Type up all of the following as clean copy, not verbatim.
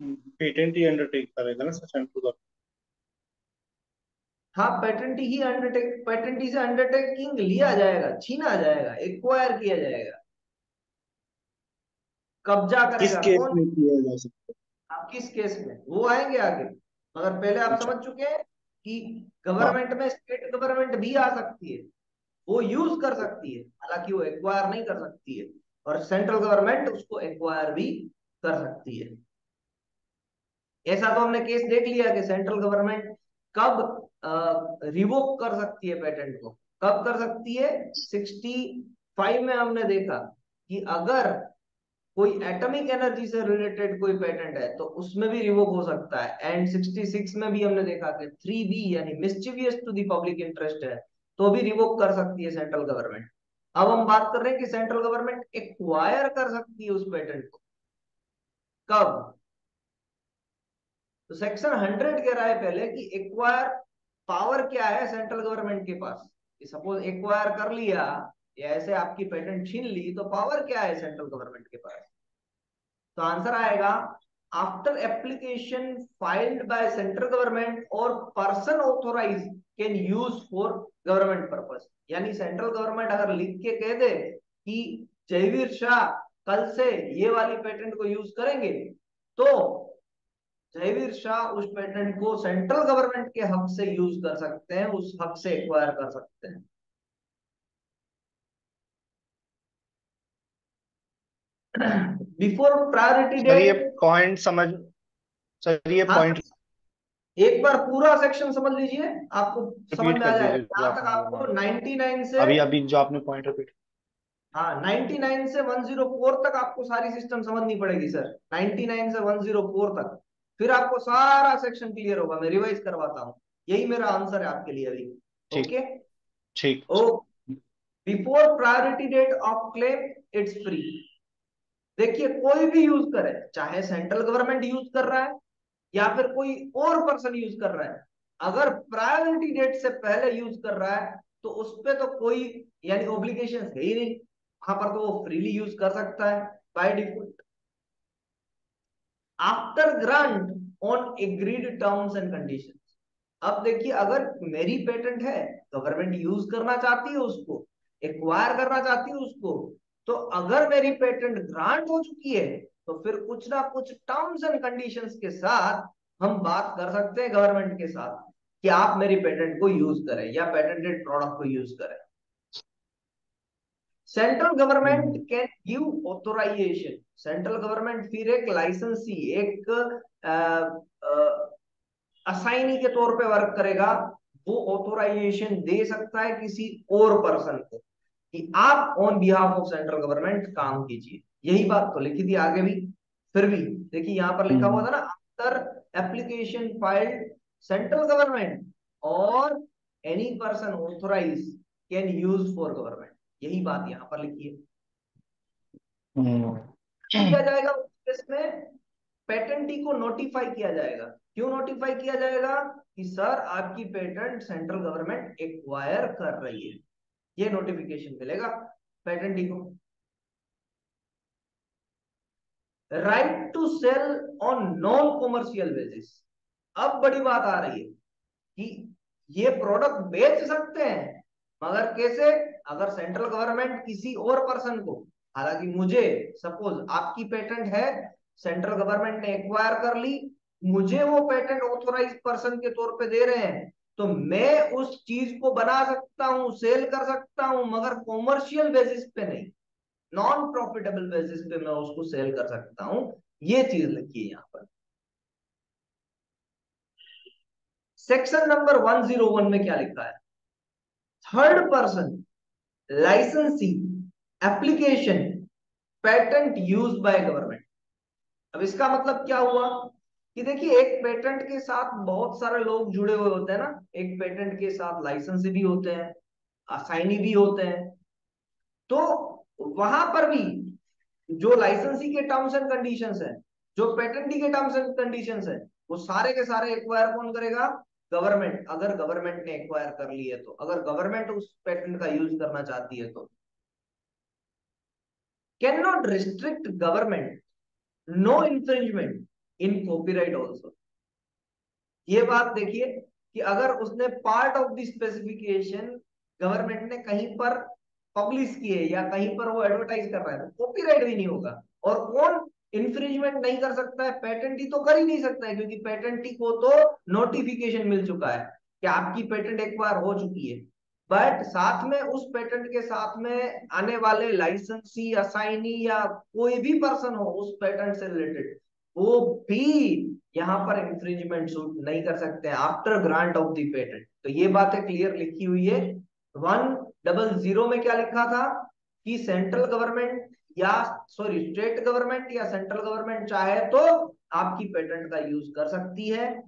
Patent ही undertake करेगा ना central government. हाँ, पेटेंटी से अंडरटेकिंग लिया जाएगा, छीना जाएगा, एक्वायर किया जाएगा। कब्जा किस करेगा केस कौन? में किया जा सकता आप किस केस में, वो आएंगे आगे। मगर पहले है? आप अच्छा। समझ चुके हैं कि हाँ। गवर्नमेंट में स्टेट गवर्नमेंट भी आ सकती है, वो यूज कर सकती है, हालांकि वो एक्वायर नहीं कर सकती है। और सेंट्रल गवर्नमेंट उसको एक्वायर भी कर सकती है। ऐसा तो हमने केस देख लिया कि सेंट्रल गवर्नमेंट कब रिवोक कर सकती है पेटेंट को। कब कर सकती है? 65 में हमने देखा कि अगर कोई एटॉमिक एनर्जी से रिलेटेड कोई पेटेंट है तो उसमें भी रिवोक हो सकता है। एंड 66 में भी हमने देखा कि 3B यानी मिस्चिवियस टू द पब्लिक इंटरेस्ट है, तो भी रिवोक कर सकती है सेंट्रल गवर्नमेंट। अब हम बात कर रहे हैं कि सेंट्रल गवर्नमेंट एक्वायर कर सकती है उस पेटेंट को। कब? तो सेक्शन 100 कह रहा है पहले कि एक्वायर पावर क्या है सेंट्रल गवर्नमेंट के पास। सपोज एक्वायर कर लिया या ऐसे आपकी पेटेंट छीन ली, तो पावर क्या है सेंट्रल गवर्नमेंट के पास? तो आंसर आएगा, after application filed by central government और person authorize can use for government purpose. यानी सेंट्रल गवर्नमेंट अगर लिख के कह दे कि जयवीर शाह कल से ये वाली पेटेंट को यूज करेंगे, तो जयवीर शाह उस पेटेंट को सेंट्रल गवर्नमेंट के हक से यूज कर सकते हैं, उस हक से एक्वायर कर सकते हैं। बिफोर प्रायोरिटी सर ये डेट। पॉइंट समझ सर ये हाँ, पॉइंट एक बार पूरा सेक्शन समझ लीजिए, आपको समझ रिपीट में आ कर जाएगा दीजिए जो जहां तक आपने बोला। आपको 99 से। अभी अभी जो आपने पॉइंट रिपीट। हाँ, 99 से 104 तक आपको सारी सिस्टम समझनी पड़ेगी सर। 99 से 104 तक, फिर आपको सारा सेक्शन क्लियर होगा। मैं रिवाइज करवाता हूँ, यही मेरा आंसर है आपके लिए अभी। ठीक। ओके। ठीक। Oh, before priority date of claim it's free. देखिए, कोई भी यूज करे, चाहे सेंट्रल गवर्नमेंट यूज कर रहा है या फिर कोई और पर्सन यूज कर रहा है, अगर प्रायोरिटी डेट से पहले यूज कर रहा है तो उस पे तो कोई यानी ऑब्लिगेशन है ही नहीं। वहां पर तो वो फ्रीली यूज कर सकता है by default, after grant on agreed terms and condition. अब देखिए, अगर मेरी पेटेंट है, गवर्नमेंट यूज करना चाहती है उसको, एक्वायर करना चाहती है उसको, तो अगर मेरी पेटेंट ग्रांट हो चुकी है तो फिर कुछ ना कुछ टर्म्स एंड कंडीशंस के साथ हम बात कर सकते हैं गवर्नमेंट के साथ कि आप मेरी पेटेंट को यूज करें या पेटेंटेड प्रोडक्ट को यूज करें। Central government hmm. Can give authorisation. Central government फिर एक लाइसेंसी, एक असाइनी के तौर पे वर्क करेगा। वो ऑथोराइजेशन दे सकता है किसी और पर्सन को कि आप on behalf of central government काम कीजिए। यही बात तो लिखी थी आगे भी। फिर भी देखिए, यहां पर लिखा हुआ हम्म। था ना, after application filed central government और any person authorize can use for government. यही बात यहां पर लिखी है। हम्म। किया जाएगा उस केस में, पेटेंटी को नोटिफाई किया जाएगा। क्यों नोटिफाई किया जाएगा? कि सर आपकी पेटेंट सेंट्रल गवर्नमेंट एक्वायर कर रही है, ये नोटिफिकेशन मिलेगा पेटेंटी को। Right to sell on non commercial basis. अब बड़ी बात आ रही है कि ये प्रोडक्ट बेच सकते हैं, मगर कैसे? अगर सेंट्रल गवर्नमेंट किसी और पर्सन को, हालांकि मुझे, सपोज आपकी पेटेंट है, सेंट्रल गवर्नमेंट ने एक्वायर कर ली, मुझे वो पेटेंट ऑथोराइज पर्सन के तौर पे दे रहे हैं, तो मैं उस चीज को बना सकता हूं, सेल कर सकता हूं, मगर कॉमर्शियल बेसिस पे नहीं, नॉन प्रॉफिटेबल बेसिस पे मैं उसको सेल कर सकता हूं। ये चीज लिखी है यहां पर। सेक्शन नंबर 101 में क्या लिखा है? थर्ड पर्सन लाइसेंसी application patent use by government. अब इसका मतलब क्या हुआ कि देखिए, एक पेटेंट के साथ बहुत सारे लोग जुड़े हुए होते हैं ना। एक पेटेंट के साथ लाइसेंसी भी होते हैं, असाइनी भी होते हैं। तो वहां पर भी जो लाइसेंसी के टर्म्स एंड कंडीशंस है, जो पेटेंटी के टर्म्स एंड कंडीशंस है, वो सारे के सारे एक्वायर कौन करेगा? गवर्नमेंट। अगर गवर्नमेंट ने एक्वायर कर ली है तो, अगर गवर्नमेंट उस पेटेंट का यूज करना चाहती है तो। Can not restrict government, no infringement. In copyright also. ये बात देखिए कि अगर उसने part of the specification government ने कहीं पर पब्लिश किए या कहीं पर वो एडवर्टाइज कर रहा है तो कॉपीराइट भी नहीं होगा। और कौन इन्फ्रिंजमेंट नहीं कर सकता है? पेटेंटी तो कर ही नहीं सकता है, क्योंकि पेटेंटी को तो नोटिफिकेशन मिल चुका है कि आपकी पेटेंट एक्वायर हो चुकी है। बट साथ में उस पेटेंट के साथ में आने वाले लाइसेंसी, असाइनी या कोई भी पर्सन हो उस पेटेंट से रिलेटेड, वो भी यहाँ पर इंफ्रिंजमेंट सूट नहीं कर सकते after grant of the patent. तो ये बातें क्लियर लिखी हुई है। 100 में क्या लिखा था कि सेंट्रल गवर्नमेंट या सॉरी स्टेट गवर्नमेंट या सेंट्रल गवर्नमेंट चाहे तो आपकी पेटेंट का यूज कर सकती है।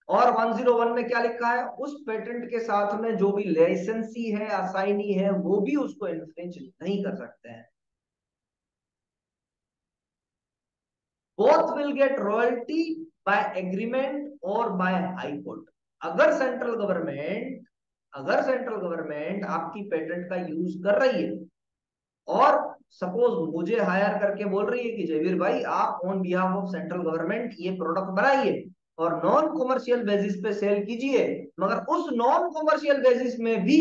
और 101 में क्या लिखा है? उस पेटेंट के साथ में जो भी लाइसेंसी है, असाइनी है, वो भी उसको इन्फ्रिंज नहीं कर सकते हैं। Both will get royalty by agreement और बाय हाई कोर्ट। अगर सेंट्रल गवर्नमेंट आपकी पेटेंट का यूज कर रही है और सपोज मुझे हायर करके बोल रही है कि जयवीर भाई आप on behalf of central government ये प्रोडक्ट बनाइए और नॉन कॉमर्शियल बेसिस पे सेल कीजिए, मगर उस नॉन कॉमर्शियल बेसिस में भी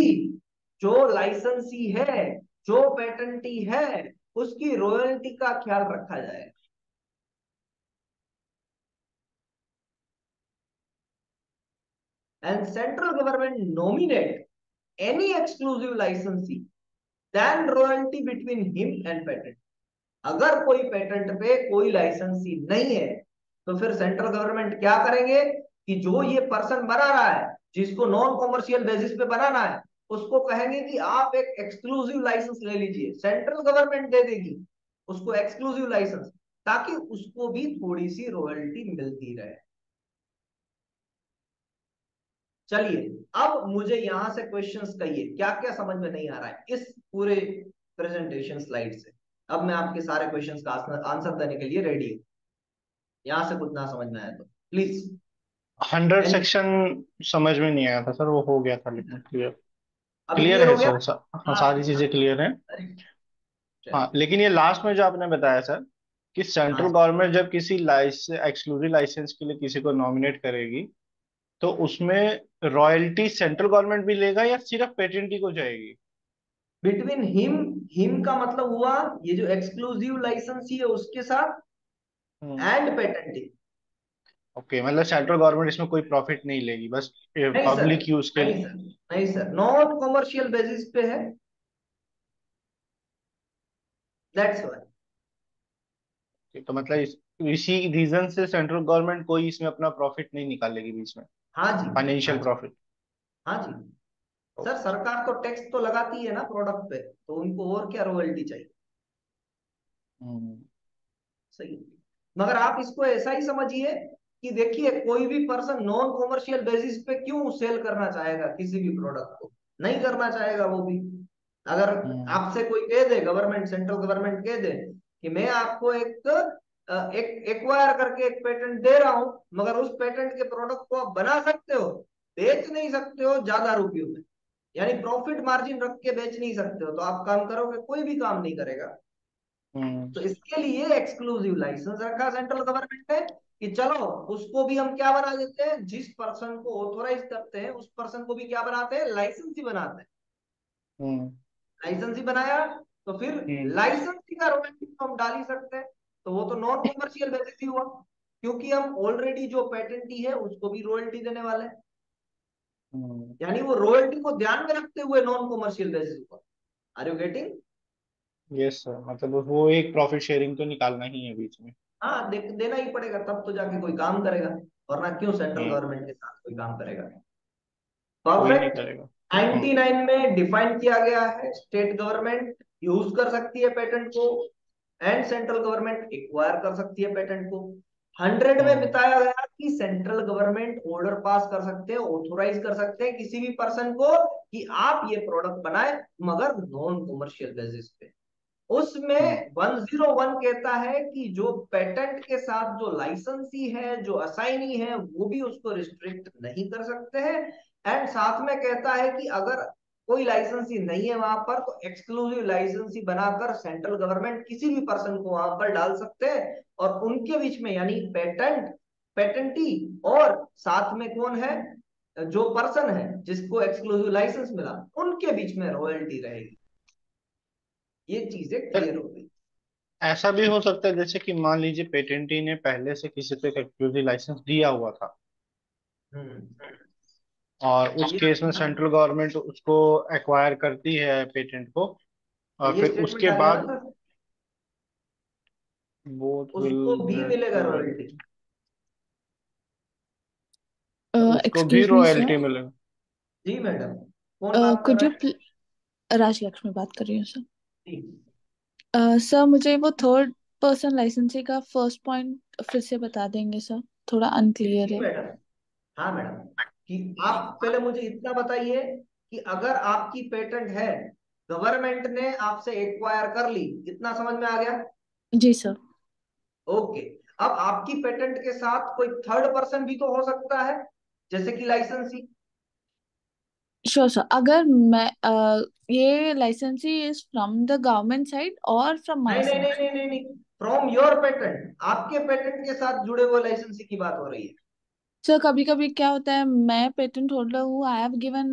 जो लाइसेंसी है, जो पेटेंटी है, उसकी रॉयल्टी का ख्याल रखा जाए। And central government nominate any exclusive licensee, then royalty between him and patent। अगर कोई पेटेंट पे कोई लाइसेंसी नहीं है तो फिर सेंट्रल गवर्नमेंट क्या करेंगे कि जो ये पर्सन बना रहा है, जिसको नॉन कॉमर्शियल बेसिस पे बनाना है, उसको कहेंगे कि आप एक एक्सक्लूसिव लाइसेंस ले लीजिए। सेंट्रल गवर्नमेंट दे देगी उसको एक्सक्लूसिव लाइसेंस, ताकि उसको भी थोड़ी सी रॉयल्टी मिलती रहे। चलिए अब मुझे यहां से क्वेश्चंस कहिए क्या क्या समझ में नहीं आ रहा है इस पूरे प्रेजेंटेशन स्लाइड से। अब मैं आपके सारे क्वेश्चंस का आंसर देने के लिए रेडी हूं। यहां से कुछ ना समझ में आया तो प्लीज। 100 एंड सेक्शन समझ में नहीं आया था सर, वो हो गया था लेकिन क्लियर। अभी क्लियर क्लियर है हो गया। सर, हाँ, हाँ सारी चीजें हाँ। क्लियर हैं। अरे हाँ, चलिए। लेकिन ये लास्ट में जो आपने बताया सर कि सेंट्रल हाँ गवर्नमेंट जब किसी लाइसेंस, एक्सक्लूसिव लाइसेंस के लिए किसी को नॉमिनेट करेगी, तो उसमें रॉयल्टी सेंट्रल गवर्नमेंट भी लेगा या सिर्फ पेटेंटी को जाएगी? बिटवीन हिम, हिम का मतलब हुआ ये जो एक्सक्लूसिव लाइसेंस है उसके साथ हम्म। And patenting. ओके, मतलब सेंट्रल गवर्नमेंट इसमें कोई प्रॉफिट नहीं लेगी, बस नहीं सर, पब्लिक यूज के नहीं लिए। सर, नहीं सर, नॉन कॉमर्शियल बेसिस पे है, दैट्स व्हाई। तो मतलब इसी रीजन से सेंट्रल गवर्नमेंट कोई इसमें अपना प्रॉफिट नहीं निकालेगी बीच में, हाँ जी, हाँ फाइनेंशियल जी, प्रॉफिट। हाँ जी। सर सरकार तो टैक्स तो लगाती है ना प्रोडक्ट पे, तो उनको और क्या रॉयल्टी चाहिए? हम्म। सही। मगर आप इसको ऐसा ही समझिए कि देखिए कोई भी पर्सन नॉन कॉमर्शियल बेसिस पे क्यों सेल करना चाहेगा किसी भी प्रोडक्ट को? नहीं करना चाहेगा वो भी। अगर हम्म। आपसे कोई कह दे, गवर्नमेंट, सेंट्रल गवर्नमेंट कह दे कि मैं आपको एक एक्वायर करके एक पेटेंट दे रहा हूं, मगर उस पेटेंट के प्रोडक्ट को आप बना सकते हो, बेच नहीं सकते हो ज्यादा रुपयों में, यानी प्रॉफिट मार्जिन रख के बेच नहीं सकते हो, तो आप काम करोगे? कोई भी काम नहीं करेगा। हम्म। तो इसके लिए एक्सक्लूसिव लाइसेंस रखा सेंट्रल गवर्नमेंट ने कि चलो उसको भी हम क्या बना देते हैं, जिस पर्सन को ऑथोराइज करते हैं उस पर्सन को भी क्या बनाते हैं, लाइसेंस ही बनाते हैं। हम्म। लाइसेंस ही बनाया तो फिर हम्म। लाइसेंस का रॉयल्टी तो हम डाल ही सकते हैं। तो वो तो नॉन कॉमर्शियल बेसिस ही हुआ, क्योंकि हम ऑलरेडी जो पेटेंटी है उसको भी रॉयल्टी देने वाले हैं। हम्म। यानी वो रॉयल्टी को ध्यान में रखते हुए नॉन कॉमर्शियल बेसिस हुआ। Are you getting? Yes sir, मतलब वो एक प्रॉफिट शेयरिंग तो निकालना ही है बीच में। हाँ, देना ही पड़ेगा, तब तो जाके कोई काम करेगा, वरना क्यों सेंट्रल हम्म। गवर्नमेंट के साथ कोई काम करेगा? कोई नहीं परफेक्ट। करेगा। हम्म। 99 में डिफाइन किया गया है स्टेट गवर्नमेंट यूज कर सकती है पेटेंट को एंड सेंट्रल गवर्नमेंट एक्वायर कर सकती है पेटेंट को। 100 में हम्म। बताया गया कि सेंट्रल गवर्नमेंट ऑर्डर पास कर सकते हैं, ऑथोराइज कर सकते हैं किसी भी पर्सन को कि आप ये प्रोडक्ट बनाए, मगर नॉन कॉमर्शियल बेसिस पे। हम्म। उसमें 101 कहता है कि जो पेटेंट के साथ जो लाइसेंसी है, जो असाइनी है, वो भी उसको रिस्ट्रिक्ट नहीं कर सकते हैं। एंड साथ में कहता है कि अगर कोई लाइसेंसी नहीं है वहां पर, तो एक्सक्लूसिव लाइसेंसी बनाकर सेंट्रल गवर्नमेंट किसी भी पर्सन को वहां पर डाल सकते हैं, और उनके बीच में यानी पेटेंटी और साथ में कौन है, जो पर्सन है जिसको एक्सक्लूसिव लाइसेंस मिला, उनके बीच में रॉयल्टी रहेगी। ये चीजें सर क्लियर हो गई। ऐसा भी हो सकता है जैसे कि मान लीजिए पेटेंटी ने पहले से किसी को एक एक्सक्लूसिव लाइसेंस दिया हुआ था, हम्म। और उस ये केस में सेंट्रल गवर्नमेंट उसको एक्वायर करती है पेटेंट को, और ये फिर स्टेटमेंट उसके आ गया ना बाद सर, बोथ विल उसको भी गेट मिलेगा रॉयल्टी। रॉयल्टी। उसको भी एक्सक्यूज मी सर, रॉयल्टी मिलेगा। जी मैडम, कौन बात कर कुड रहा यू, है? राज लक्ष्मी बात कर रही हूँ सर। जी सर मुझे वो थर्ड पर्सन लाइसेंसी का फर्स्ट पॉइंट फिर से बता देंगे सर, थोड़ा अनक्लियर जी है। मैडम। हाँ मैडम, कि आप पहले मुझे इतना बताइए कि अगर आपकी पेटेंट है, गवर्नमेंट ने आपसे एक्वायर कर ली, इतना समझ में आ गया? जी सर। ओके। अब आपकी पेटेंट के साथ कोई थर्ड पर्सन भी तो हो सकता है, जैसे कि लाइसेंसी। श्योर सर, अगर मैं ये लाइसेंसी is from the government side और फ्रॉम माय नहीं नहीं नहीं साइड? नहीं नहीं नहीं, फ्रॉम योर पेटेंट, आपके पेटेंट के साथ जुड़े हुए लाइसेंसी की बात हो रही है। सर कभी कभी क्या होता है, मैं पेटेंट होल्डर हूँ, I have given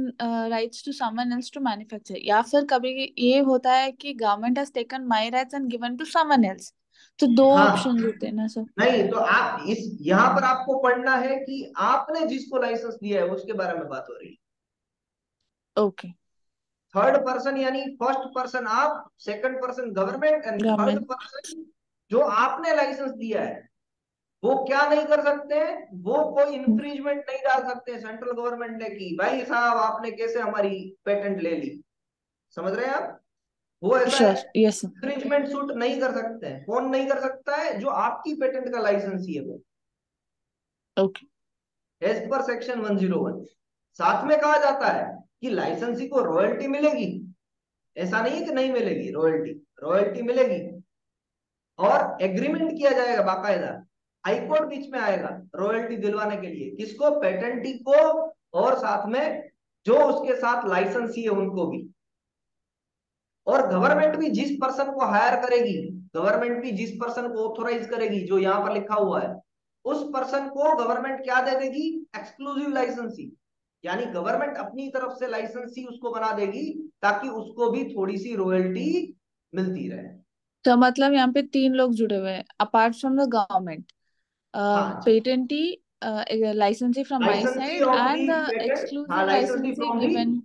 rights to someone else to manufacture, या फिर कभी ये होता है कि government has taken my rights and given to someone else, तो दो हाँ, ऑप्शन होते हैं ना सर? नहीं तो आप इस यहां पर आपको पढ़ना है कि आपने जिसको लाइसेंस दिया है उसके बारे में बात हो रही है। ओके। थर्ड पर्सन यानी फर्स्ट पर्सन आप, second person government, and third government. Person जो आपने लाइसेंस दिया है, वो क्या नहीं कर सकते हैं, वो कोई इंफ्रिंजमेंट नहीं डाल सकते सेंट्रल गवर्नमेंट ने की भाई साहब आपने कैसे हमारी पेटेंट ले ली। समझ रहे हैं आप? वो ऐसा sure, yes sir. Infringement suit नहीं कर सकते हैं। कौन नहीं कर सकता है? जो आपकी पेटेंट का लाइसेंस ही है वो, ओके। As per section 101। साथ में कहा जाता है कि लाइसेंसी को रॉयल्टी मिलेगी, ऐसा नहीं है कि नहीं मिलेगी, रॉयल्टी रॉयल्टी मिलेगी, और एग्रीमेंट किया जाएगा बाकायदा, हाईकोर्ट बीच में आएगा रॉयल्टी दिलवाने के लिए, किसको? पेटेंटी को, और साथ में जो उसके साथ लाइसेंसी है उनको भी। और गवर्नमेंट भी जिस पर्सन को हायर करेगी, गवर्नमेंट भी जिस पर्सन को ऑथोराइज करेगी, जो यहां पर लिखा हुआ है, उस पर्सन को गवर्नमेंट क्या दे देगी? एक्सक्लूसिव लाइसेंसी। यानी गवर्नमेंट अपनी तरफ से लाइसेंसी उसको बना देगी, ताकि उसको भी थोड़ी सी रॉयल्टी मिलती रहे। तो मतलब यहाँ पे तीन लोग जुड़े हुए हैं अपार्ट फ्रॉम द गवर्नमेंट, हाँ जी, patentee, licensee from my licensee side of the and the patent, हाँ exclusive licensee licensee from the given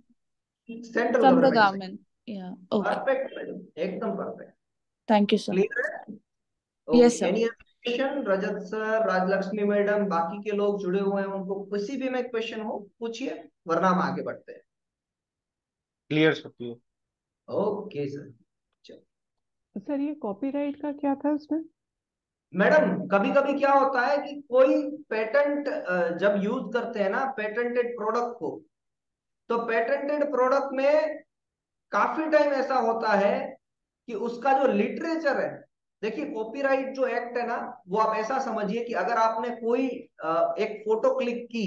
central from the government से। गवर्नमेंट। या ओके, परफेक्ट मैडम, एकदम perfect. Thank you sir. Clear है? Okay, yes sir. Any other question? Rajat sir, Rajalakshmi madam, बाकी के लोग जुड़े हुए हैं, उनको किसी भी में क्वेश्चन हो पूछिए, वरना हम आगे बढ़ते हैं। Clear sir clear. Okay sir, चलो। सर ये कॉपीराइट का क्या था उसमें? मैडम कभी कभी क्या होता है कि कोई पेटेंट जब यूज करते हैं ना पेटेंटेड प्रोडक्ट को, तो पेटेंटेड प्रोडक्ट में काफी टाइम ऐसा होता है कि उसका जो लिटरेचर है, देखिए कॉपीराइट जो एक्ट है ना, वो आप ऐसा समझिए कि अगर आपने कोई एक फोटो क्लिक की,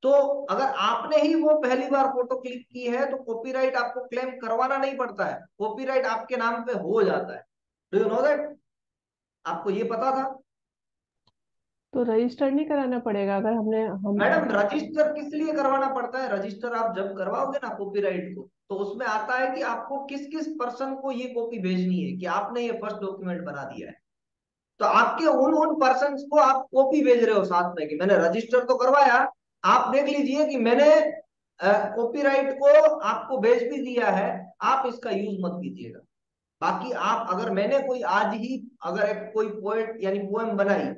तो अगर आपने ही वो पहली बार फोटो क्लिक की है, तो कॉपीराइट आपको क्लेम करवाना नहीं पड़ता है, कॉपीराइट आपके नाम पे हो जाता है। Do you know that? आपको ये पता था? तो रजिस्टर नहीं कराना पड़ेगा अगर हमने हम मैडम रजिस्टर किस लिए करवाना पड़ता है? रजिस्टर आप जब करवाओगे ना कॉपीराइट को, तो उसमें आता है कि आपको किस किस पर्सन को ये कॉपी भेजनी है, कि आपने ये फर्स्ट डॉक्यूमेंट बना दिया है, तो आपके उन उन पर्सन को आप कॉपी भेज रहे हो साथ में, कि मैंने रजिस्टर तो करवाया, आप देख लीजिए कि मैंने कॉपीराइट को आपको भेज भी दिया है, आप इसका यूज मत कीजिएगा। बाकी आप, अगर मैंने कोई आज ही अगर एक कोई पोएट यानी पोएम बनाई,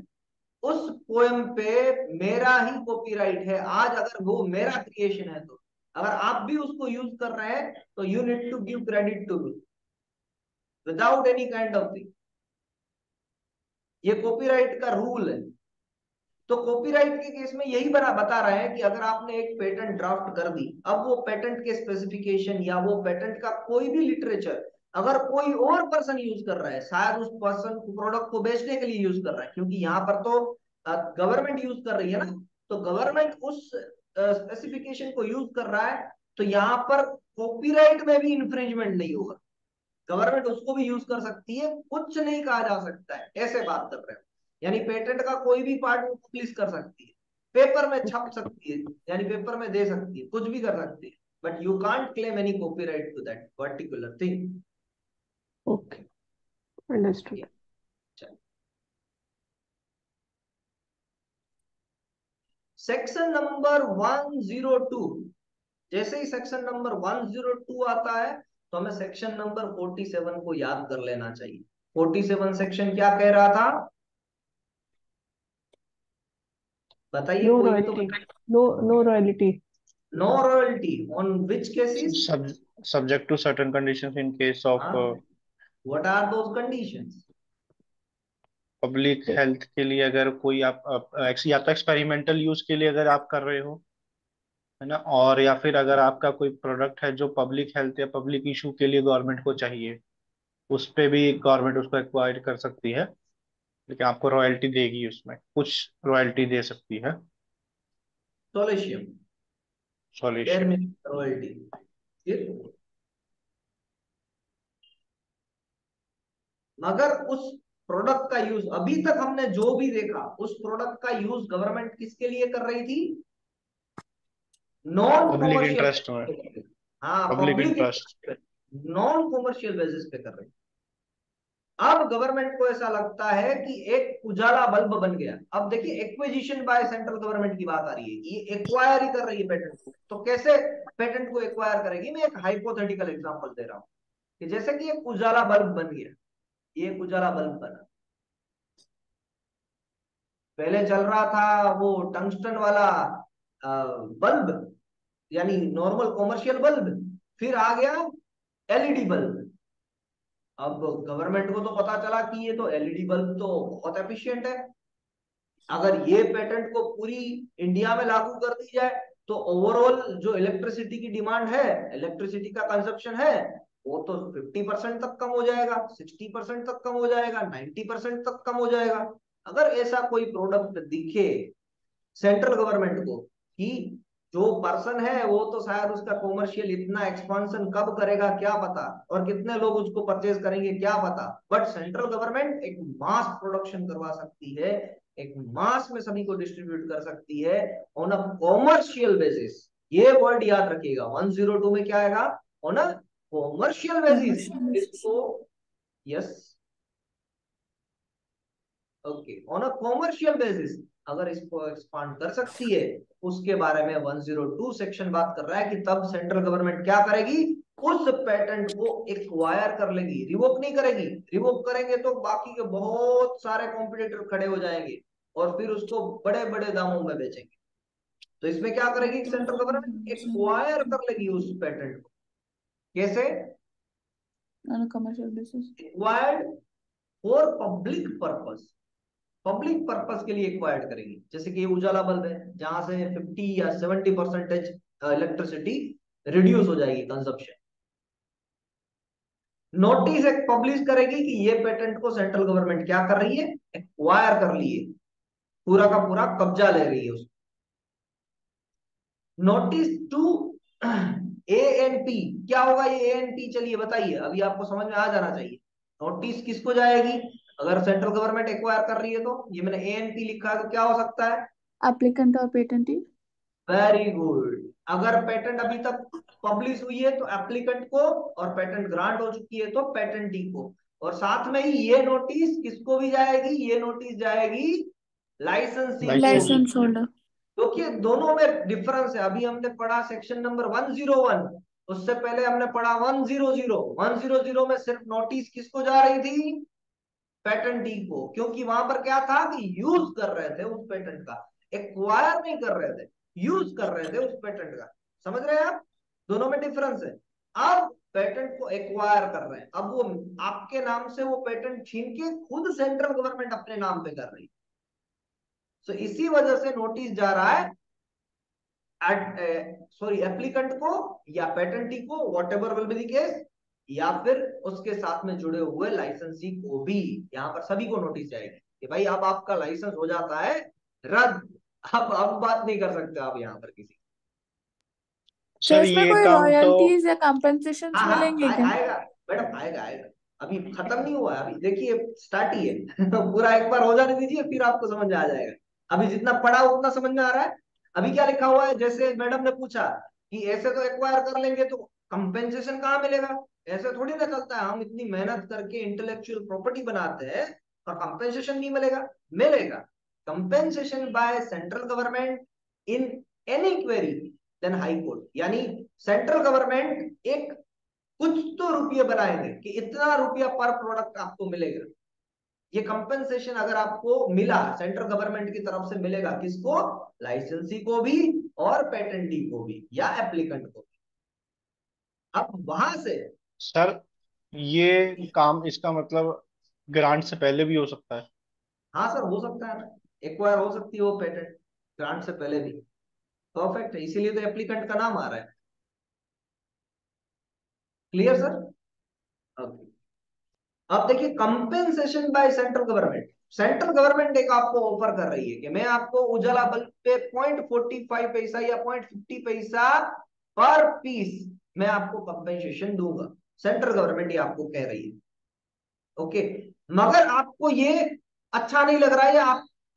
उस पोएम पे मेरा ही कॉपीराइट है आज, अगर वो मेरा क्रिएशन है, तो अगर आप भी उसको यूज कर रहे हैं, तो you need to give credit to me without any kind of thing. ये कॉपीराइट का रूल है। तो कॉपीराइट के केस में यही बता रहा है कि अगर आपने एक पेटेंट ड्राफ्ट कर दी, अब वो पेटेंट के स्पेसिफिकेशन या वो पेटेंट का कोई भी लिटरेचर अगर कोई और पर्सन यूज कर रहा है, शायद उस पर्सन को प्रोडक्ट को बेचने के लिए यूज कर रहा है, क्योंकि यहाँ पर तो गवर्नमेंट यूज कर रही है ना, तो गवर्नमेंट उस स्पेसिफिकेशन को यूज कर रहा है, तो यहाँ पर कॉपीराइट में भी इंफ्रिंजमेंट नहीं होगा, गवर्नमेंट उसको भी यूज कर सकती है, कुछ नहीं कहा जा सकता है, ऐसे बात कर रहे हैं। यानी पेटेंट का कोई भी पार्ट वो पब्लिश कर सकती है, पेपर में छप सकती है, यानी पेपर में दे सकती है, कुछ भी कर सकती है, but you can't claim any copyright to that particular thing. Okay, understood. Section number 102, जैसे ही सेक्शन नंबर 102 आता है तो हमें सेक्शन नंबर 47 को याद कर लेना चाहिए। 47 सेक्शन क्या कह रहा था, बताइए, नो कोई तो royalty, no royalty. No royalty on which cases, subject to certain conditions in case of what are those conditions. Public health के लिए, अगर कोई आप या तो एक्सपेरिमेंटल यूज के लिए अगर आप कर रहे हो, है ना, और या फिर अगर आपका कोई प्रोडक्ट है जो पब्लिक हेल्थ या पब्लिक इशू के लिए गवर्नमेंट को चाहिए, उस पे भी गवर्नमेंट उसको एक्वायर कर सकती है, लेकिन आपको रॉयल्टी देगी, उसमें कुछ रॉयल्टी दे सकती है। Solution their solution. में रॉयल्टी। फिर मगर उस प्रोडक्ट का यूज, अभी तक हमने जो भी देखा, उस प्रोडक्ट का यूज गवर्नमेंट किसके लिए कर रही थी, नॉन पब्लिक इंटरेस्ट में। कॉमर्शियल, हाँ public public, interest. Non commercial basis पे कर रही। अब गवर्नमेंट को ऐसा लगता है कि एक उजाला बल्ब बन गया। अब देखिए, एक्विजिशन बाय सेंट्रल गवर्नमेंट की बात आ रही है, ये एक्वायर ही कर रही है पेटेंट को। तो कैसे पेटेंट को एक्वायर करेगी, मैं एक हाइपोथेटिकल एग्जांपल दे रहा हूं कि जैसे कि एक उजाला बल्ब बन गया, ये एक उजाला बल्ब बना, पहले चल रहा था वो टंगस्टन वाला बल्ब, यानी नॉर्मल कॉमर्शियल बल्ब, फिर आ गया एलईडी बल्ब। अब गवर्नमेंट को तो पता चला कि ये तो एलईडी बल्ब तो बहुत एफिशिएंट है, अगर ये पेटेंट को पूरी इंडिया में लागू कर दी जाए तो ओवरऑल जो इलेक्ट्रिसिटी की डिमांड है, इलेक्ट्रिसिटी का कंजप्शन है, वो तो 50% तक कम हो जाएगा, 60% तक कम हो जाएगा, 90% तक कम हो जाएगा। अगर ऐसा कोई प्रोडक्ट दिखे सेंट्रल गवर्नमेंट को कि जो पर्सन है वो तो शायद उसका कॉमर्शियल इतना एक्सपांशन कब करेगा क्या पता, और कितने लोग उसको परचेज करेंगे क्या पता, बट सेंट्रल गवर्नमेंट एक मास प्रोडक्शन करवा सकती है, एक मास में सभी को डिस्ट्रीब्यूट कर सकती है ऑन अ कॉमर्शियल बेसिस। ये वर्ड याद रखिएगा, 102 में क्या आएगा, ऑन अ कॉमर्शियल बेसिस। इसको, yes, okay, on a commercial basis अगर इसको एक्सपांड कर सकती है, उसके बारे में 102 सेक्शन बात कर रहा है कि तब सेंट्रल गवर्नमेंट क्या करेगी, उस पेटेंट को एक्वायर कर लेगी, रिवोक नहीं करेगी। रिवोक करेंगे तो बाकी के बहुत सारे कॉम्पिटिटर खड़े हो जाएंगे और फिर उसको बड़े बड़े दामों में बेचेंगे। तो इसमें क्या करेगी सेंट्रल गवर्नमेंट, एक्वायर कर लेगी उस पेटेंट को। कैसे, commercial basis, acquired for public purpose, public purpose के लिए एक्वायर्ड करेगी। जैसे कि उजाला बल्ब है, जहां से 50 या 70% इलेक्ट्रिसिटी रिड्यूस हो जाएगी कंजप्शन। नोटिस एक पब्लिश करेगी कि ये पेटेंट को सेंट्रल गवर्नमेंट क्या कर रही है, एक्वायर कर लिए, पूरा का पूरा कब्जा ले रही है उसको। नोटिस टू एएनपी, क्या होगा ये एएनपी, चलिए बताइए, अभी आपको समझ में आ जाना चाहिए। नोटिस किसको जाएगी अगर सेंट्रल गवर्नमेंट एक्वायर कर रही है, तो ये मैंने एएनपी लिखा है, तो क्या हो सकता है, एप्लीकेंट और पेटेंटी। Very good. अगर पेटेंट अभी तक पब्लिश हुई है तो एप्लीकेंट को, और पेटेंट ग्रांट हो चुकी है तो पेटेंटी को, और साथ में ही ये नोटिस किसको भी जाएगी, ये नोटिस जाएगी लाइसेंसी को भी। License holder. क्योंकि दोनों में डिफरेंस है। अभी हमने पढ़ा सेक्शन नंबर 101, उससे पहले हमने पढ़ा 100। 100 में सिर्फ नोटिस किसको जा रही थी, पेटेंटी को, क्योंकि वहां पर क्या था कि यूज कर रहे थे उस पेटेंट का, एक्वायर नहीं कर रहे थे, यूज कर रहे थे उस पेटेंट का। समझ रहे हैं आप, दोनों में डिफरेंस है। अब पेटेंट को एक्वायर कर रहे हैं, अब वो आपके नाम से वो पेटेंट छीन के खुद सेंट्रल गवर्नमेंट अपने नाम पे कर रही है। तो इसी वजह से नोटिस जा रहा है सॉरी एप्लीकेंट को या पेटेंटी को, what ever will be the case, या फिर उसके साथ में जुड़े हुए लाइसेंसी को भी। यहाँ पर सभी को नोटिस जाएगी कि भाई अब आपका लाइसेंस हो जाता है रद्द, अब बात नहीं कर सकते आप यहाँ पर किसी। तो सर इसमें ये कोई काम तो रॉयल्टीज या कॉम्पेंसेशन हाँ मिलेंगे हाँ क्या? आएगा मैडम, आएगा आएगा। अभी खत्म नहीं हुआ है, अभी देखिए स्टार्ट ही है। पूरा एक बार हो जाने दीजिए, फिर आपको समझ में आ जाएगा। अभी जितना पढ़ा उतना समझ में आ रहा है। अभी क्या लिखा हुआ है, जैसे मैडम ने पूछा कि ऐसे तो एक्वायर कर लेंगे तो कंपेंसेशन कहाँ मिलेगा। ऐसे थोड़ी ना चलता है, हम इतनी मेहनत करके इंटेलेक्चुअल प्रॉपर्टी बनाते हैं और कंपेंसेशन नहीं मिलेगा। मिलेगा compensation by central government in any query then high court. यानी सेंट्रल गवर्नमेंट एक कुछ तो रुपये बनाएंगे कि इतना रुपया पर प्रोडक्ट आपको मिलेगा। ये कंपेंसेशन अगर आपको मिला सेंट्रल गवर्नमेंट की तरफ से मिलेगा, किसको, लाइसेंसी को भी और पेटेंटी को भी या एप्लीकेंट को भी। अब वहां से सर ये काम इसका मतलब ग्रांट से पहले भी हो सकता है? हाँ सर हो सकता है ना, एक्वायर हो सकती है वो पेटेंट ग्रांट से पहले भी। परफेक्ट है, इसीलिए तो एप्लीकेंट का नाम आ रहा है। Clear sir? ओके। अब देखिए compensation by central government. Central government एक आपको ऑफर कर रही है कि मैं आपको उजाला बल्ब पे 0.45 पैसा या 0.50 पैसा पर पीस मैं आपको कंपेंसेशन दूंगा। सेंट्रल गवर्नमेंट ये आपको कह रही है। ओके। मगर आपको ये अच्छा नहीं लग रहा है, या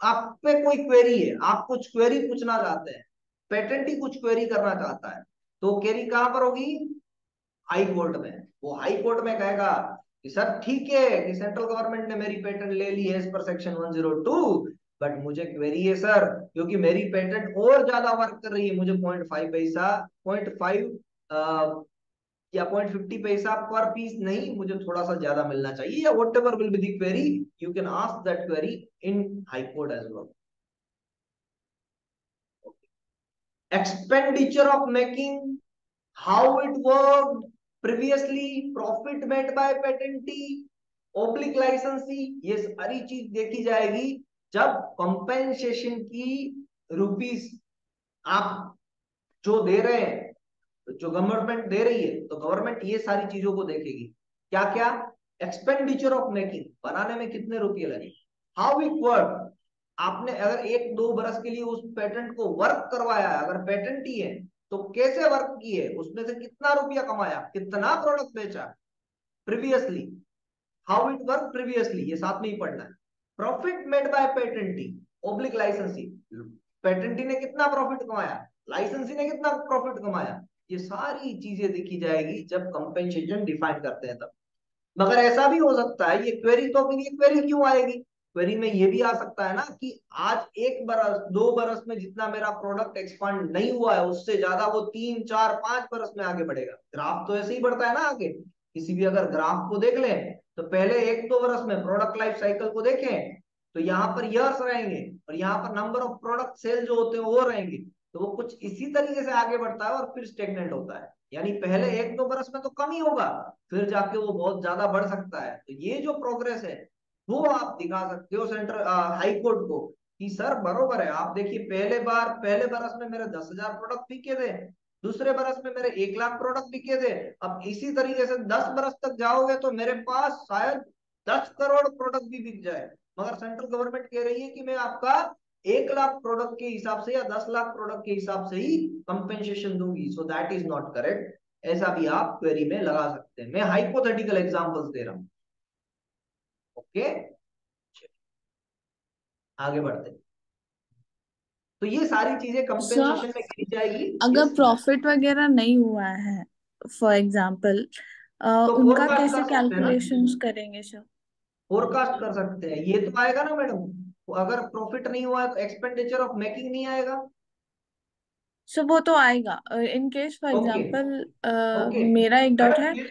आप पे कोई क्वेरी है, आप कुछ क्वेरी पूछना चाहते हैं, पेटेंट ही कुछ क्वेरी करना चाहता है, तो क्वेरी कहां पर होगी, हाई कोर्ट में। वो हाई कोर्ट में कहेगा कि सर ठीक है कि सेंट्रल गवर्नमेंट ने मेरी पेटेंट ले ली है एज पर सेक्शन 102, बट मुझे क्वेरी है सर, क्योंकि मेरी पेटेंट और ज्यादा वर्क कर रही है, मुझे 0.5 पैसा 0.5 या 0.50 पैसा पर पीस नहीं, मुझे थोड़ा सा ज्यादा मिलना चाहिए, या whatever will be the query, you can ask that query in high court as well. Expenditure of making, how it worked previously, profit made by patentee, oblique licensee, ये सारी चीज देखी जाएगी जब कंपेंसेशन की रुपीस आप जो दे रहे हैं, जो गवर्नमेंट दे रही है, तो गवर्नमेंट ये सारी चीजों को देखेगी। क्या क्या, एक्सपेंडिचर ऑफ मेकिंग, बनाने में कितने रुपये लगे, हाउ इट वर्क, आपने अगर 1-2 बरस के लिए उस पेटेंट को वर्क करवाया है, अगर पेटेंट ही है तो कैसे वर्क किए, उसमें से कितना रुपया कमाया, कितना प्रोडक्ट बेचा previously, how it work previously, ये साथ में ही पढ़ना है। प्रॉफिट मेड बाय पेटेंटी ओब्लिक लाइसेंसी, पेटेंटी ने कितना प्रॉफिट कमाया, लाइसेंसी ने कितना प्रॉफिट कमाया, ये सारी चीजें देखी जाएगी जब कंपेंसेशन डिफाइन करते हैं तब। मगर ऐसा भी हो सकता है, ये क्वेरी तो फिर ये क्वेरी क्यों आएगी, क्वेरी में ये भी आ सकता है ना कि आज 1 बरस 2 बरस में जितना मेरा प्रोडक्ट एक्सपांड नहीं हुआ है, उससे ज्यादा वो 3 4 5 बरस में आगे बढ़ेगा। ग्राफ तो ऐसे ही बढ़ता है ना आगे, किसी भी अगर ग्राफ को देख लें तो पहले 1-2 बरस में प्रोडक्ट लाइफ साइकिल को देखें तो यहाँ पर ईयर्स रहेंगे, और यहाँ पर नंबर ऑफ प्रोडक्ट सेल जो होते हैं वो रहेंगे, तो वो कुछ इसी तरीके से आगे बढ़ता है और फिर स्टेगनेंट होता है। यानी पहले 1-2 बरस में तो कम ही होगा, फिर जाके वो बहुत ज्यादा बढ़ सकता है। तो ये जो प्रोग्रेस है वो आप दिखा सकते हो सेंट्रल हाई कोर्ट को कि सर बरोबर है, आप देखिए पहले बरस में मेरे 10,000 प्रोडक्ट बिके थे, दूसरे बरस में मेरे 1 लाख प्रोडक्ट बिके थे, अब इसी तरीके से 10 बरस तक जाओगे तो मेरे पास शायद 10 करोड़ प्रोडक्ट भी बिक जाए। मगर सेंट्रल गवर्नमेंट कह रही है कि मैं आपका 1 लाख प्रोडक्ट के हिसाब से या 10 लाख प्रोडक्ट के हिसाब से ही कंपेंसेशन दूंगी, so that is not correct. ऐसा भी आप क्वेरी में लगा सकते हैं, मैं हाइपोथेटिकल एग्जांपल्स दे रहा हूं। ओके, आगे बढ़ते हैं। तो ये सारी चीजें सर कंपेंसेशन में की जाएगी। अगर यस मैम। प्रॉफिट वगैरह नहीं हुआ है, फॉर एग्जाम्पल, तो उनका फोरकास्ट कैसे कर सकते हैं ना, कैलकुलेशंस करेंगे सर? फोरकास्ट कर सकते हैं, ये तो आएगा ना मैडम। अगर प्रॉफिट नहीं हुआ है तो एक्सपेंडिचर ऑफ मेकिंग नहीं आएगा। सर वो तो आएगा। In case for okay example okay मेरा एक डाउट मैडम, है।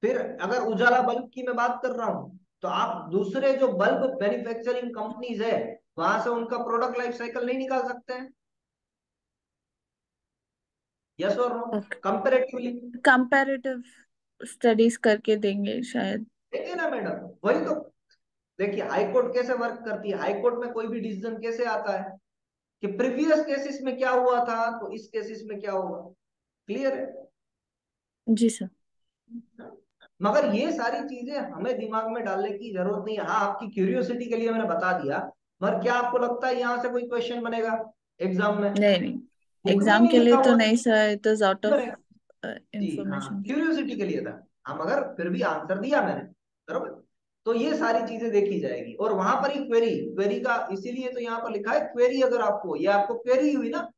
फिर अगर उजाला बल्ब की मैं बात कर रहा हूं तो आप दूसरे जो बल्ब मैन्युफैक्चरिंग कंपनीज है वहां से उनका प्रोडक्ट लाइफ साइकिल नहीं निकाल सकते हैं, यस और नो, कंपेरेटिवली। कंपैरेटिव स्टडीज करके देंगे शायद। देखिए ना मैडम, वही तो। देखिए हाई कोर्ट कैसे वर्क करती है, हाई कोर्ट में कोई भी डिसीजन कैसे आता है कि प्रीवियस केसेस में क्या हुआ था तो इस केसेस में क्या होगा। क्लियर है? जी सर। मगर ये सारी चीजें हमें दिमाग में डालने की जरूरत नहीं है। हाँ, आपकी क्यूरियोसिटी के लिए मैंने बता दिया, मगर क्या आपको लगता है यहाँ से कोई क्वेश्चन बनेगा एग्जाम में? नहीं नहीं। बुक में एग्जाम नहीं के लिए लिखा तो हुआ। नहीं sir, it is out of correct जी, हाँ, इंफॉर्मेशन। क्यूरियोसिटी के लिए था। हम अगर फिर भी आंसर दिया मैंने, बरोबर, तो ये सारी चीजें देखी जाएगी। और वहां पर ही क्वेरी, क्वेरी का इसीलिए तो यहाँ पर लिखा है क्वेरी। अगर आपको, ये आपको क्वेरी हुई ना,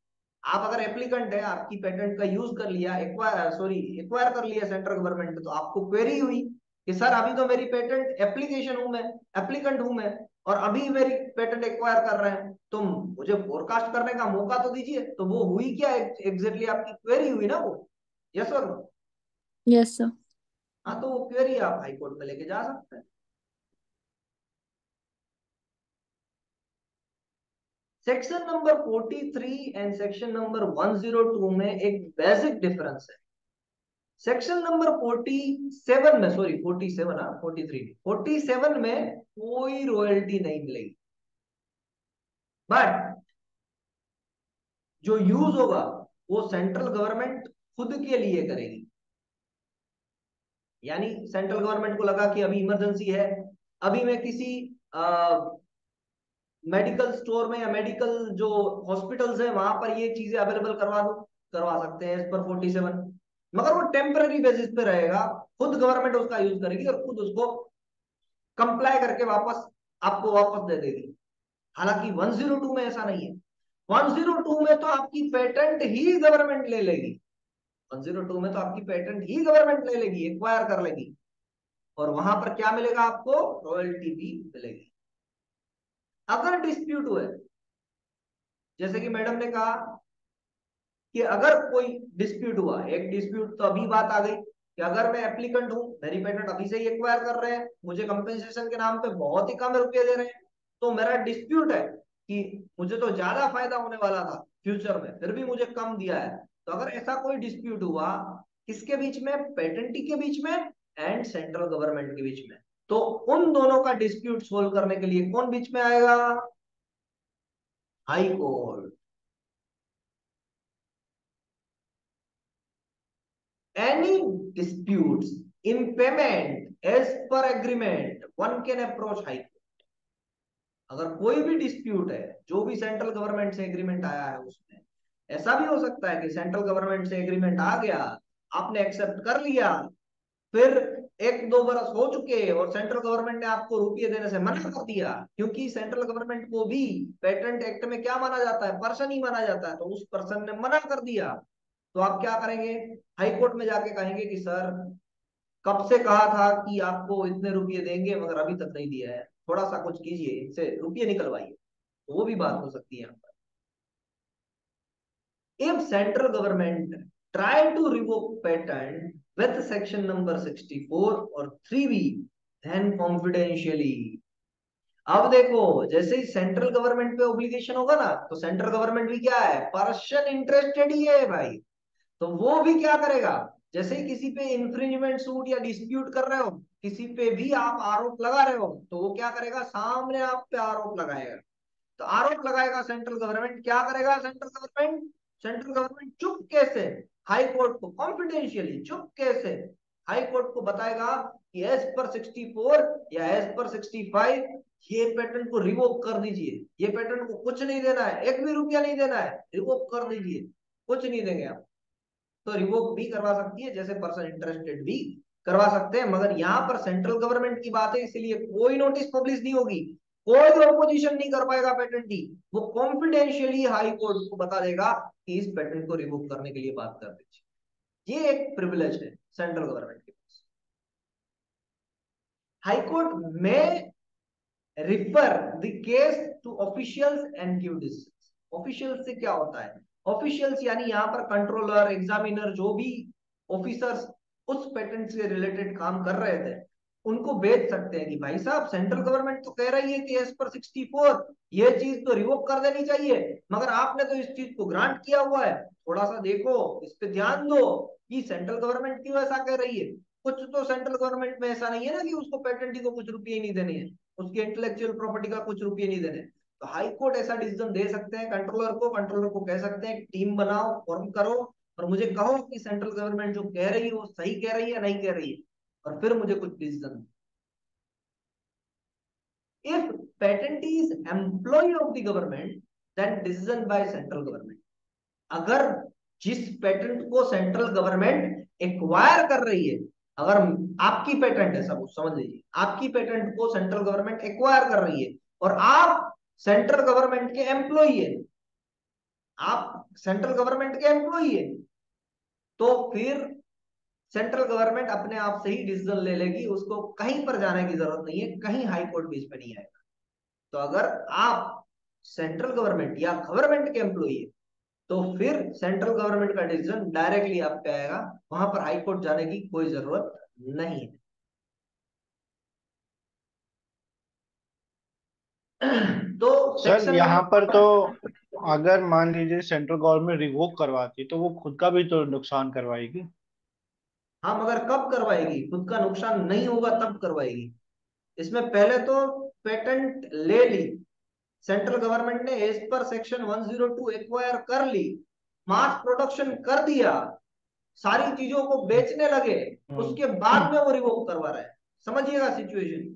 आप अगर एप्लीकेंट है, आपकी पेटेंट का यूज कर लिया, एक्वायर कर लिया सेंट्रल गवर्नमेंट ने, तो आपको क्वेरी हुई कि सर अभी तो मेरी पेटेंट एप्लीकेशन हूं मैं, एप्लीकेंट हूं मैं, और अभी मेरी पेटेंट एक्वायर कर रहे हैं, तो मुझे फोरकास्ट करने का मौका तो दीजिए। तो वो हुई क्या एग्जैक्टली, आपकी क्वेरी हुई ना वो। यस और नो? Yes sir. हाँ, तो वो क्वेरी आप हाई कोर्ट में लेके जा सकते हैं। Section number 43 and section number 102 में एक बेसिक डिफरेंस है। सेक्शन नंबर 47 में, सॉरी 47, हाँ 43, 47 में कोई रॉयल्टी नहीं मिलेगी, बट जो यूज होगा वो सेंट्रल गवर्नमेंट खुद के लिए करेगी। यानी सेंट्रल गवर्नमेंट को लगा कि अभी इमरजेंसी है, अभी मैं किसी मेडिकल स्टोर में या मेडिकल जो हॉस्पिटल्स है वहां पर ये चीजें अवेलेबल करवा दो, करवा सकते हैं एज पर 47, मगर वो टेम्पररी बेसिस पे रहेगा। खुद गवर्नमेंट उसका यूज करेगी और खुद उसको कंप्लाई करके वापस आपको वापस दे देगी। हालांकि 102 में ऐसा नहीं है। 102 में तो आपकी पेटेंट ही गवर्नमेंट ले लेगी। 102 में तो आपकी पेटेंट ही गवर्नमेंट ले लेगी, एक्वायर कर लेगी, और वहां पर क्या मिलेगा आपको, रॉयल्टी भी मिलेगी। अगर डिस्प्यूट हुए, जैसे कि मैडम ने कहा कि अगर कोई डिस्प्यूट हुआ, एक डिस्प्यूट तो अभी बात आ गई कि अगर मैं एप्लीकेंट हूं, मेरी पेटेंट अभी से ही एक्वायर कर रहे हैं, मुझे कंपेंसेशन के नाम पे बहुत ही कम रुपए दे रहे हैं, तो मेरा डिस्प्यूट है कि मुझे तो ज्यादा फायदा होने वाला था फ्यूचर में, फिर भी मुझे कम दिया है। तो अगर ऐसा कोई डिस्प्यूट हुआ, किसके बीच में, पेटेंटी के बीच में एंड सेंट्रल गवर्नमेंट के बीच में, तो उन दोनों का डिस्प्यूट सोल्व करने के लिए कौन बीच में आएगा, high court. Any disputes in payment as per agreement, one can approach high court. अगर कोई भी डिस्प्यूट है, जो भी सेंट्रल गवर्नमेंट से एग्रीमेंट आया है उसमें, ऐसा भी हो सकता है कि सेंट्रल गवर्नमेंट से एग्रीमेंट आ गया, आपने एक्सेप्ट कर लिया, फिर एक दो बरस हो चुके और सेंट्रल गवर्नमेंट ने आपको रुपये देने से मना कर दिया, क्योंकि सेंट्रल गवर्नमेंट को भी पेटेंट एक्ट में क्या माना जाता है, पर्सन ही माना जाता है, तो उस पर्सन ने मना कर दिया, तो आप क्या करेंगे, हाई कोर्ट में जाके कहेंगे कि सर कब से कहा था कि आपको इतने रुपये देंगे मगर अभी तक नहीं दिया है, थोड़ा सा कुछ कीजिए, इनसे रुपये निकलवाइए। तो वो भी बात हो सकती है यहाँ पर। If central government try to revoke patent with section number 64 or 3B, then confidentially। अब देखो, जैसे ही सेंट्रल गवर्नमेंट पे ऑब्लिगेशन होगा ना, तो सेंट्रल गवर्नमेंट भी क्या है, पर्सन इंटरेस्टेड ही है भाई, तो वो भी क्या करेगा, जैसे ही किसी पे इंफ्रिंजमेंट सूट या डिस्प्यूट कर रहे हो, किसी पे भी आप आरोप लगा रहे हो, तो वो क्या करेगा, सामने आप पे आरोप लगाएगा। तो आरोप लगाएगा सेंट्रल गवर्नमेंट, क्या करेगा सेंट्रल गवर्नमेंट, सेंट्रल गवर्नमेंट चुपके से हाई कोर्ट को, कॉन्फिडेंशियली चुपके से हाई कोर्ट को बताएगा कि एज पर 64 या एज पर 65 ये पेटेंट को रिवोक कर दीजिए, ये पेटेंट को कुछ नहीं देना है, एक भी रुपया नहीं देना है, रिवोक कर दीजिए, कुछ नहीं देंगे आप। तो रिवोक भी करवा सकती है, जैसे पर्सन इंटरेस्टेड भी करवा सकते हैं, मगर यहाँ पर सेंट्रल गवर्नमेंट की बात है, इसलिए कोई नोटिस पब्लिश नहीं होगी, कोई ऑपोजिशन नहीं कर पाएगा पेटेंटी, वो कॉन्फिडेंशियली हाई कोर्ट को बता देगा कि इस पेटेंट को रिवोक करने के लिए बात कर दीजिए। ये एक प्रिविलेज है सेंट्रल गवर्नमेंट के पास। हाई कोर्ट में refer the case to officials and give decision. Officials से क्या होता है, ऑफिशियल्स यानी यहाँ पर कंट्रोलर, एग्जामिनर, जो भी ऑफिसर्स उस पेटेंट से रिलेटेड काम कर रहे थे, उनको भेज सकते हैं कि भाई साहब सेंट्रल गवर्नमेंट तो कह रही है कि एज पर 64 ये चीज तो रिवोक कर देनी चाहिए, मगर आपने तो इस चीज को ग्रांट किया हुआ है, थोड़ा सा देखो, इस पे ध्यान दो कि सेंट्रल गवर्नमेंट क्यों ऐसा कह रही है। कुछ तो सेंट्रल गवर्नमेंट में ऐसा नहीं है ना कि उसको पेटेंटी को कुछ रुपये नहीं देने हैं, उसकी इंटेलेक्चुअल प्रॉपर्टी का कुछ रुपये नहीं देने। तो हाई कोर्ट ऐसा डिसीजन दे सकते हैं कंट्रोलर को कह सकते हैं टीम बनाओ, फॉर्म करो, और मुझे कहो कि सेंट्रल गवर्नमेंट जो कह रही है वो सही कह रही है नहीं कह रही है, और फिर मुझे कुछ decision. If patentee is employ of the government, then decision by central government. अगर जिस पेटेंट को सेंट्रल गवर्नमेंट एक्वायर कर रही है, अगर आपकी पेटेंट है, सब समझ लीजिए, आपकी पेटेंट को सेंट्रल गवर्नमेंट एक्वायर कर रही है और आप सेंट्रल गवर्नमेंट के एम्प्लॉई है, आप सेंट्रल गवर्नमेंट के एम्प्लॉई है, तो फिर सेंट्रल गवर्नमेंट अपने आप से ही डिसीजन ले लेगी, उसको कहीं पर जाने की जरूरत नहीं है, कहीं हाई कोर्ट बीच में नहीं आएगा। तो अगर आप सेंट्रल गवर्नमेंट या गवर्नमेंट के एम्प्लॉई है, तो फिर सेंट्रल गवर्नमेंट का डिसीजन डायरेक्टली आप पे आएगा, वहां पर हाई कोर्ट जाने की कोई जरूरत नहीं है। तो सर सेक्शन यहाँ पर नंबर, तो अगर मान लीजिए सेंट्रल गवर्नमेंट रिवोक करवाती तो वो खुद का भी तो नुकसान करवाएगी। हाँ मगर कब करवाएगी? खुद का नुकसान नहीं होगा तब करवाएगी। इसमें पहले तो पेटेंट ले ली सेंट्रल गवर्नमेंट ने, एज पर सेक्शन 102 एक्वायर कर ली, मास प्रोडक्शन कर दिया, सारी चीजों को बेचने लगे, उसके बाद में वो रिवोक करवा रहा है। समझिएगा सिचुएशन।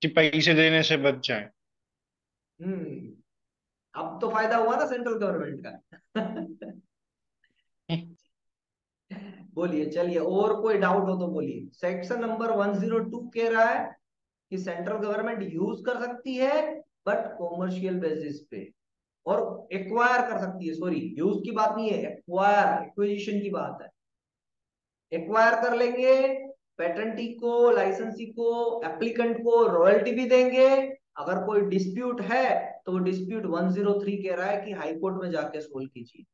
कि पैसे देने से बच जाए। हम्म, अब तो फायदा हुआ ना सेंट्रल गवर्नमेंट का। बोलिए, चलिए, और कोई डाउट हो तो बोलिए। सेक्शन नंबर 102 कह रहा है कि सेंट्रल गवर्नमेंट यूज कर सकती है बट कॉमर्शियल बेसिस पे, और एक्वायर कर सकती है, सॉरी यूज की बात नहीं है, एक्वायर एक्विजिशन की बात है। एक्वायर कर लेंगे, पेटेंटी को, लाइसेंसी को, एप्लीकेंट को रॉयल्टी भी देंगे। अगर कोई डिस्प्यूट है तो वो डिस्प्यूट 103 कह रहा है कि हाई कोर्ट में जाके सोल्व कीजिए,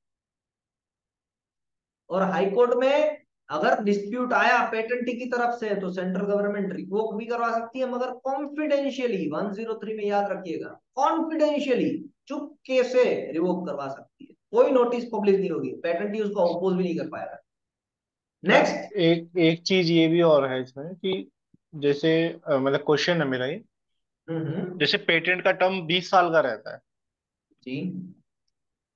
और हाई कोर्ट में अगर डिस्प्यूट आया पेटेंटी की तरफ से तो सेंट्रल गवर्नमेंट रिवोक भी करवा सकती है, मगर कॉन्फिडेंशियली, 103 में याद रखिएगा, कॉन्फिडेंशियली चुपके से रिवोक करवा सकती है। कोई नोटिस पब्लिश नहीं होगी, पेटेंटी उसको अपोज भी नहीं कर पाएगा। Sir next. एक एक चीज ये भी और है इसमें कि जैसे मतलब क्वेश्चन है मेरा ये, हम्म, जैसे पेटेंट का टर्म 20 साल का रहता है जी।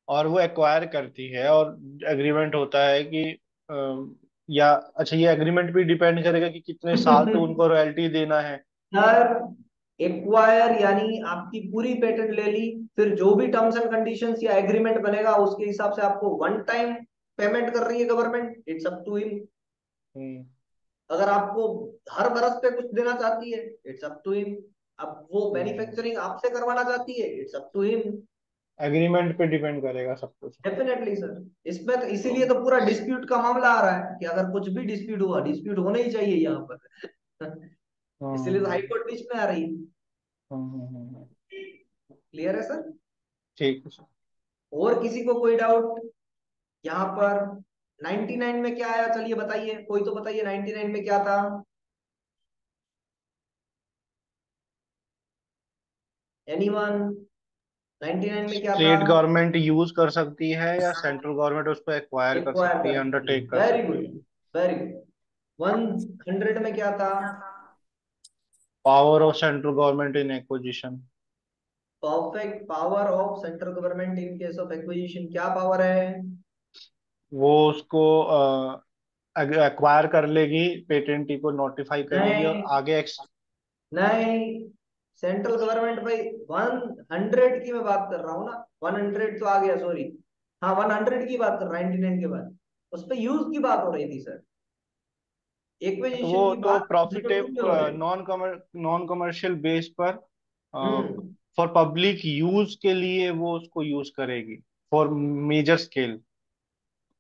और वो एक्वायर करती है और एग्रीमेंट होता है कि या अच्छा ये एग्रीमेंट भी डिपेंड करेगा कि कितने साल तो उनको रॉयल्टी देना है। सर, एक्वायर यानी आपकी पूरी पेटेंट ले ली, फिर जो भी टर्म्स एंड कंडीशंस या एग्रीमेंट बनेगा उसके हिसाब से आपको वन टाइम पेमेंट कर रही है government, it's up to him. Hmm. अगर आपको हर बरस पे कुछ देना चाहती है, इट्स अप टू हिम। अब वो हम्म। मैन्युफैक्चरिंग आपसे करवाना चाहती है, it's up to him. Agreement पे डिपेंड करेगा सब कुछ। डेफिनेटली सर, इसमें तो तो इसीलिए तो पूरा डिस्प्यूट का मामला आ रहा है कि अगर कुछ भी डिस्प्यूट हुआ, डिस्प्यूट होना ही चाहिए यहाँ पर। इसलिए तो हाई हम्म। कोर्ट बीच में आ रही है। हम्म। क्लियर है सर? ठीक है सर। और किसी को कोई डाउट यहाँ पर? 99 में क्या आया, चलिए बताइए, कोई तो बताइए 99 में क्या था। एनीवन? 99 में क्या था? स्टेट गवर्नमेंट यूज कर सकती है या सेंट्रल गवर्नमेंट उसको एक्वायर कर एक्वायर सकती कर है, सकती है, अंडरटेक कर वेरी सकती गुड, है। Very good. 100 में क्या था? Power of central government in acquisition. Perfect power of central government in case of acquisition, क्या पावर है? वो उसको एक्वायर कर लेगी, पेटेंटी को नोटिफाई करेगी और नहीं, आगे नहीं, सेंट्रल गवर्नमेंट भाई, 100 की मैं बात कर रहा हूँ ना, 100 तो आ गया, सॉरी। हाँ, 100 की बात कर रहा, 99 के बाद उस पर यूज की बात हो रही थी सर, वो एक्विजिशन की तो बात 02 पे हो प्रॉफिटेबल रही। नॉन कमर्शियल बेस पर हम्म, फॉर पब्लिक यूज के लिए वो उसको यूज करेगी फॉर मेजर स्केल,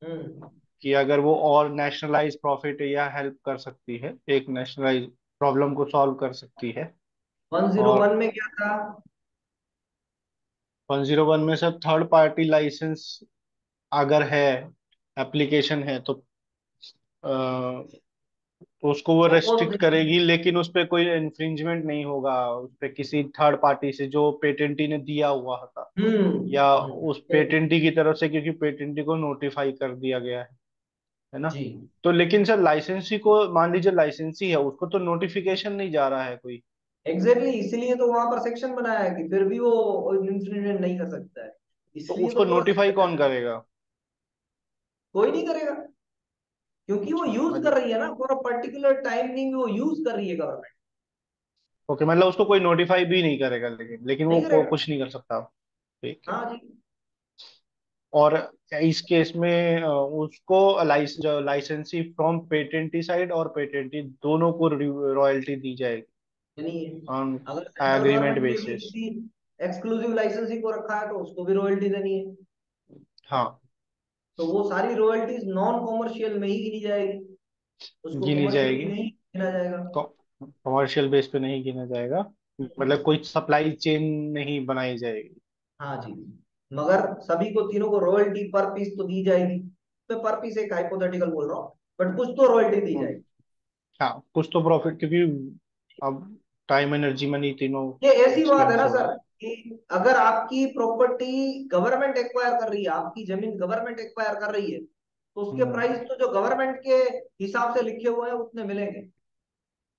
हम्म। कि अगर वो और नेशनलाइज प्रॉफिट या हेल्प कर सकती है, एक नेशनलाइज प्रॉब्लम को सॉल्व कर सकती है। और 101 में क्या था? 101 में सर थर्ड पार्टी लाइसेंस अगर है, एप्लीकेशन है तो उसको वो वो कौन रेस्ट्रिक्ट सी? करेगी, लेकिन उस पे कोई इन्फ्रिंजमेंट नहीं होगा उस पे किसी थर्ड पार्टी से जो पेटेंटी ने दिया हुआ था, या उस पेटेंटी की तरफ से, क्योंकि पेटेंटी को नोटिफाई कर दिया गया है ना। जी, तो लेकिन सर लाइसेंसी को मान लीजिए लाइसेंसी है, उसको तो नोटिफिकेशन नहीं जा रहा है कोई। एग्जैक्टली, इसीलिए तो वहां पर सेक्शन बनाया है कि फिर भी वो इंफ्रिंजमेंट नहीं कर सकता है, तो इसलिए तो उसको पूरा नोटिफाई सेक्शन कौन है। करेगा? कोई नहीं करेगा, क्योंकि वो अच्छा यूज कर रही है ना, फॉर अ पर्टिकुलर टाइमिंग वो यूज कर रही है गवर्नमेंट। ओके, मतलब उसको कोई नोटिफाई भी नहीं करेगा, लेकिन वो नहीं करेगा। कुछ नहीं कर सकता। ठीक है। हाँ जी। और इस केस में उसको लाइसेंसी फ्रॉम पेटेंटी साइड और पेटेंटी दोनों को रॉयल्टी दी जाएगी यानी ऑन अगर सेंट्रल एग्रीमेंट गवर्नमेंट ने भी बेसिस। किसी एक्सक्लूसिव लाइसेंसिंग को रखा है तो उसको भी रॉयल्टी देनी है। हाँ, तो वो सारी रॉयल्टीज नॉन कॉमर्शियल में ही गिनी जाएगी, उसको गिनी कॉमर्शियली जाएगी। नहीं गिना जाएगा। कमर्शियल बेस पे नहीं गिना जाएगा, मतलब कोई सप्लाई चेन नहीं बनाई जाएगी। हाँ जी। मगर सभी को, तीनों को रॉयल्टी पर पीस तो दी जाएगी। मैं पर पीस एक हाइपोथेटिकल बोल रहा हूँ, बट कुछ तो रॉयल्टी दी हम्म, जाएगी। हाँ, कुछ तो प्रॉफिट, क्योंकि अब टाइम एनर्जी मनी तीनों ये ऐसी बात है ना एक्सपेंसिव है। सर कि अगर आपकी प्रॉपर्टी गवर्नमेंट एक्वायर कर रही है, आपकी जमीन गवर्नमेंट एक्वायर कर रही है, तो उसके हम्म। प्राइस तो जो गवर्नमेंट के हिसाब से लिखे हुए हैं उतने मिलेंगे।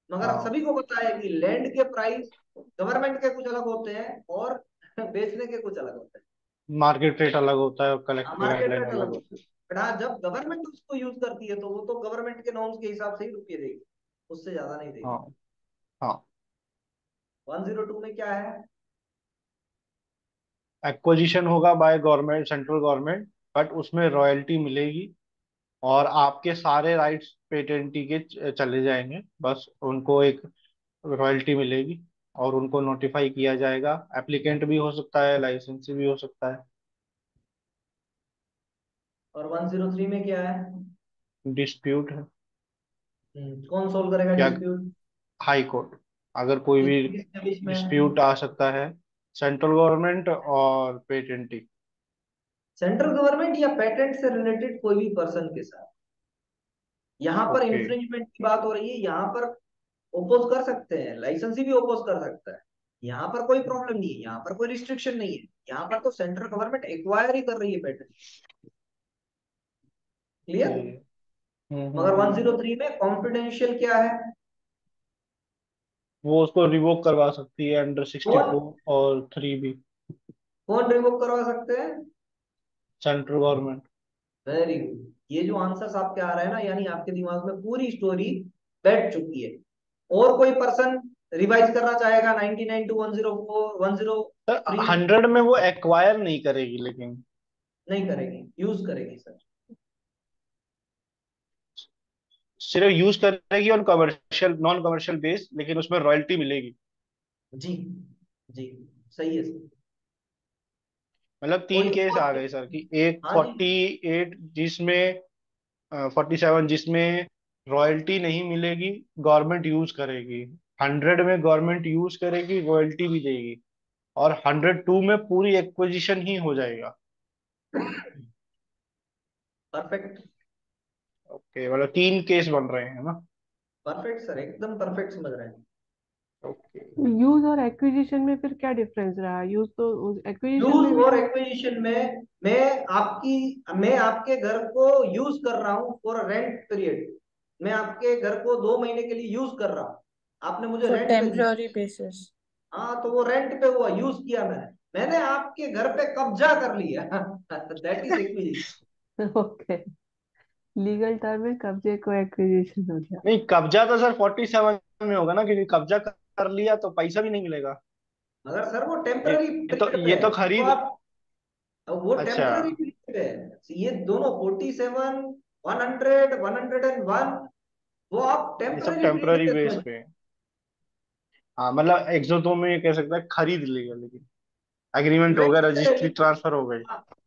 मगर हाँ, सभी को पता है कि लैंड के प्राइस गवर्नमेंट के कुछ अलग होते हैं और बेचने के कुछ अलग होते हैं। मार्केट रेट अलग होता है और कलेक्टर मार्केट गाइडलाइन रेट अलग अलग होती होता है, बट हाँ जब गवर्नमेंट उसको यूज करती है तो वो तो गवर्नमेंट के नॉर्म्स के हिसाब से ही रुपये देगी, उससे ज्यादा नहीं है। देगी। हाँ, हाँ। 102 में क्या है? एक्विजिशन होगा by government, central government, but उसमें रॉयल्टी मिलेगी और आपके सारे राइट्स पेटेंटी के चले जाएंगे, बस उनको एक रॉयल्टी मिलेगी और उनको नोटिफाई किया जाएगा। एप्लीकेंट भी हो सकता है, लाइसेंसी भी हो सकता है। और 103 में क्या है? डिस्प्यूट है कौन सोल्व करेगा क्या? डिस्प्यूट? High court. अगर कोई भी किसके किसके बीच में है? डिस्प्यूट आ सकता है, सेंट्रल गवर्नमेंट और पेटेंटी। सेंट्रल गवर्नमेंट या पेटेंट से रिलेटेड कोई भी पर्सन के साथ। यहाँ पर ओके। इंफ्रिंजमेंट की बात हो रही है, यहाँ पर ओपोज कर सकते हैं, लाइसेंसी भी ओपोज कर सकता है। यहाँ पर कोई प्रॉब्लम नहीं है, यहाँ पर कोई रिस्ट्रिक्शन नहीं है। यहाँ पर तो सेंट्रल गवर्नमेंट एक्वायर ही कर रही है पेटेंट। क्लियर? हम्म, मगर 103 में कॉन्फिडेंशियल क्या है? वो उसको रिवोक करवा सकती है अंडर कौन 64 और 3 भी। कौन रिवोक करवा सकते हैं? Central government. Very good. ये जो आंसर्स आपके आ रहे हैं ना, यानी आपके दिमाग में पूरी स्टोरी बैठ चुकी है। और कोई पर्सन रिवाइज करना चाहेगा? 99 टू 104 103? 100 में वो एक्वायर नहीं करेगी, लेकिन नहीं करेगी, यूज करेगी सर। सिर्फ यूज करेगी on commercial, non commercial base, लेकिन उसमें रॉयल्टी मिलेगी। जी, जी, सही है सर। मतलब कोई 3 केस आ और? गए सर की, एक हाँ जी। 48 जिसमें 47 जिसमें रॉयल्टी नहीं मिलेगी, गवर्नमेंट यूज करेगी। 100 में गवर्नमेंट यूज करेगी, रॉयल्टी भी देगी। और 102 में पूरी एक्विजिशन ही हो जाएगा। परफेक्ट। ओके, मतलब 3 केस बन रहे हैं ना। परफेक्ट सर, एकदम परफेक्ट समझ रहे हैं। ओके। यूज और एक्विजिशन में फिर क्या डिफरेंस रहा? यूज तो एक्विजिशन यूज में भी और तो। एक्विजिशन में मैं आपके घर को यूज कर रहा हूँ फॉर रेंट पीरियड। मैं आपके घर को 2 महीने के लिए यूज कर रहा हूँ, आपने मुझे फॉर रेंट पे दिया। Temporary basis. हाँ, तो वो रेंट पे हुआ, यूज किया मैंने। मैंने आपके घर पे कब्जा कर लिया। That is acquisition. Okay, legal term में कब्जे को एक्विजिशन हो गया। नहीं, कब्जा तो सर 47 में होगा ना, क्योंकि कब्जा कर लिया तो पैसा भी नहीं मिलेगा। मगर सर वो ये टेम्पररी ये तो पीरियड पे ये है, तो तो खरीद। आप, अब वो अच्छा, टेम्पररी पीरियड है। ये दोनों 47, 100, 101, वो आप ये सब टेम्पररी पीरियड टेम्पररी पे बेस समझ। पे है। हाँ, मतलब एक दो दो में ये कह सकता है खरीद लिया, लेकिन एग्रीमेंट हो गया, रजिस्ट्री ट्रांसफर हो गई।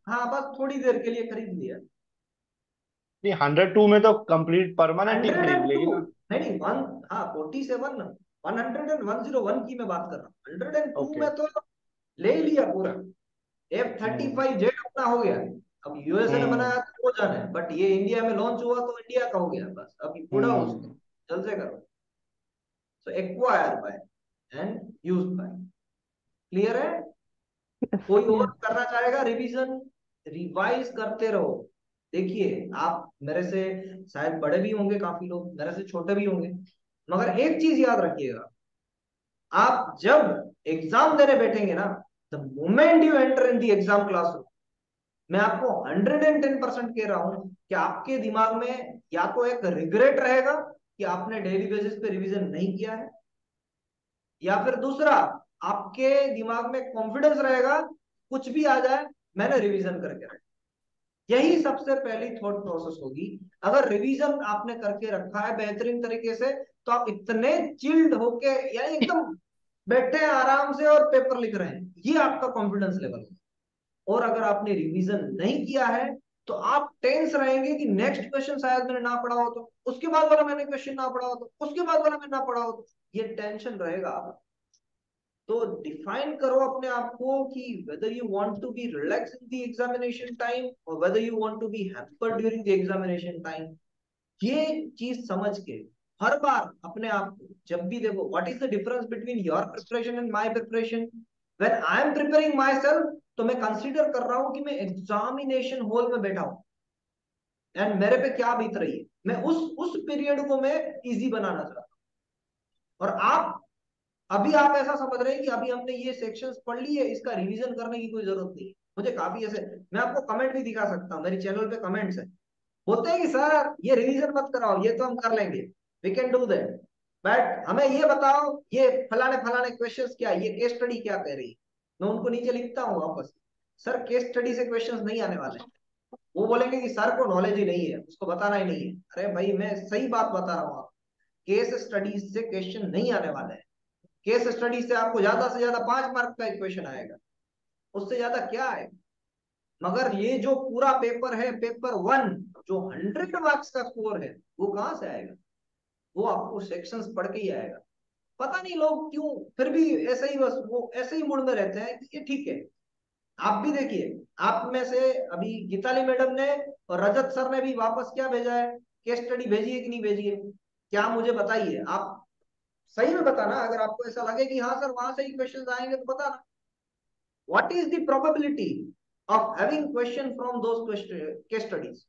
हाँ, बस थोड़ी देर के लिए खरीद लिया। नहीं, 102 में तो कंप्लीट परमानेंट ही खरीद 102, लेगी ना। नहीं नहीं, वन, हाँ 47, 101 की मैं बात कर रहा हूँ। 102 ओके। में तो ले ही लिया पूरा। हम्म, F-35 जेट अपना हो गया। अब यूएसए ने हम्म, बनाया तो वो जाने, बट ये इंडिया में लॉन्च हुआ तो इंडिया का हो गया, बस अभी पूरा उसको हम्म। जल्द से करो। So acquire by and use by. Clear है? कोई और यस। करना चाहेगा रिवीजन? रिवाइज करते रहो। देखिए, आप मेरे से शायद बड़े भी होंगे, काफी लोग मेरे से छोटे भी होंगे, मगर एक चीज याद रखिएगा, आप जब एग्जाम देने बैठेंगे ना, the moment you enter in the exam classroom, मैं आपको 110% कह रहा हूं कि आपके दिमाग में या तो एक रिग्रेट रहेगा कि आपने डेली बेसिस पे रिवीजन नहीं किया है, या फिर दूसरा, आपके दिमाग में कॉन्फिडेंस रहेगा कुछ भी आ जाए मैंने रिवीजन करके रखा। यही सबसे पहली थॉट प्रोसेस होगी। अगर रिवीजन आपने करके रखा है बेहतरीन तरीके से, तो आप इतने चिल्ड होके यानी एकदम बैठे हैं आराम से और पेपर लिख रहे हैं, ये आपका कॉन्फिडेंस लेवल है। और अगर आपने रिवीजन नहीं किया है तो आप टेंस रहेंगे कि नेक्स्ट क्वेश्चन शायद मैंने ना पढ़ा हो, तो उसके बाद वाला मैंने क्वेश्चन ना पढ़ा हो, तो उसके बाद वाला मैंने ना पढ़ा हो, तो ये टेंशन रहेगा आप। तो डिफाइन करो अपने आप को कि whether you want to be relaxed in the examination time or whether you want to be hampered during the examination time। ये चीज समझ के हर बार अपने आप को जब भी देखो, what is the difference between your preparation and my preparation. When I am preparing my self, तो मैं कंसीडर कर रहा हूं कि मैं एग्जामिनेशन हॉल में बैठा हूं एंड मेरे पे क्या बीत रही है, मैं उस पीरियड को मैं इजी बनाना चाहता हूं। और आप अभी आप ऐसा समझ रहे हैं कि अभी हमने ये सेक्शंस पढ़ लिए, इसका रिवीजन करने की कोई जरूरत नहीं है। मुझे काफी ऐसे, मैं आपको कमेंट भी दिखा सकता हूँ, मेरी चैनल पे कमेंट्स है, बोलते हैं कि सर ये रिवीजन मत कराओ, ये तो हम कर लेंगे, we can do that, but हमें ये बताओ ये फलाने फलाने क्वेश्चंस क्या, ये केस स्टडी क्या कह रही है। मैं उनको नीचे लिखता हूँ वापस, सर केस स्टडी से क्वेश्चंस नहीं आने वाले। वो बोलेंगे कि सर को नॉलेज ही नहीं है, उसको बताना ही नहीं है। अरे भाई मैं सही बात बता रहा हूँ, आप केस स्टडीज से क्वेश्चन नहीं आने वाले हैं। केस स्टडी से आपको ज्यादा से ज्यादा 5 मार्क का एक क्वेश्चन आएगा, उससे ज्यादा क्या आएगा। मगर ये जो पूरा पेपर है, पेपर 1, जो 100 मार्क्स का स्कोर है, वो कहां से आएगा, वो आपको सेक्शंस पढ़ के ही आएगा। पता नहीं लोग क्यों फिर भी ऐसे ही, बस वो ऐसे ही मूड में रहते हैं कि ये ठीक है। आप भी देखिए, आप में से अभी गीताली मैडम ने और रजत सर ने भी वापस क्या भेजा है, केस स्टडी भेजी है कि नहीं भेजी है, क्या मुझे बताइए। आप सही में बताना, अगर आपको ऐसा लगे कि हाँ सर वहां से ही क्वेश्चन आएंगे तो बताना। What is the probability of having question from those case studies,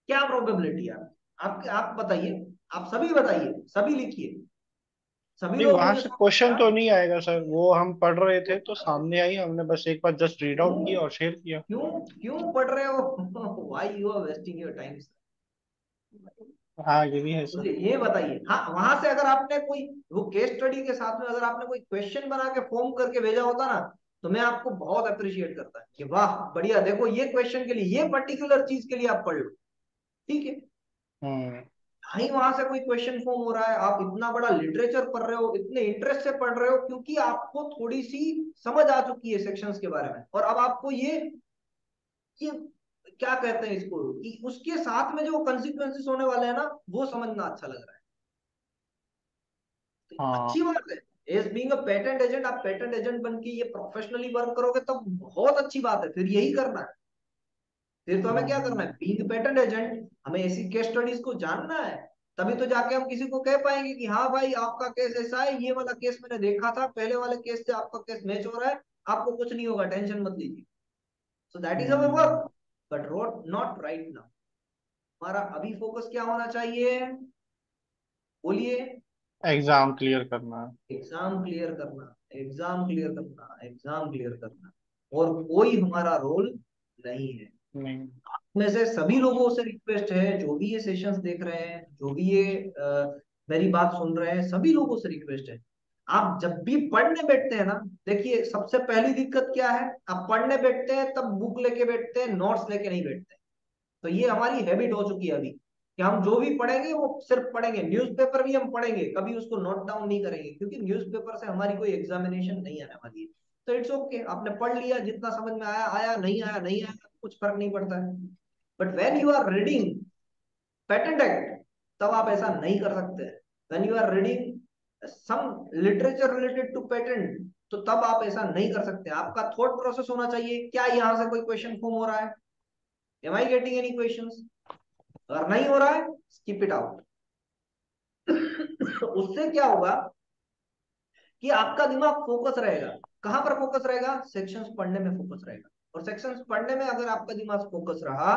क्या प्रोबेबिलिटी है आपके, आप बताइए, आप सभी बताइए, सभी लिखिए, सभी नहीं, लोग वहां मुझे से क्वेश्चन समझ। तो नहीं आएगा सर, वो हम पढ़ रहे थे तो सामने आई, हमने बस एक बार जस्ट रीड आउट किया क्यों और शेयर किया। क्यों क्यों पढ़ रहे हो why you are wasting your time. हाँ, ये भी है सर। मुझे ये बताइए, हाँ वहां से अगर आपने कोई वो केस स्टडी के साथ में अगर आपने कोई क्वेश्चन बना के फॉर्म करके भेजा होता ना, तो मैं आपको बहुत अप्रिशिएट करता कि वाह बढ़िया, देखो ये क्वेश्चन के लिए, ये पर्टिकुलर चीज के लिए आप पढ़ लो, ठीक है। हम्म। कहीं वहां से कोई क्वेश्चन फॉर्म हो रहा है, आप इतना बड़ा लिटरेचर पढ़ रहे हो, इतने इंटरेस्ट से पढ़ रहे हो, क्योंकि आपको थोड़ी सी समझ आ चुकी है सेक्शंस के बारे में, और अब आपको ये क्या कहते हैं इसको, कि उसके साथ में जो कंसिक्वेंसेस होने वाले हैं ना, वो समझना अच्छा लग रहा है। तो हाँ। अच्छी बात है। As being a patent agent, आप पेटेंट एजेंट बन के ये प्रोफेशनली वर्क करोगे तब बहुत अच्छी बात है, फिर यही करना है। फिर तो हमें क्या करना है, हम्म। बीइंग पेटेंट एजेंट हमें ऐसी केस स्टडीज को जानना है, तभी तो जाके हम किसी को कह पाएंगे कि हाँ भाई आपका केस ऐसा है, ये वाला केस मैंने देखा था, पहले वाले केस से आपका केस मैच हो रहा है, आपको कुछ नहीं होगा, टेंशन मत लीजिए। So that is our hmm. Work, but not right now. हमारा अभी फोकस क्या होना चाहिए, बोलिए। एग्जाम क्लियर करना है। एग्जाम क्लियर करना, एग्जाम क्लियर करना, एग्जाम क्लियर करना, और कोई हमारा रोल नहीं है। नहीं। में से सभी लोगों से रिक्वेस्ट है, जो भी ये सेशंस देख रहे हैं, जो भी ये मेरी बात सुन रहे हैं, सभी लोगों से रिक्वेस्ट है, आप जब भी पढ़ने बैठते हैं ना, देखिए सबसे पहली दिक्कत क्या है, आप पढ़ने बैठते हैं तब बुक लेके बैठते हैं, नोट्स लेके नहीं बैठते। तो ये हमारी हैबिट हो चुकी है अभी, कि हम जो भी पढ़ेंगे वो सिर्फ पढ़ेंगे, न्यूज़पेपर भी हम पढ़ेंगे, कभी उसको नोट डाउन नहीं करेंगे, क्योंकि न्यूज़पेपर से हमारी कोई एग्जामिनेशन नहीं आने वाली है। तो इट्स ओके, आपने पढ़ लिया, जितना समझ में आया आया, नहीं आया नहीं आया, कुछ फर्क नहीं पड़ता है। But when you are reading patent act, तब आप ऐसा नहीं कर सकते। When you are reading some literature related to patent, तो तब आप ऐसा नहीं कर सकते। आपका थॉट प्रोसेस होना चाहिए, क्या यहाँ से कोई क्वेश्चन फॉर्म हो रहा है, am I getting any questions, अगर नहीं हो रहा है स्किप इट आउट। उससे क्या होगा कि आपका दिमाग फोकस रहेगा, कहां पर फोकस रहेगा, सेक्शंस पढ़ने में फोकस रहेगा। और सेक्शंस पढ़ने में अगर आपका दिमाग फोकस रहा,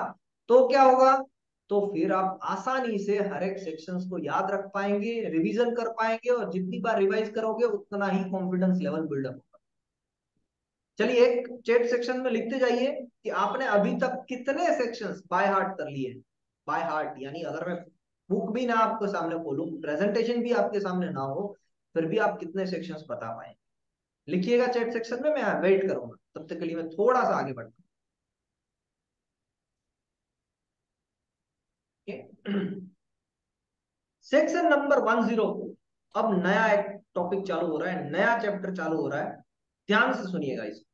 तो क्या होगा, तो फिर आप आसानी से हर एक सेक्शंस को याद रख पाएंगे, रिवीजन कर पाएंगे, और जितनी बार रिवाइज करोगे उतना ही कॉन्फिडेंस लेवल बिल्डअप होगा। चलिए एक चैट सेक्शन में लिखते जाइए कि आपने अभी तक कितने सेक्शंस बाय हार्ट कर लिए। बाय हार्ट यानी अगर मैं बुक भी ना आपके सामने खोलूं, प्रेजेंटेशन भी आपके सामने ना हो, फिर भी आप कितने सेक्शंस बता पाए, लिखिएगा चैट सेक्शन में, मैं वेट करूंगा, तब तक के लिए मैं थोड़ा सा आगे बढ़ता हूं। सेक्शन नंबर 104, अब नया एक टॉपिक चालू हो रहा है, नया चैप्टर चालू हो रहा है, ध्यान से सुनिएगा इसको।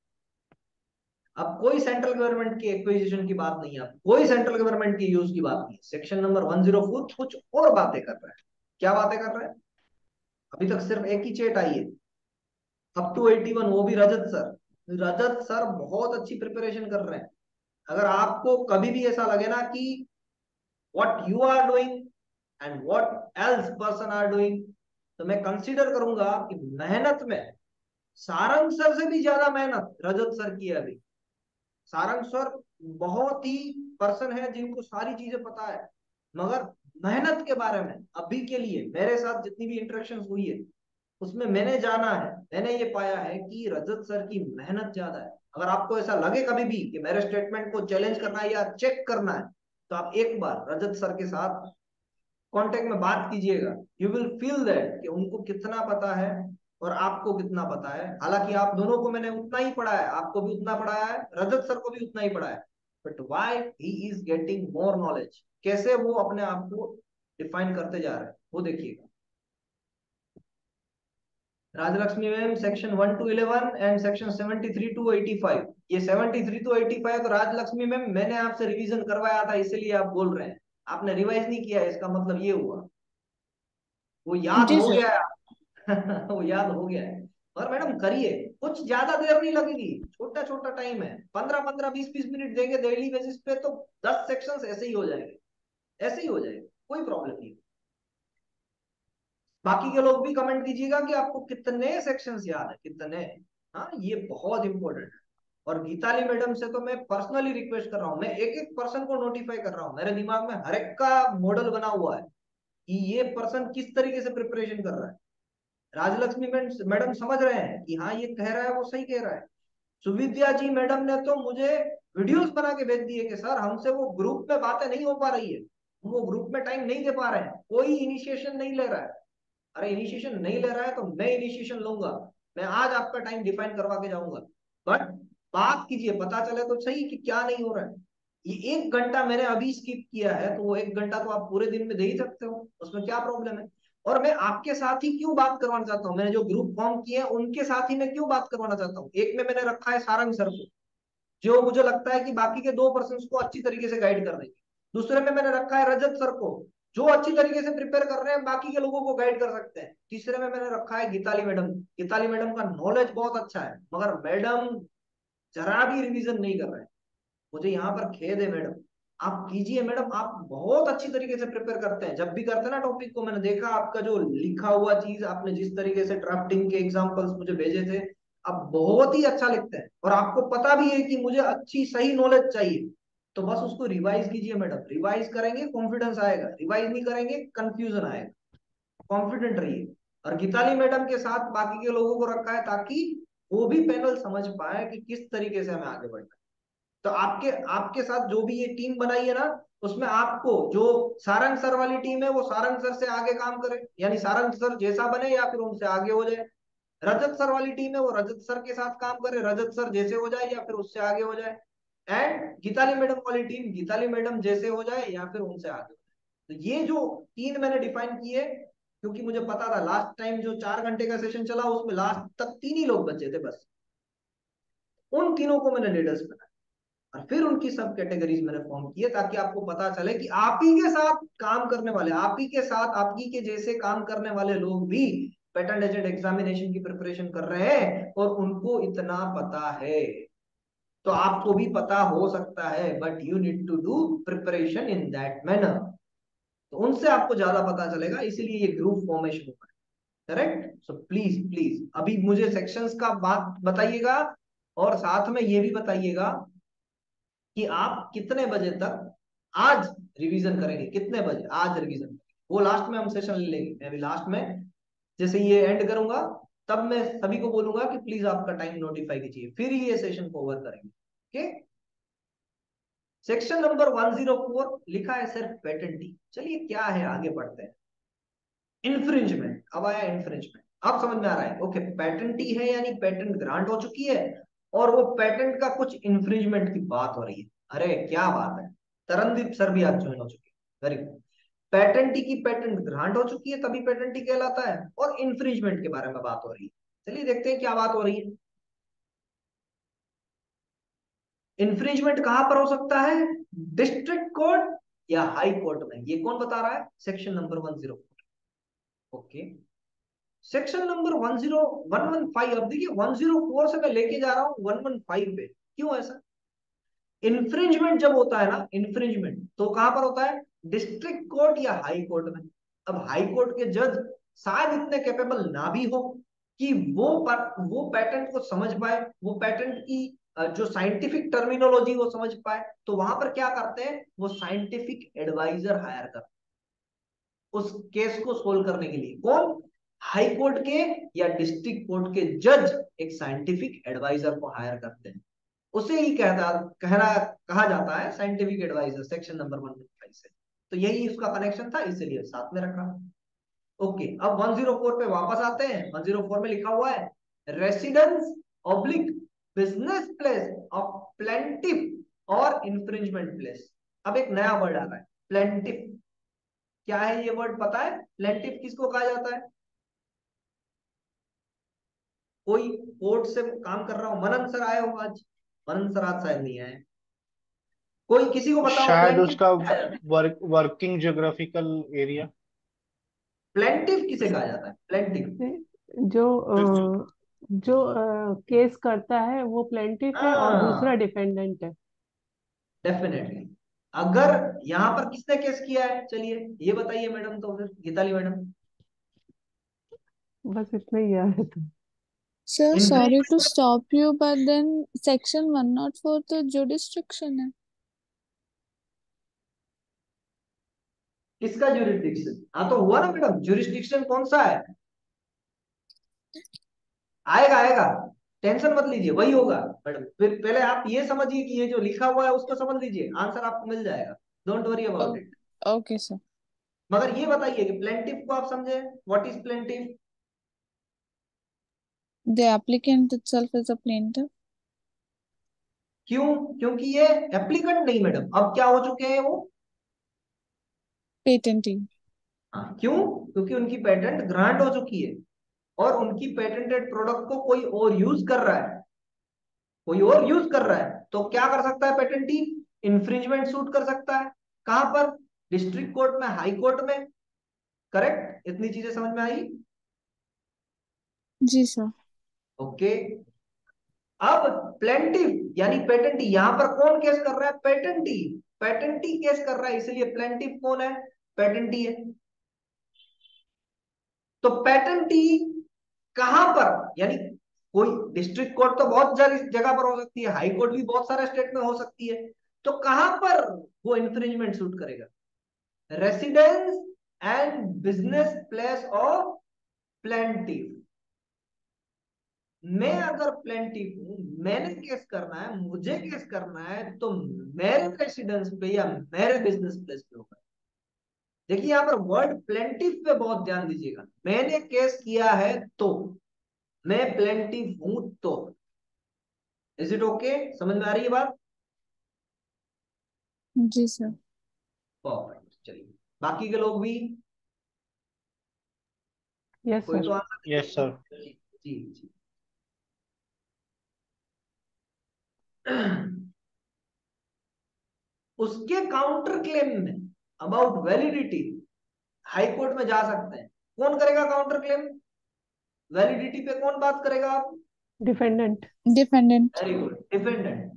अब कोई सेंट्रल गवर्नमेंट की एक्विजिशन की बात नहीं है, कोई सेंट्रल गवर्नमेंट की यूज की बात नहीं है। सेक्शन नंबर 104 कुछ और बातें कर रहा है। क्या बातें कर रहा है? अभी तक सिर्फ एक ही चेट आई है, अप टू 81, वो भी रजत सर। रजत सर बहुत अच्छी प्रिपरेशन कर रहे हैं। अगर आपको कभी भी ऐसा लगे ना कि what you are doing and what else person are doing, तो मैं कंसीडर करूंगा कि मेहनत में सारंग सर से भी ज्यादा मेहनत रजत सर की है अभी। सारंग सर बहुत ही पर्सन है जिनको सारी चीजें पता है, मगर मेहनत के बारे में अभी के लिए मेरे साथ जितनी भी इंटरेक्शन हुई है उसमें मैंने जाना है, मैंने ये पाया है कि रजत सर की मेहनत ज्यादा है। अगर आपको ऐसा लगे कभी भी कि मेरे स्टेटमेंट को चैलेंज करना है या चेक करना है, तो आप एक बार रजत सर के साथ कांटेक्ट में बात कीजिएगा। यू विल फील दैट कि उनको कितना पता है और आपको कितना पता है। हालांकि आप दोनों को मैंने उतना ही पढ़ाया है, आपको भी उतना पढ़ाया है, रजत सर को भी उतना ही पढ़ाया है, but why he is getting more knowledge, कैसे वो अपने आप को डिफाइन करते जा रहे हैं वो देखिएगा। Rajalakshmi ma'am section 1 to 11 and section 73 to 85, ये 73 to 85 तो राजलक्ष्मी मैम मैंने आपसे रिवीजन करवाया था, इसीलिए आप बोल रहे हैं। आपने रिवाइज नहीं किया, इसका मतलब ये हुआ वो याद जी हो सर। गया है। वो याद हो गया है। और मैडम करिए, कुछ ज्यादा देर नहीं लगेगी, छोटा छोटा टाइम है, 15-15 20-20 मिनट देंगे डेली बेसिस पे तो 10 सेक्शंस ऐसे ही हो जाएंगे, ऐसे ही हो जाएंगे, कोई प्रॉब्लम नहीं। बाकी के लोग भी कमेंट कीजिएगा कि आपको कितने सेक्शंस याद है, कितने। हाँ, ये बहुत इंपॉर्टेंट है। और गीताली मैडम से तो मैं पर्सनली रिक्वेस्ट कर रहा हूँ, मैं एक एक पर्सन को नोटिफाई कर रहा हूँ, मेरे दिमाग में हर एक का मॉडल बना हुआ है कि ये पर्सन किस तरीके से प्रिपरेशन कर रहा है। राजलक्ष्मी मैडम समझ रहे हैं कि हाँ ये कह रहा है वो सही कह रहा है। सुविद्या जी मैडम ने तो मुझे वीडियोस बना के भेज दिए कि सर हमसे वो ग्रुप में बातें नहीं हो पा रही है, वो ग्रुप में टाइम नहीं दे पा रहे हैं, कोई इनिशिएशन नहीं ले रहा है। अरे इनिशिएशन नहीं ले रहा है तो मैं इनिशिएशन लूंगा, मैं आज आपका टाइम डिफाइन करवा के जाऊंगा। बट बात कीजिए, पता चले तो सही कि क्या नहीं हो रहा है। ये 1 घंटा मैंने अभी स्किप किया है, तो वो 1 घंटा तो आप पूरे दिन में दे ही सकते हो, उसमें क्या प्रॉब्लम है। और मैं आपके साथ ही क्यों बात करवाना चाहता हूँ, मैंने जो ग्रुप फॉर्म किए हैं उनके साथ ही मैं क्यों बात करवाना चाहता हूँ। एक में मैंने रखा है सारंग सर को, जो मुझे लगता है कि बाकी के 2 पर्सन को अच्छी तरीके से गाइड कर देंगे। दूसरे में मैंने रखा है रजत सर को, जो अच्छी तरीके से प्रिपेयर कर रहे हैं, बाकी के लोगों को गाइड कर सकते हैं। तीसरे में मैंने रखा है गीताली मैडम। गीताली मैडम का नॉलेज बहुत अच्छा है, मगर मैडम जरा भी रिवीजन नहीं कर रहे हैं। मुझे यहाँ पर खेद है मैडम, आप कीजिए मैडम, आप बहुत अच्छी तरीके से प्रिपेयर करते हैं। जब भी करते हैं ना टॉपिक को, मैंने देखा आपका जो लिखा हुआ चीज, आपने जिस तरीके से ड्राफ्टिंग के एग्जांपल्स मुझे भेजे थे, आप बहुत ही अच्छा लिखते हैं। और आपको पता भी है कि मुझे अच्छी सही नॉलेज चाहिए, तो बस उसको रिवाइज कीजिए मैडम। रिवाइज करेंगे कॉन्फिडेंस आएगा, रिवाइज नहीं करेंगे कंफ्यूजन आएगा। कॉन्फिडेंट रहिए। और गीताली मैडम के साथ बाकी के लोगों को रखा है ताकि वो भी पैनल समझ पाए कि किस तरीके से हमें आगे बढ़ना है। तो आपके आपके साथ जो भी ये टीम बनाई है ना, उसमें आपको जो सारंग सर वाली टीम है वो सारंग सर से आगे काम करे, यानी सारंग सर जैसा बने या फिर उनसे आगे हो जाए। रजत सर वाली टीम है वो रजत सर के साथ काम करे, रजत सर जैसे हो जाए या फिर उससे आगे हो जाए। एंड गीताली मैडम वाली टीम, गीताली मैडम जैसे हो जाए या फिर उनसे आगे हो जाए। तो ये जो 3 मैंने डिफाइन किए, क्योंकि मुझे पता था लास्ट टाइम जो 4 घंटे का सेशन चला उसमें लास्ट तक 3 ही लोग बचे थे बस, उन तीनों को मैंने लीडर्स बनाया और फिर उनकी सब कैटेगरीज मैंने फॉर्म किए, ताकि आपको पता चले कि आप ही के साथ काम करने वाले, आप ही के साथ आप ही के जैसे काम करने वाले लोग भी पेटेंट एजेंट एग्जामिनेशन की प्रिपरेशन कर रहे हैं और उनको इतना पता है। तो आपको भी पता हो सकता है, but you need to do preparation in that manner. तो उनसे आपको ज्यादा पता चलेगा, इसीलिए ये ग्रुप फॉर्मेशन हुआ है। करेक्ट? सो प्लीज प्लीज अभी मुझे सेक्शंस का बात बताइएगा, और साथ में ये भी बताइएगा कि आप कितने बजे तक आज रिवीजन करेंगे, कितने बजे आज रिवीजन करेंगे। वो लास्ट में हम सेशन ले लेंगे, मैं अभी लास्ट में जैसे ये एंड करूंगा तब मैं सभी को बोलूंगा कि प्लीज आपका टाइम नोटिफाई कीजिए, फिर ये सेशन को ओवर करेंगे। ओके? सेक्शन नंबर 104 लिखा है सिर्फ पेटेंटी। चलिए क्या है, आगे बढ़ते हैं। इन्फ्रिंजमेंट, अब आया इन्फ्रिंजमेंट, अब समझ में आ रहा है। ओके, पेटेंटी है यानी पेटेंट ग्रांट हो चुकी है और वो पेटेंट का कुछ इन्फ्रिंजमेंट की बात हो रही है। अरे क्या बात है, तरनदीप सर भी आज ज्वाइन हो चुके हैं, वेरी गुड। पैटेंटी की पेटेंट ग्रांट हो चुकी है तभी पैटेंटी कहलाता है, और इन्फ्रिंजमेंट के बारे में बात हो रही है। चलिए देखते हैं क्या बात हो रही है। इन्फ्रिंजमेंट कहां पर हो सकता है? डिस्ट्रिक्ट कोर्ट या हाई कोर्ट में। ये कौन बता रहा है? Section number 104। Okay, section number 10115। अब देखिए 104 से मैं लेके जा रहा हूं 115 पे, क्यों ऐसा? इन्फ्रिंजमेंट जब होता है ना, इन्फ्रिंजमेंट तो कहां पर होता है? डिस्ट्रिक्ट कोर्ट या हाई कोर्ट में। अब हाई कोर्ट के जज शायद इतने कैपेबल ना भी हो कि वो पैटेंट को समझ पाए, वो पैटेंट की जो साइंटिफिक टर्मिनोलॉजी वो समझ पाए। तो वहां पर क्या करते हैं, वो साइंटिफिक एडवाइजर हायर करते हैं उस केस को सोल्व करने के लिए। कौन? हाई कोर्ट के या डिस्ट्रिक्ट कोर्ट के जज एक साइंटिफिक एडवाइजर को हायर करते हैं। उसे ही कहा जाता है साइंटिफिक एडवाइजर, सेक्शन नंबर 115 से। तो यही उसका कनेक्शन था, इसलिए साथ में रखा। ओके, अब 104 पे वापस आते हैं। 104 में लिखा हुआ है residence oblique business place of plaintiff और इंफ्रिंजमेंट प्लेस। अब एक नया वर्ड आ रहा है, प्लेंटिफ। क्या है ये वर्ड पता है? प्लेंटिफ किसको कहा जाता है? कोई कोर्ट से काम कर रहा हो, मनन सर आए हो आज? मनन सर आज शायद नहीं आए। कोई किसी को बताओ शायद प्लेंटिफ उसका क्या है? Working geographical area. प्लेंटिफ किसे कहा जाता है? प्लेंटिफ। जो केस करता है वो प्लेंटिफ है और दूसरा हाँ, डिफेंडेंट है। डेफिनेटली। अगर यहां पर किसने केस किया है, चलिए ये बताइए मैडम, तो फिर गीताली मैडम। बस इतना ही याद है। Sir sorry to infringement stop you but then section 104 तो जुडिस्ट्रिक्शन है। किसका ज्यूरिसडिक्शन? हाँ तो हुआ ना मैडम, ज्यूरिसडिक्शन कौन सा है? आएगा आएगा, टेंशन मत लीजिए, वही होगा मैडम। फिर पहले आप ये समझिए कि ये जो लिखा हुआ है उसको समझ लीजिए, आंसर आपको मिल जाएगा। Don't worry about it. Okay sir. मगर ये बताइए कि प्लेंटिफ को आप समझे, what is plaintiff? The applicant itself is a plaintiff. क्यों? क्योंकि ये एप्लीकेंट नहीं मैडम, अब क्या हो चुके हैं वो? Patentee. हाँ, क्यों? क्योंकि उनकी पेटेंट ग्रांट हो चुकी है और उनकी पेटेंटेड प्रोडक्ट को कोई और यूज कर रहा है, कोई और यूज कर रहा है। तो क्या कर सकता है पेटेंटी? इंफ्रिंजमेंट सूट कर सकता है। कहां पर? डिस्ट्रिक्ट कोर्ट में, हाई कोर्ट में। करेक्ट, इतनी चीजें समझ में आई? जी सर। ओके, अब प्लेंटिफ यानी पेटेंटी, यहां पर कौन केस कर रहा है? पेटेंटी। पेटेंटी केस कर रहा है, इसलिए प्लेंटिफ कौन है? पेटेंटी है। तो पेटेंटी कहां पर, यानी कोई डिस्ट्रिक्ट कोर्ट तो बहुत जगह पर हो सकती है, हाई कोर्ट भी बहुत सारे स्टेट में हो सकती है। तो कहां पर वो इंफ्रिंजमेंट सूट करेगा? Residence and business place of plaintiff. मैं अगर प्लेंटिफ हूं, मैंने केस करना है, मुझे केस करना है, तो मेरे रेसिडेंस पे या मेरे बिजनेस प्लेस पे होगा। देखिए यहां पर वर्ड प्लेंटिफ पे बहुत ध्यान दीजिएगा। मैंने केस किया है तो, मैं प्लेंटिफ हूं तो। Is it okay? समझ में आ रही है बात? जी सर। परफेक्ट, चलिए बाकी के लोग भी, यस कोई सर। तो आंसर यस सर। जी जी। उसके काउंटर क्लेम में अबाउट वैलिडिटी हाई कोर्ट में जा सकते हैं। कौन करेगा काउंटर क्लेम? वैलिडिटी पे कौन बात करेगा आप? Defendant. Defendant. Very good, defendant.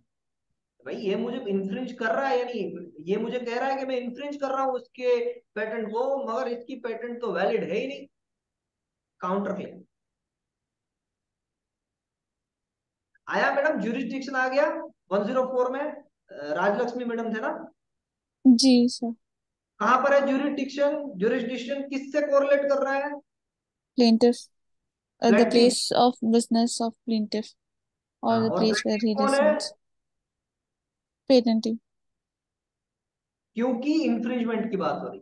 भाई ये मुझे इन्फ्रिंज कर रहा है, यानी ये मुझे कह रहा है कि मैं इन्फ्रिंज कर रहा हूं उसके पेटेंट को, मगर इसकी पेटेंट तो वैलिड है ही नहीं। काउंटर क्लेम आया मैडम, ज्यूरिसडिक्शन आ गया 104 में। राजलक्ष्मी मैडम थे ना? जी सर। कहां पर है ज्यूरिसडिक्शन? ज्यूरिसडिक्शन किससे कोरिलेट कर रहा है? Plaintiff. The plaintiff. place of business of plaintiff or the और place where प्लेंटिफ he कौन है? resides. Patentee. क्योंकि इंफ्रिंजमेंट की बात हो रही।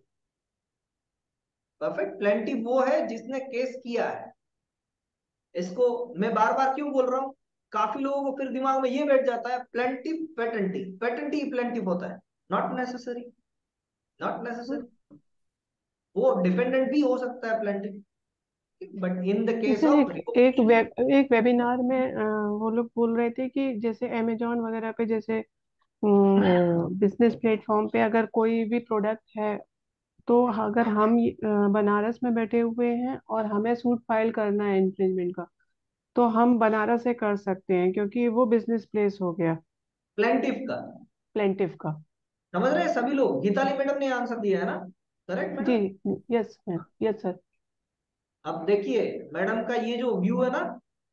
परफेक्ट, प्लेंटिफ वो है जिसने केस किया है। इसको मैं बार बार क्यों बोल रहा हूं? काफी लोगों को फिर दिमाग में ये बैठ जाता है प्लेंटिफ पेटेंटी, पेटेंटी प्लेंटिफ होता है। Not necessary, not necessary. वो डिफेंडेंट भी हो सकता है plaintiff, but in the case जैसे ऑफ एक रिवोकेशन। एक वेबिनार में वो लोग बोल रहे थे कि जैसे अमेजोन वगैरह पे, जैसे बिजनेस प्लेटफॉर्म पे अगर कोई भी प्रोडक्ट है, तो अगर हम बनारस में बैठे हुए हैं और हमें सूट फाइल करना है इन्फ्रिंजमेंट का, तो हम बनारस से कर सकते हैं, क्योंकि वो बिजनेस प्लेस हो गया प्लेंटिफ का, प्लेंटिफ का। समझ रहे हैं सभी लोग? गीताली मैडम ने आंसर दिया है ना? करेक्ट जी। Madam? Yes ma'am, yes sir. अब देखिए मैडम का ये जो व्यू है ना,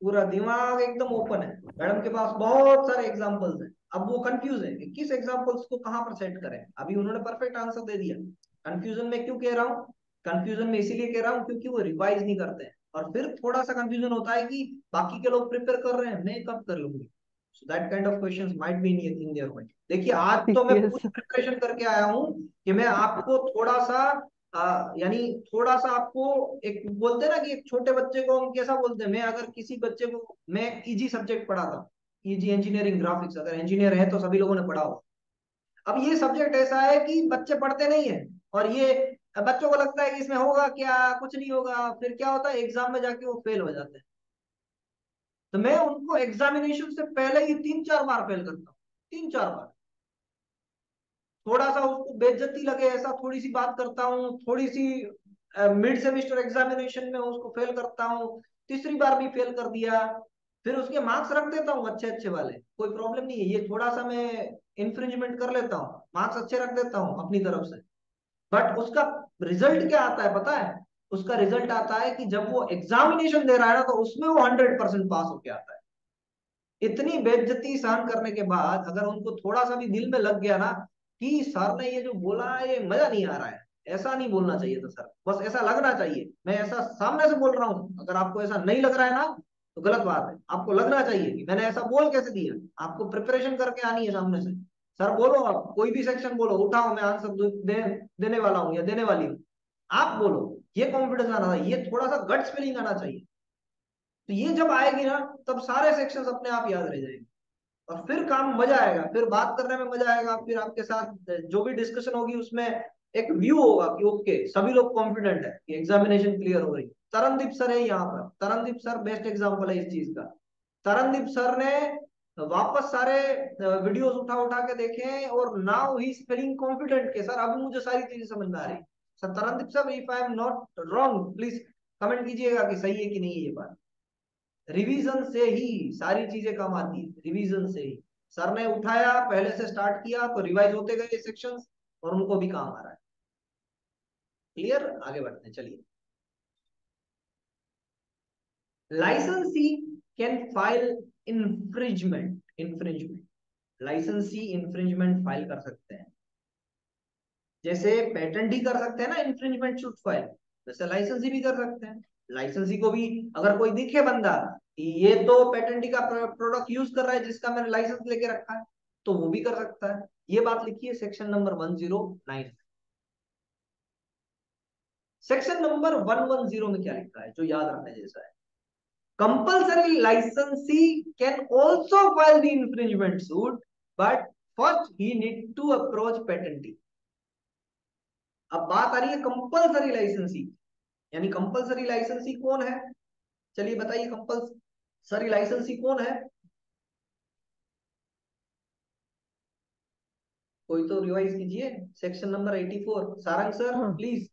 पूरा दिमाग एकदम ओपन है। मैडम के पास बहुत सारे एग्जांपल्स हैं। अब वो कंफ्यूज है कि किस एग्जांपल्स को कहां पर सेट करें। अभी उन्होंने परफेक्ट आंसर दे दिया। कंफ्यूजन में क्यों कह रहा हूँ? कंफ्यूजन में इसीलिए कह रहा हूँ क्योंकि वो रिवाइज नहीं करते हैं, और फिर थोड़ा सा कंफ्यूजन होता है कि बाकी के लोग प्रिपेयर कर रहे हैं, मैं कब कर लूंगी। So that kind of questions might be in their mind. देखिए आज तो मैं यस पूरी सर। प्रिपरेशन करके आया हूँ कि मैं आपको थोड़ा सा यानी थोड़ा सा आपको, एक बोलते हैं ना कि एक छोटे बच्चे को हम कैसा बोलते हैं, मैं अगर किसी बच्चे को, मैं इजी सब्जेक्ट पढ़ाता, इजी इंजीनियरिंग ग्राफिक्स, अगर इंजीनियर है तो सभी लोगों ने पढ़ा हो। अब ये सब्जेक्ट ऐसा है कि बच्चे पढ़ते नहीं है, और ये बच्चों को लगता है कि इसमें होगा क्या, कुछ नहीं होगा, फिर क्या होता है एग्जाम में जाके वो फेल हो जाते हैं। तो मैं उनको एग्जामिनेशन से पहले ही 3-4 बार फेल करता हूँ, 3-4 बार। थोड़ा सा उसको बेइज्जती लगे ऐसा थोड़ी सी बात करता हूँ, थोड़ी सी मिड सेमेस्टर एग्जामिनेशन में उसको फेल करता हूँ, तीसरी बार भी फेल कर दिया, फिर उसके मार्क्स रख देता हूँ अच्छे अच्छे वाले, कोई प्रॉब्लम नहीं है। ये थोड़ा सा मैं इंफ्रिंजमेंट कर लेता हूँ, मार्क्स अच्छे रख देता हूँ अपनी तरफ से। बट उसका रिजल्ट क्या आता है पता है? उसका रिजल्ट आता है कि जब वो एग्जामिनेशन दे रहा है ना, तो उसमें वो 100% पास होके आता है। इतनी बेइज्जती सहन करने के बाद अगर उनको थोड़ा सा भी दिल में लग गया ना कि सर ने ये जो बोला है ये मजा नहीं आ रहा है, ऐसा नहीं बोलना चाहिए था सर, बस ऐसा लगना चाहिए, मैं ऐसा सामने से बोल रहा हूँ, अगर आपको ऐसा नहीं लग रहा है ना तो गलत बात है। आपको लगना चाहिए कि मैंने ऐसा बोल कैसे दिया। आपको प्रिपरेशन करके आनी है सामने से। सर बोलो, आप कोई भी सेक्शन बोलो, उठाओ, मैं आंसर देने वाला हूँ या देने वाली हूँ, आप बोलो। ये कॉन्फिडेंस आना चाहिए, ये थोड़ा सा गट्स फीलिंग आना चाहिए। तो ये जब आएगी ना, तब सारे सेक्शंस अपने आप याद रह जाएंगे, और फिर काम मजा आएगा, फिर बात करने में मजा आएगा, फिर आपके साथ जो भी डिस्कशन होगी उसमें एक व्यू होगा कि ओके सभी लोग कॉन्फिडेंट है कि एग्जामिनेशन क्लियर हो रही। तरनदीप सर है यहाँ पर, तरनदीप सर बेस्ट एग्जांपल है इस चीज का। तरनदीप सर ने वापस सारे वीडियोस उठा उठा के देखे हैं, और now he is feeling confident के सर अब मुझे सारी चीजें समझ में आ रही। Sir Tarandeep sir, if I am not wrong please comment कीजिएगा कि सही है कि नहीं है ये बात। रिवीजन से ही सारी चीजें काम आती है, रिवीजन से ही। सर ने उठाया, पहले से स्टार्ट किया तो रिवाइज होते गए सेक्शंस, और उनको भी काम आ रहा है। क्लियर? आगे बढ़ते हैं, चलिए। लाइसेंसी कैन फाइल इंफ्रिंजमेंट लाइसेंसी इंफ्रिंजमेंट फाइल कर सकते हैं। जैसे पेटेंट ही कर सकते हैं ना इंफ्रिंजमेंट सूट फाइल, वैसे लाइसेंसी भी कर सकते हैं। लाइसेंसी को भी अगर कोई दिखे बंदा कि ये तो पेटेंटी का प्रोडक्ट यूज कर रहा है जिसका मैंने लाइसेंस लेके रखा है, तो वो भी कर सकता है। ये बात लिखी है सेक्शन नंबर 109। सेक्शन नंबर 110 में क्या लिखा है जो याद रखने जैसा है? Compulsory licensee can also file the infringement suit, but first he need to approach patentee. अब बात आ रही है कंपल्सरी लाइसेंसी, यानी कंपल्सरी लाइसेंसी कौन है? चलिए बताइए, कंपल्सरी लाइसेंसी कौन है? कोई तो रिवाइज कीजिए। सेक्शन नंबर 84, सारंग सर हाँ प्लीज।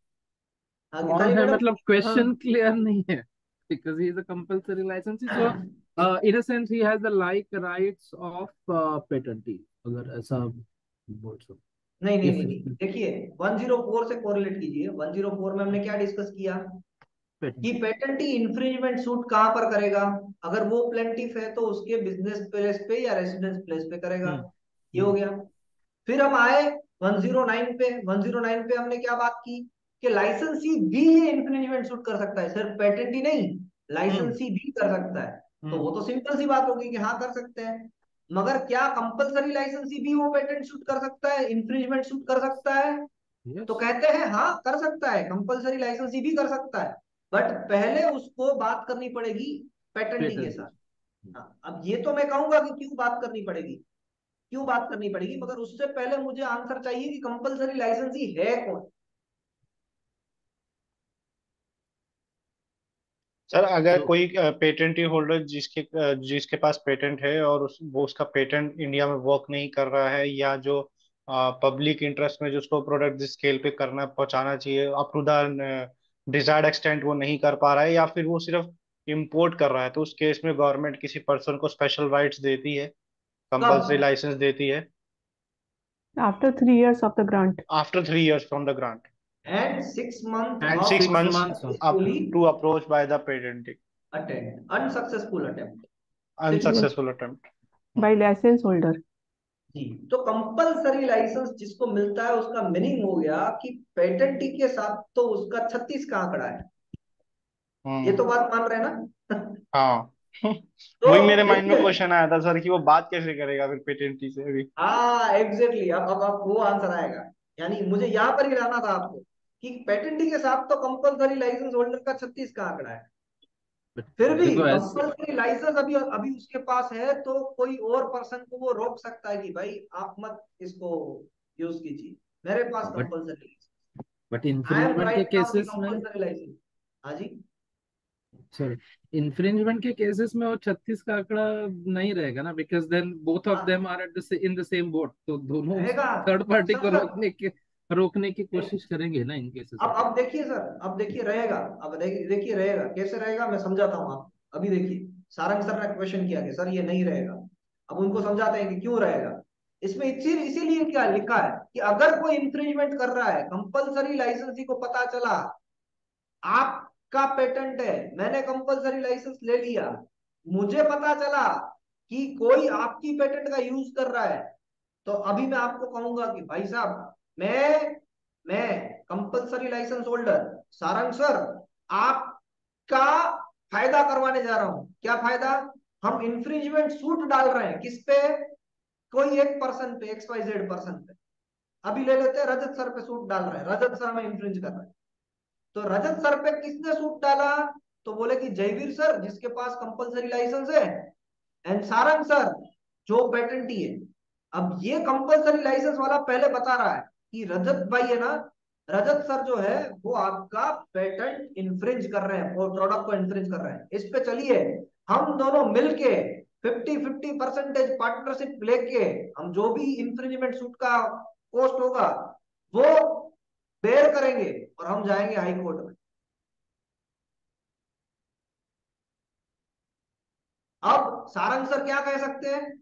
हाँ कौन गीताली है मैडम। मतलब हाँ। क्वेश्चन क्लियर नहीं है because he is a compulsory licensee, so in a sense he has the like rights of patentee, अगर ऐसा बोल सकते। नहीं नहीं if नहीं नहीं, देखिए 104 से कोरिलेट कीजिए। 104 में हमने क्या डिस्कस किया कि patentee पेटेंटी इंफ्रिंजमेंट सूट कहां पर करेगा? अगर वो प्लेंटिफ है तो उसके बिजनेस प्लेस पे या रेसिडेंस प्लेस पे करेगा। हम्म ये हो हम्म गया। फिर हम आए 109 पे। 109 पे हमने क्या बात की कि लाइसेंसी भी ये इंफ्रिंजमेंट सूट कर सकता है, सिर्फ पेटेंट ही नहीं, हम्म लाइसेंसी भी कर सकता है। तो वो हम्म तो सिंपल सी बात होगी कि हाँ कर सकते हैं। मगर क्या कंपलसरी लाइसेंसी भी वो पेटेंट शूट कर सकता है, इंफ्रिंजमेंट शूट कर सकता है? तो yes कहते हैं हाँ कर सकता है, कंपलसरी लाइसेंसी भी कर सकता है, बट पहले उसको बात करनी पड़ेगी पेटेंटी के patentee साथ। हाँ, अब ये तो मैं कहूंगा कि क्यों बात करनी पड़ेगी, क्यों बात करनी पड़ेगी, मगर उससे पहले मुझे आंसर चाहिए कि कंपलसरी लाइसेंसी है कौन। सर अगर So कोई पेटेंट होल्डर जिसके पास पेटेंट है और वो उसका पेटेंट इंडिया में वर्क नहीं कर रहा है, या जो पब्लिक इंटरेस्ट में जो उसको प्रोडक्ट जिस स्केल पे करना पहुंचाना चाहिए up to the desired extent वो नहीं कर पा रहा है, या फिर वो सिर्फ इम्पोर्ट कर रहा है, तो उस केस में गवर्नमेंट किसी पर्सन को स्पेशल राइट्स देती है, कंपल्सरी कब? लाइसेंस देती है after 3 years of the grant. After 3 years from the grant and 6 months end of 6 months months of up successfully to approach by the patent attempt, unsuccessful attempt, 6 months। Unsuccessful attempt. By license holder. जी, तो compulsory licence जिसको मिलता है उसका meaning हो गया कि पेटेंटी के साथ तो उसका 36 का आंकड़ा है। ये तो बात मान रहे हैं ना? हाँ। तो वही मेरे माइंड में देखिए, क्वेश्चन आया था सर कि वो बात कैसे करेगा फिर पेटेंटी से अभी। हाँ एग्जैक्टली, अब वो आंसर आएगा। यानी मुझे यहाँ पर ही लाना था आपको कि पेटेंटी के साथ तो कंपलसरी लाइसेंस होल्डर का 36 का आंकड़ा है। फिर भी देखो ऐसे कंपलसरी लाइसेंस अभी अभी उसके पास है तो कोई और पर्सन को वो रोक सकता है कि भाई आप मत इसको यूज कीजिए, मेरे पास but compulsory license, but I am infringement के राइट नाउ दी केसेस में, कंपलसरी लाइसेंस। हाँ जी, सॉरी, इन्फ्रिंजमेंट के केसेस में वो 36 का आंकड़ा नहीं रहेगा ना, because then both of them हाँ are at the in the same boat, तो दोनों रहेगा थर्ड पार्टी को सर। रोकने की कोशिश करेंगे ना इन केसेस में। अब देखिए सर, अब देखिए रहेगा, अब देखिए रहेगा कैसे रहेगा, मैं समझाता हूँ आपको। अभी देखिए सारंग सर ने क्वेश्चन किया कि सर ये नहीं रहेगा, अब उनको समझाते हैं कि क्यों रहेगा। इसमें इसीलिए क्या लिखा है कि अगर कोई इंफ्रिंजमेंट कर रहा है, कंपलसरी लाइसेंसी को पता चला आपका पेटेंट है, मैंने कंपलसरी लाइसेंस ले लिया, मुझे पता चला कि कोई आपकी पेटेंट का यूज कर रहा है, तो अभी मैं आपको कहूंगा कि भाई साहब मैं compulsory license holder Sarang sir आपका फायदा करवाने जा रहा हूं। क्या फायदा? हम इंफ्रिंजमेंट सूट डाल रहे हैं किस पे? कोई एक पर्सन पे, XYZ पर्सन पे। अभी ले लेते हैं रजत सर पे सूट डाल रहे हैं, रजत सर में इंफ्रिंज कर रहे हैं। तो रजत सर पे किसने सूट डाला? तो बोले कि जयवीर सर जिसके पास कंपलसरी लाइसेंस है, एंड सारंग सर जो पेटेंटी है। अब ये कंपलसरी लाइसेंस वाला पहले बता रहा है कि रजत भाई है ना, रजत सर जो है वो आपका पेटेंट इन्फ्रिंज कर रहे हैं, वो प्रोडक्ट को इन्फ्रिंज कर रहे हैं। इस पे चलिए हम दोनों मिलके 50-50 परसेंटेज पार्टनरशिप लेके हम जो भी इन्फ्रिंजमेंट सूट का कॉस्ट होगा वो बेयर करेंगे और हम जाएंगे हाई कोर्ट में। अब सारंग सर क्या कह सकते हैं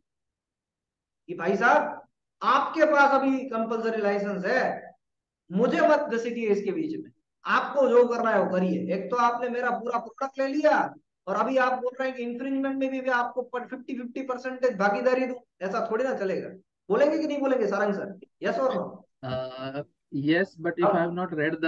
कि भाई साहब आपके पास अभी कंपलसरी लाइसेंस है, मुझे मत घसीटिए इसके बीच में, आपको जो करना है वो करिए। एक तो आपने मेरा पूरा प्रोडक्ट ले लिया और अभी आप बोल रहे हैं कि इंफ्रिंजमेंट में भी आपको 50-50 परसेंटेज भागीदारी दूं, ऐसा थोड़ी ना चलेगा। बोलेंगे कि नहीं बोलेंगे सारंग सर? यस और no? Yes, but if I have अब not read the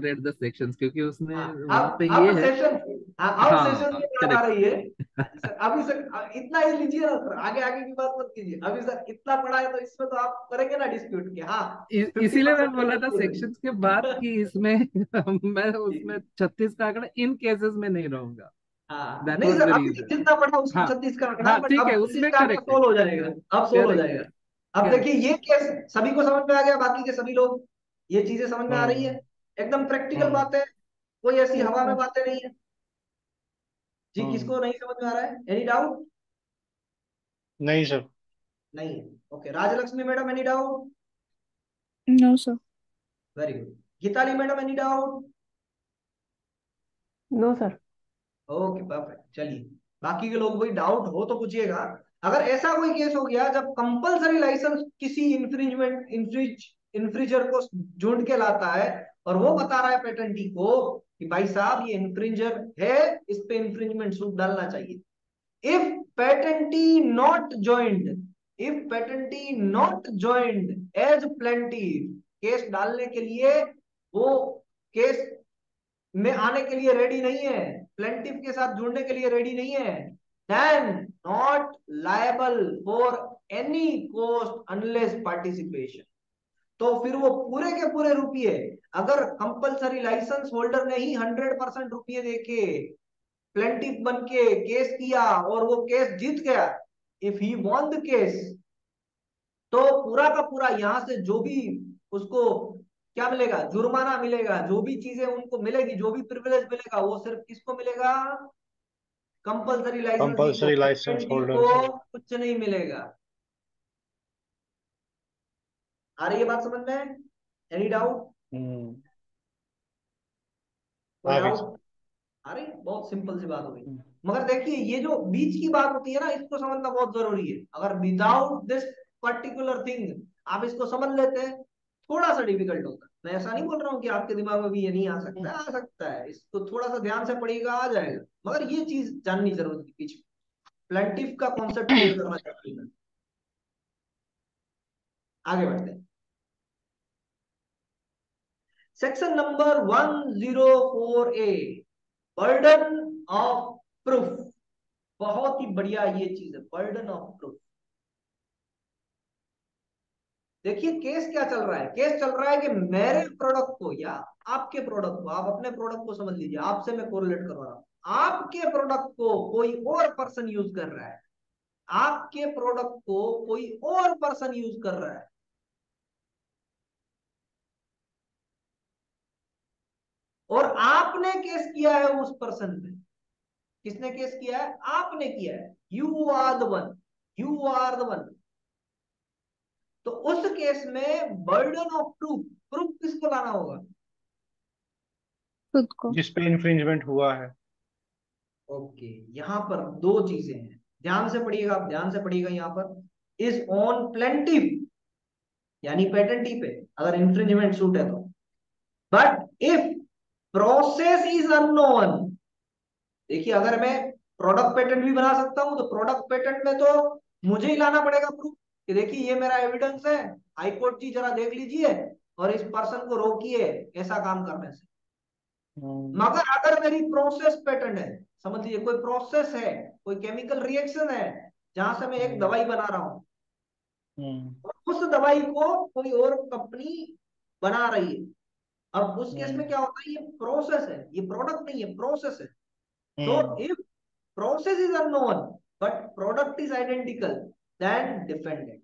read the sections, क्योंकि उसने हाँ, वहां पे ये अब है। सेशन, हाँ अब सेशन हाँ में बात आ करेक्ट। रही है। सर अभी सर इतना ही लीजिए ना सर, आगे आगे की बात मत कीजिए। अभी सर इतना पड़ा है तो इसमें तो आप करेंगे ना डिस्प्यूट कि हाँ फिफ्टी इसीलिए मैं बोला था परसेंट सेक्शंस के बाद कि इसमें मैं उसमें 36 का आंकड़ा इन केसेस में नहीं रहूंगा। हाँ दैट नहीं वाज सर, द अभी तक रीजन। जितना पढ़ा उसमें हाँ 36 का आंकड़ा है, हाँ बट ठीक अब है, 36 उसमें का आंकड़ा करेक्ट है। सोल्व हो जाएगा। अब सोल्व हो करेक्ट है। जाएगा। अब करेक्ट। देखिए ये केस सभी को समझ में आ गया, बाकी के सभी लोग ये चीजें समझ में आ रही है, हम्म। एकदम प्रैक्टिकल हम्म। बात है, कोई ऐसी Yes, हवा में sir. बातें नहीं है। जी हम्म। किसको नहीं समझ में आ रहा है? Any doubt? नहीं सर। नहीं है, okay. Rajalakshmi madam any doubt? No, sir. Very good. Geetali madam any doubt? No, sir. Okay perfect. चलिए बाकी के लोग कोई डाउट हो तो पूछिएगा। अगर ऐसा कोई केस हो गया जब कंपलसरी लाइसेंस किसी इन्फ्रिजर को ढूंढ के लाता है और वो बता रहा है पेटेंटी को कि भाई साहब ये इन्फ्रिंजर है, इस पे इन्फ्रिंजमेंट सूट डालना चाहिए। if patentee not joined if patentee not joined as plaintiff, case डालने के लिए वो केस में आने के लिए रेडी नहीं है, प्लेंटिफ के साथ जुड़ने के लिए रेडी नहीं है, then not liable for any cost unless participation. तो फिर वो पूरे के पूरे रुपये, अगर कंपलसरी लाइसेंस होल्डर ने ही 100% रुपये देके प्लेंटिफ बन के केस किया और वो केस जीत गया, if he won the case, तो पूरा का पूरा यहां से जो भी उसको क्या मिलेगा? जुर्माना मिलेगा। जो भी चीजें उनको मिलेगी, जो भी प्रिविलेज मिलेगा, वो सिर्फ किसको मिलेगा? कंपल्सरी लाइसेंसी को। कंपल्सरी लाइसेंस पेटेंटी होल्डर को को। कुछ नहीं मिलेगा। आ रही है बात समझ में? Any doubt? हम्म। कोई आगे। डाउट? अरे बहुत सिंपल सी बात हो गई। हम्म। मगर देखिए, ये जो बीच की बात होती है ना, इसको समझना बहुत जरूरी है। अगर विदाउट दिस पर्टिकुलर थिंग आप इसको समझ लेते हैं, थोड़ा सा डिफिकल्ट होता है। मैं ऐसा नहीं बोल रहा हूँ कि आपके दिमाग में भी ये नहीं आ सकता है, आ सकता है। इसको थोड़ा सा ध्यान से पढ़िएगा, आ जाएगा। मगर ये चीज जाननी जरूरी है बीच में। प्लेंटिफ का कॉन्सेप्ट क्लियर करना चाहिए मैं। आगे बढ़ते हैं। Section number 104A, burden of proof. बहुत ही बढ़िया ये चीज है, बर्डन ऑफ प्रूफ। देखिए केस क्या चल रहा है। केस चल रहा है कि मेरे प्रोडक्ट को, या आपके प्रोडक्ट को, आप अपने प्रोडक्ट को समझ लीजिए, आपसे मैं कोरिलेट करवा रहा हूं। आपके प्रोडक्ट को कोई और पर्सन यूज कर रहा है। आपके प्रोडक्ट को कोई और पर्सन यूज कर रहा है, और आपने केस किया है उस पर्सन पे। किसने केस किया है? आपने किया है। You are the one, you are the one. तो उस केस में बर्डन ऑफ प्रूफ, प्रूफ किसको लाना होगा? खुद को। जिस पे इन्फ्रिंजमेंट हुआ है। ओके, यहां पर दो चीजें हैं, ध्यान से पढ़िएगा, आप ध्यान से पढ़िएगा। यहां पर इज ऑन प्लेंटिव, यानी पेटेंटी पे अगर इंफ्रिंजमेंट सूट है तो। But if process is unknown, देखिए अगर मैं प्रोडक्ट पेटेंट भी बना सकता हूं, तो प्रोडक्ट पेटेंट में तो मुझे ही लाना पड़ेगा प्रूफ कि देखिए ये मेरा एविडेंस है, हाई कोर्ट जी जरा देख लीजिए और इस पर्सन को रोकिए ऐसा काम करने से। हम्म। मगर अगर मेरी प्रोसेस पेटेंट है, समझ लीजिए कोई प्रोसेस है, कोई केमिकल रिएक्शन है जहां से मैं एक हम्म। दवाई बना रहा हूं, हम्म। और उस दवाई को कोई और कंपनी बना रही है। अब उस केस में हम्म। क्या होता है? ये प्रोसेस है, ये प्रोडक्ट नहीं है, प्रोसेस है। तो hmm. If process is unknown but product is identical, then defendant.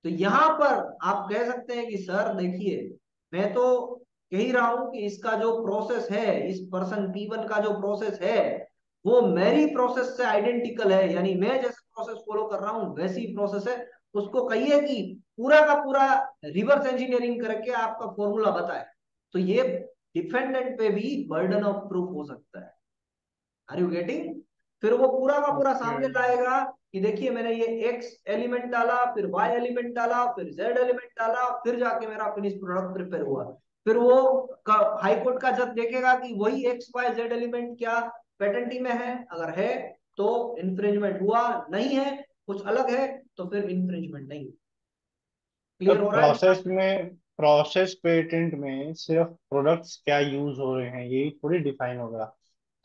तो यहां पर आप कह सकते हैं कि सर देखिए, मैं तो कह ही रहा हूं कि इसका जो प्रोसेस है, इस पर्सन P1 का जो प्रोसेस है, वो मेरी प्रोसेस से आइडेंटिकल है, यानी मैं जैसे प्रोसेस फॉलो कर रहा हूं वैसी प्रोसेस है। उसको कहिए कि पूरा का पूरा रिवर्स इंजीनियरिंग करके आपका फॉर्मूला बताए। तो ये डिफेंडेंट पे भी बर्डन ऑफ प्रूफ हो सकता है। Are you getting? फिर वो पूरा का पूरा ओके। सामने लाएगा कि देखिए मैंने ये एक्स एलिमेंट डाला, फिर वाई एलिमेंट डाला, फिर जेड एलिमेंट डाला, फिर जाके मेरा फिनिश प्रोडक्ट प्रिपेयर हुआ। फिर वो हाई कोर्ट का जज देखेगा कि वही एक्स वाई जेड एलिमेंट क्या पेटेंटी में है। अगर है तो इंफ्रिंजमेंट हुआ, नहीं है कुछ अलग है तो फिर इंफ्रिंजमेंट नहीं। तो क्लियर हो रहा है प्रोसेस दिमाग? में, प्रोसेस पेटेंट में सिर्फ प्रोडक्ट्स क्या यूज हो रहे हैं यही थोड़ी डिफाइन होगा,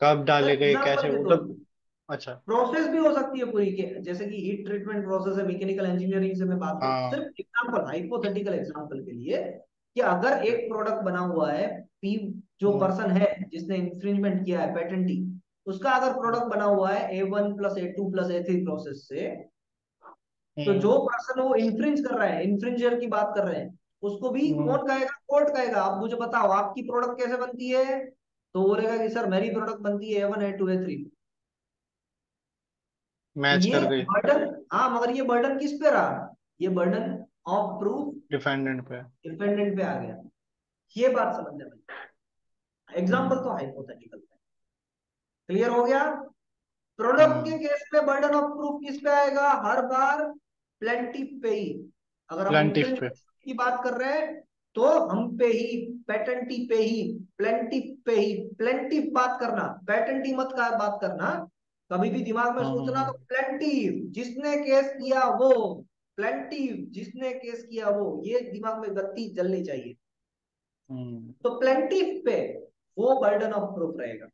कब सर डाले गए कैसे, एग्जाम्पल के वो तौर तो। पे अच्छा। प्रोसेस भी हो सकती है पूरी के, जैसे कि हीट ट्रीटमेंट प्रोसेस है, मैकेनिकल इंजीनियरिंग से मैं बात करूं, हाँ। सिर्फ एग्जांपल, हाइपोथेटिकल एग्जांपल के लिए, कि अगर एक प्रोडक्ट बना हुआ है, पी जो हम्म। पर्सन है जिसने इंफ्रिंजमेंट किया है पेटेंटी, उसका अगर प्रोडक्ट बना हुआ है A1+A2+A3 प्रोसेस से, तो हम्म। जो पर्सन वो इंफ्रिंज कर रहा है, इंफ्रिंजर की बात कर रहे हैं, उसको भी हम्म। कौन कहेगा? कोर्ट कहेगा। आप मुझे बताओ आपकी प्रोडक्ट कैसे बनती है? तो बोलेगा कि सर मेरी प्रोडक्ट बनती है A1A2A3। तो मैच ये कर गई। बर्डन, हाँ, मगर ये बर्डन किस पे रहा? ये बर्डन ऑफ प्रूफ डिफेंडेंट पे। डिपेंडेंट पे आ गया। ये बात समझने में, एग्जाम्पल तो हाइपोथेटिकल है। क्लियर हो गया? प्रोडक्ट के हम्म। केस में बर्डन ऑफ प्रूफ किस पे आएगा? हर बार प्लेंटिफ पे ही। अगर हम प्लेंटिफ पे। इंफ्रिंजमेंट की बात कर रहे हैं तो हम पे ही, पेटेंटी पे ही, प्लेंटिफ पे ही। प्लेंटिफ बात करना, पेटेंटी मत का बात करना। कभी भी दिमाग में सोचना तो प्लेंटिफ जिसने केस किया वो, प्लेंटिफ जिसने केस किया वो, ये दिमाग में गति चलनी चाहिए। हम्म। तो प्लेंटिफ पे वो बर्डन ऑफ प्रूफ रहेगा।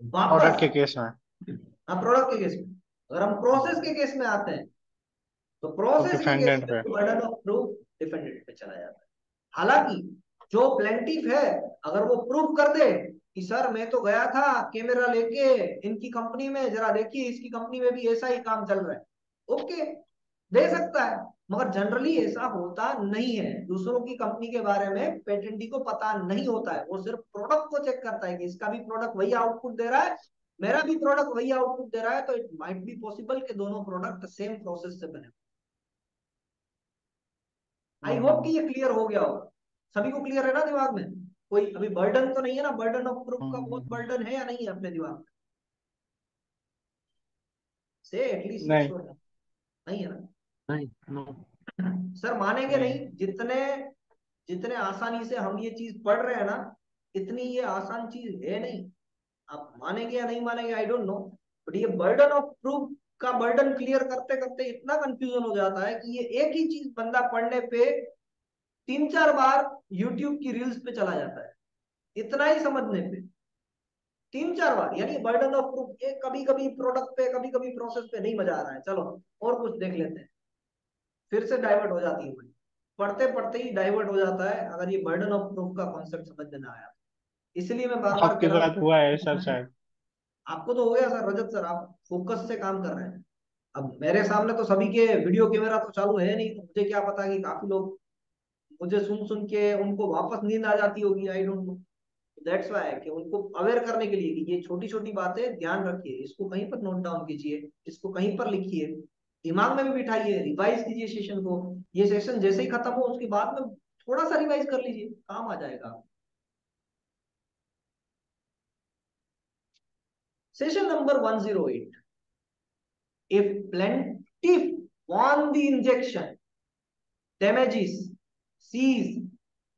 प्रोडक्ट वापस, के केस में हाँ, प्रोडक्ट के केस में। अगर हम प्रोसेस के केस में आते हैं, तो तो प्रोसेस के केस डिफेंडेंट पे। में बर्डन ऑफ प्रूफ डिफेंडेंट पे चला जाता है। हालांकि जो प्लेंटिफ है, अगर वो प्रूफ कर दे कि सर मैं तो गया था कैमरा लेके इनकी कंपनी में, जरा देखिए इसकी कंपनी में भी ऐसा ही काम चल रहा है, ओके, दे सकता है। मगर जनरली ऐसा होता नहीं है। दूसरों की कंपनी के बारे में पेटेंटी को पता नहीं होता है, वो सिर्फ प्रोडक्ट को चेक करता है कि इसका भी प्रोडक्ट वही आउटपुट दे रहा है, मेरा भी प्रोडक्ट वही आउटपुट दे रहा है, तो इट माइट बी पॉसिबल कि दोनों प्रोडक्ट सेम प्रोसेस से बने। आई होप कि ये क्लियर हो गया होगा, सभी को क्लियर है ना दिमाग में? कोई अभी बर्डन तो नहीं है ना? बर्डन ऑफ प्रूफ का बहुत बर्डन है या नहीं है अपने दिमाग में? से एटलीस्ट यस नहीं। और नो। नहीं है ना? नहीं, नो। सर मानेंगे नहीं। नहीं, जितने जितने आसानी से हम ये चीज पढ़ रहे हैं ना, इतनी ये आसान चीज है नहीं। आप मानेंगे या नहीं मानेंगे आई डोंट नो, बट ये बर्डन ऑफ प्रूफ का बर्डन क्लियर करते करते इतना कंफ्यूजन हो जाता है कि ये एक ही चीज बंदा पढ़ने पे 3-4 बार यूट्यूब की रील्स पे चला जाता है, इतना ही समझने पे 3-4 बार। यानी बर्डन ऑफ प्रूफ, ये कभी कभी प्रोडक्ट पे, कभी कभी प्रोसेस पे नहीं मजा आ रहा है, चलो और कुछ देख लेते हैं, फिर से डाइवर्ट हो जाती है भाई, पढ़ते पढ़ते ही डाइवर्ट हो जाता है अगर ये बर्डन ऑफ प्रूफ का कॉन्सेप्ट समझ में ना आया। इसलिए मैं बार बार कह आपके रहा साथ हुआ है सर हूँ। शायद। आपको तो हो गया सर, रजत सर आप फोकस से काम कर रहे हैं। अब मेरे सामने तो सभी के वीडियो कैमरा तो चालू है नहीं, तो मुझे क्या पता कि काफी लोग मुझे सुन सुन के उनको वापस नींद आ जाती होगी, I don't know. That's why कि उनको अवेयर करने के लिए कि ये छोटी छोटी बातें ध्यान रखिए, इसको कहीं पर नोट डाउन कीजिए, इसको कहीं पर लिखिए, दिमाग में भी बिठाइए, रिवाइज कीजिए सेशन को। ये सेशन जैसे ही खत्म हो उसके बाद में थोड़ा सा रिवाइज कर लीजिए, काम आ जाएगा। Session number 108, if plaintiff won the injection, damages, seized,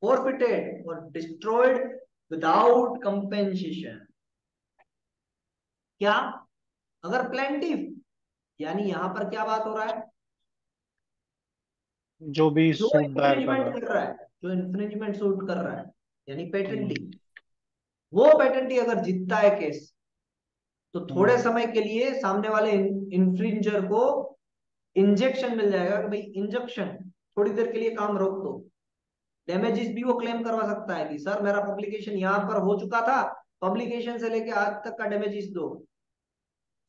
forfeited or destroyed without compensation। क्या? अगर प्लेंटिफ, यानी यहां पर क्या बात हो रहा है? जो भी जो सूट दायर कर इंफ्रिंजमेंट रहा है। कर रहा है, जो इंफ्रिंजमेंट सूट कर रहा है, यानी हम्म। पेटेंटी, वो पेटेंटी अगर जीतता है केस, तो थोड़े हम्म। समय के लिए सामने वाले इंफ्रिंजर को इंजेक्शन मिल जाएगा कि भाई इंजेक्शन, थोड़ी देर के लिए काम रोक दो। डैमेजेस भी वो क्लेम करवा सकता है कि सर मेरा पब्लिकेशन यहाँ पर हो चुका था, पब्लिकेशन से लेके आज तक का डैमेजेस दो।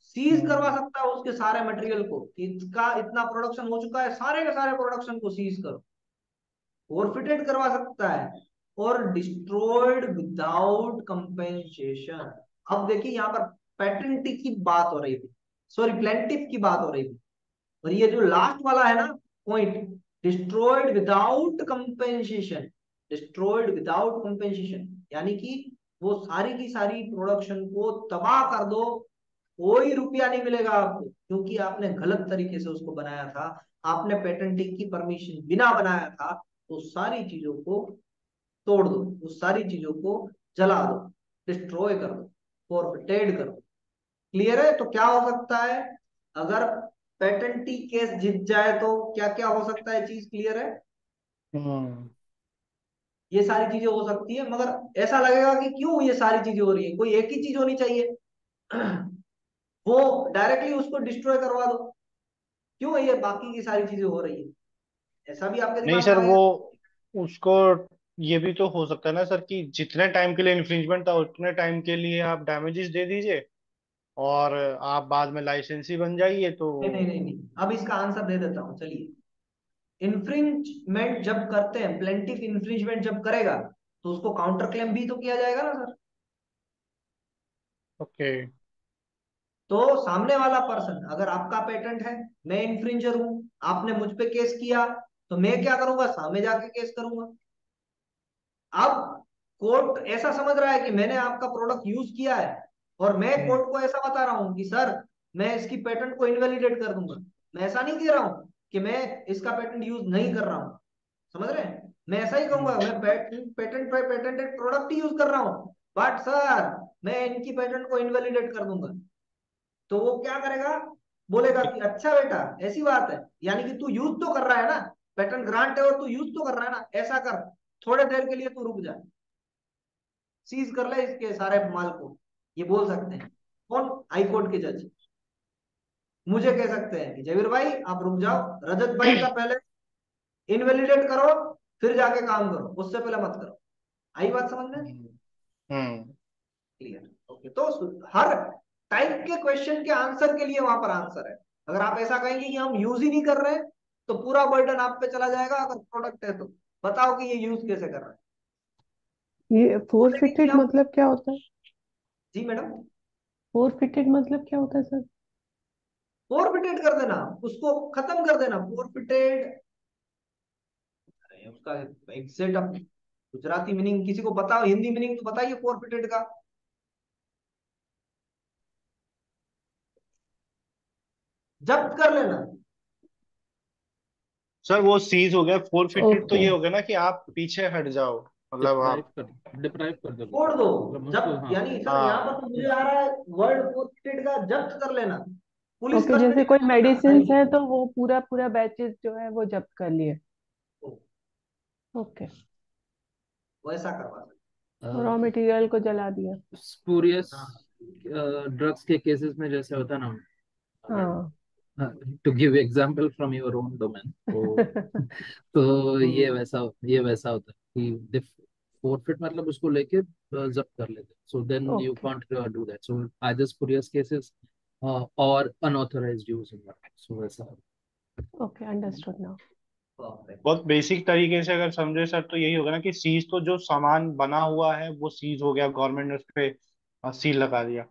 सीज करवा हम्म। सकता है उसके सारे मटेरियल को कि इसका इतना प्रोडक्शन हो चुका है, सारे के सारे प्रोडक्शन को सीज करो। फॉरफिटेड करवा सकता है, और डिस्ट्रॉयड विदाउट कंपेंसेशन। अब देखिए यहाँ पर पेटेंटी की बात हो रही थी, सॉरी प्लेंटिफ की बात हो रही थी, और ये जो लास्ट वाला है ना point, destroyed without compensation, destroyed without compensation, यानी कि वो सारी की सारी प्रोडक्शन को तबाह कर दो, कोई रुपया नहीं मिलेगा आपको, क्योंकि आपने गलत तरीके से उसको बनाया था, आपने पेटेंटिंग की परमिशन बिना बनाया था। तो सारी चीजों को तोड़ दो, उस सारी चीजों को जला दो, डिस्ट्रॉय कर दो, फॉरफिटेड कर दो। क्लियर है? तो क्या हो सकता है अगर पेटेंटी केस जीत जाए, तो क्या क्या हो सकता है चीज? क्लियर है? हम्म। ये सारी चीजें हो सकती है, मगर ऐसा लगेगा कि क्यों ये सारी चीजें हो रही है, कोई एक ही चीज होनी चाहिए। वो डायरेक्टली उसको डिस्ट्रॉय करवा दो, क्यों ये बाकी की सारी चीजें हो रही है? ऐसा भी आपके नहीं दिमाग में सर, वो आएगा? उसको ये भी तो हो सकता है ना सर कि जितने टाइम के लिए इन्फ्रिंजमेंट था उतने टाइम के लिए आप डैमेजेस दे दीजिए और आप बाद में लाइसेंसी बन जाइए तो। नहीं नहीं नहीं नहीं, अब इसका आंसर दे देता हूँ चलिए। इन्फ्रिंजमेंट जब करते हैं, प्लेंटिफ इन्फ्रिंजमेंट जब करेगा, तो उसको काउंटर क्लेम भी तो किया जाएगा ना सर। ओके। तो सामने वाला पर्सन, अगर आपका पेटेंट है, मैं इन्फ्रिंजर हूं, आपने मुझ पे केस किया, तो मैं क्या करूंगा? सामने जाके केस करूंगा। अब कोर्ट ऐसा समझ रहा है कि मैंने आपका प्रोडक्ट यूज किया है, और मैं हम्म। कोर्ट को ऐसा बता रहा हूं कि सर मैं इसकी पेटेंट को इनवैलिडेट कर दूंगा। मैं ऐसा नहीं कह रहा हूं कि मैं इसका पेटेंट यूज नहीं कर रहा हूं, समझ रहे हैं? मैं ऐसा ही कहूंगा, हम्म। मैं पेटेंट पे पेटेंटेड प्रोडक्ट ही यूज कर रहा हूं, बट सर मैं इनकी पेटेंट को इनवैलिडेट कर दूंगा। तो वो क्या करेगा? बोलेगा कि अच्छा बेटा ऐसी बात है, यानी कि तू यूज तो कर रहा है ना, पेटेंट ग्रांट है और तू यूज तो कर रहा है ना, ऐसा कर, थोड़े देर के लिए तू रुक जा, सीज कर ले इसके सारे माल को। ये बोल सकते हैं कौन? हाई कोर्ट के जज मुझे कह सकते हैं कि जबीर भाई आप रुक जाओ, रजत भाई का पहले इनवैलिडेट करो, फिर जाके काम करो, उससे पहले मत करो। आई बात समझ में? हम्म। हम्म। क्लियर? ओके। तो हर टाइप के क्वेश्चन के आंसर के लिए वहां पर आंसर है। अगर आप ऐसा कहेंगे कि हम यूज ही नहीं कर रहे हैं, तो पूरा बर्डन आप पे चला जाएगा। अगर प्रोडक्ट है तो बताओ कि ये यूज कैसे कर रहा है। ये बोलेंगे कि फोरफिटेड हम, मतलब क्या होता है? जी मैडम, फोरफिटेड मतलब क्या होता है सर? फोरफिटेड कर देना, उसको खत्म कर देना। फोरफिटेड उसका एग्जैक्ट आप गुजराती मीनिंग किसी को बताओ, हिंदी मीनिंग तो बताइए फोरफिटेड का। जब्त कर लेना। सर वो सीज हो गया, फोरफिटेड तो ओके। ये हो गया ना कि आप पीछे हट जाओ, मतलब डिप्राइव आप। कर डिप्राइव कर दो छोड़ किसी दो। को, मतलब उसको, जब्त हाँ। यानी सर यहाँ पर हाँ तो मुझे यस। आ रहा है वर्ड फोरफिटेड का, जब्त कर लेना, पुलिस ओके, जैसे कस्टडी में कोई ले लेना। मेडिसिन नहीं, है तो वो पूरा पूरा बैचेस जो है वो जब्त कर लिए। ओके। वैसा करवा सकते रॉ मटेरियल को जला दिया। स्पूरियस हैं। हाँ ड्रग्स के केसेस में जैसे होता है ना, हाँ। To give example from your own domain, तो ये वैसा होता है कि फोरफिट मतलब उसको लेके जब्त कर लेते, so then you okay. Can't do that, so either spurious cases और unauthorized use in that, so वैसा। Okay, understood now. परफेक्ट। बहुत बेसिक तरीके से अगर समझे सर तो यही होगा ना कि सीज तो जो सामान बना हुआ है वो सीज हो गया, गवर्नमेंट ने उस पे सील लगा दिया।